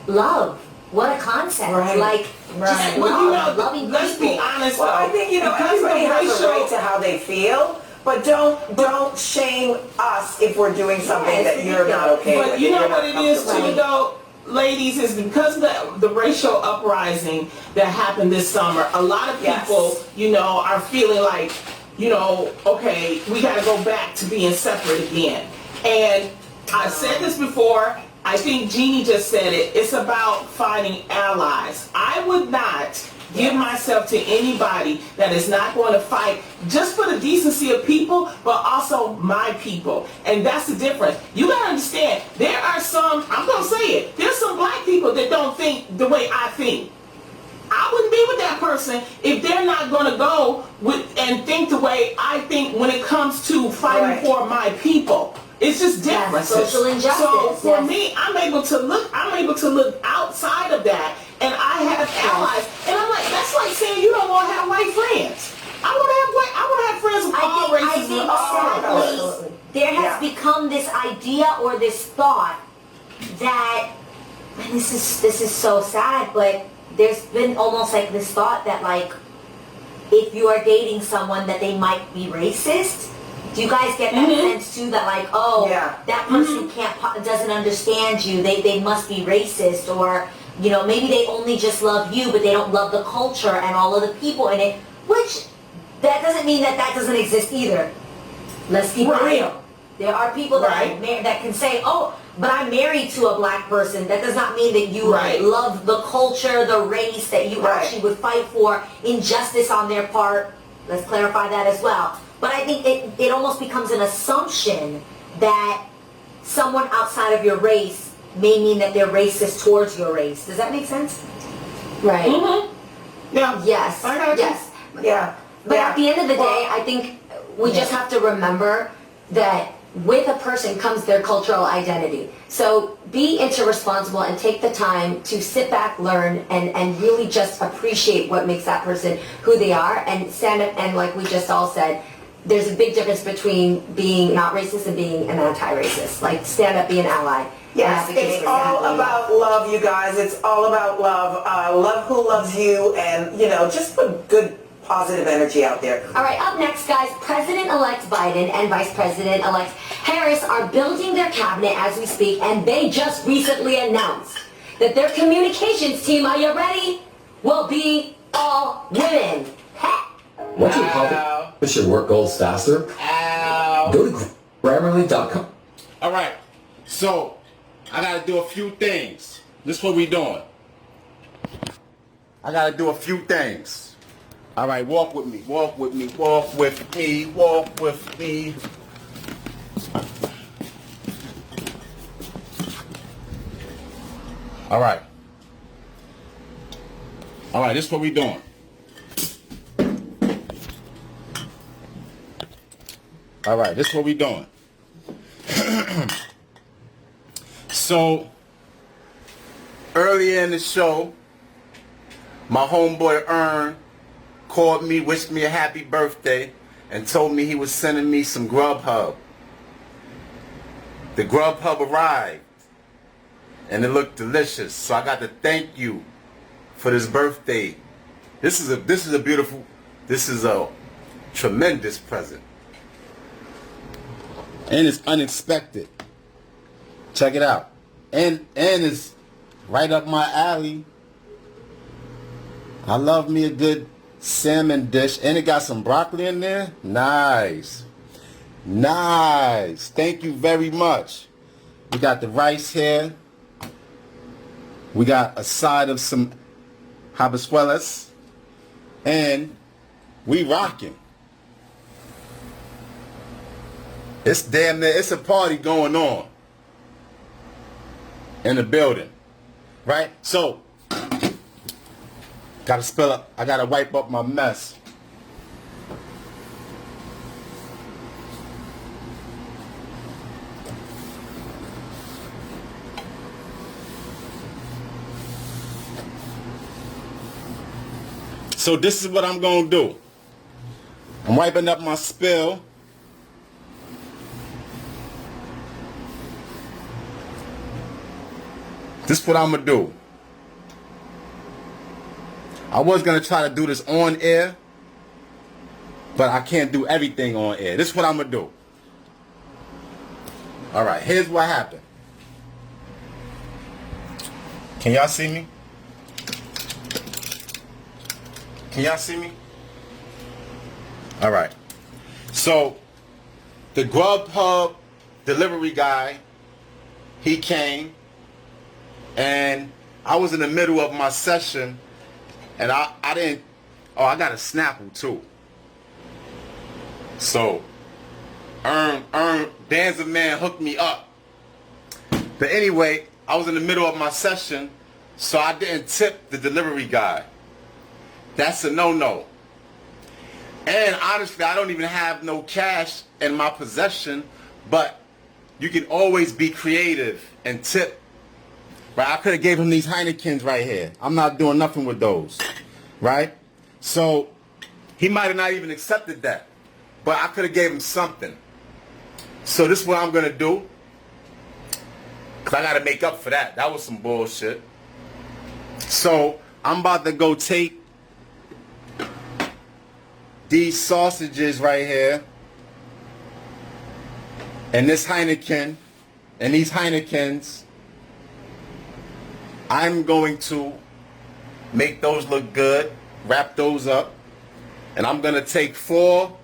love. What a concept. Right. Like, just love, loving let's people. be honest. Well, I think, everybody has a right to how they feel, but don't shame us if we're doing something that you're not okay with. But you know what it is too, though, ladies, is because of the racial uprising that happened this summer, a lot of people, are feeling like, okay, we got to go back to being separate again. And I've said this before. I think Jeannie just said it. It's about finding allies. I would not give myself to anybody that is not going to fight just for the decency of people, but also my people. And that's the difference. You got to understand, there are some, I'm going to say it, there's some black people that don't think the way I think. I wouldn't be with that person if they're not going to go with and think the way I think when it comes to fighting for my people. It's just different. Social injustice. So for me, I'm able to look outside of that, and I have allies. And I'm like, that's like saying you don't want to have white friends. I want to have friends of all races and all colors. There has become this idea or this thought that, and this is so sad, but there's been almost like this thought that like, if you are dating someone that they might be racist. Do you guys get that sense too, that like, that person doesn't understand you, they must be racist, or, maybe they only just love you, but they don't love the culture and all of the people in it, which, that doesn't mean that doesn't exist either. Let's keep it real. There are people that can say, but I'm married to a black person. That does not mean that you love the culture, the race, that you actually would fight for injustice on their part. Let's clarify that as well. But I think it almost becomes an assumption that someone outside of your race may mean that they're racist towards your race. Does that make sense? Right. Mm-hmm. Yeah. Yes. I got you. Yes. Yeah. But at the end of the day, I think we just have to remember that with a person comes their cultural identity. So be interresponsible and take the time to sit back, learn, and really just appreciate what makes that person who they are, and stand up. And like we just all said, there's a big difference between being not racist and being an anti-racist. Like, stand up, be an ally. Yes, it's all about love, you guys. It's all about love. Love who loves you, and, just put good, positive energy out there. All right, up next, guys, President-elect Biden and Vice President-elect Harris are building their cabinet as we speak, and they just recently announced that their communications team, are you ready, will be all women. Want you to accomplish your work goals faster? Go to Grammarly.com. All right, so I got to do a few things. This is what we doing. I got to do a few things. All right, walk with me, walk with me, walk with me, walk with me. All right. All right, this is what we doing. All right, this is what we doing. So, earlier in the show, my homeboy Ern called me, wished me a happy birthday, and told me he was sending me some Grubhub. The Grubhub arrived, and it looked delicious. So I got to thank you for this birthday. This is a tremendous present. And it's unexpected. Check it out. And it's right up my alley. I love me a good salmon dish. And it got some broccoli in there. Nice. Nice. Thank you very much. We got the rice here. We got a side of some habichuelas. And we rocking. It's damn near, it's a party going on in the building, right? So, gotta spill up, I gotta wipe up my mess. So this is what I'm gonna do. I'm wiping up my spill. This is what I'm gonna do. I was gonna try to do this on air, but I can't do everything on air. This is what I'm gonna do. All right, here's what happened. Can y'all see me? Can y'all see me? All right. So the Grubhub delivery guy, he came, and I was in the middle of my session, and I didn't, oh, I got a Snapple too. So Dan's a man hooked me up. But anyway, I was in the middle of my session, so I didn't tip the delivery guy. That's a no-no. And honestly, I don't even have no cash in my possession, but you can always be creative and tip. Right? I could have gave him these Heinekens right here. I'm not doing nothing with those. Right? So he might have not even accepted that. But I could have gave him something. So this is what I'm going to do. Because I got to make up for that. That was some bullshit. So I'm about to go take these sausages right here, and this Heineken, and these Heinekens, I'm going to make those look good, wrap those up, and I'm going to take 4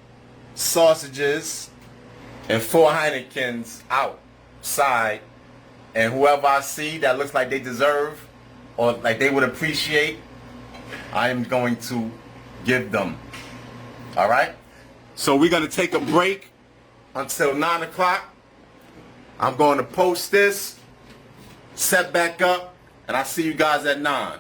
sausages and 4 Heinekens outside, and whoever I see that looks like they deserve or like they would appreciate, I am going to give them. All right? So we're going to take a break until 9 o'clock. I'm going to post this, set back up, and I'll see you guys at 9.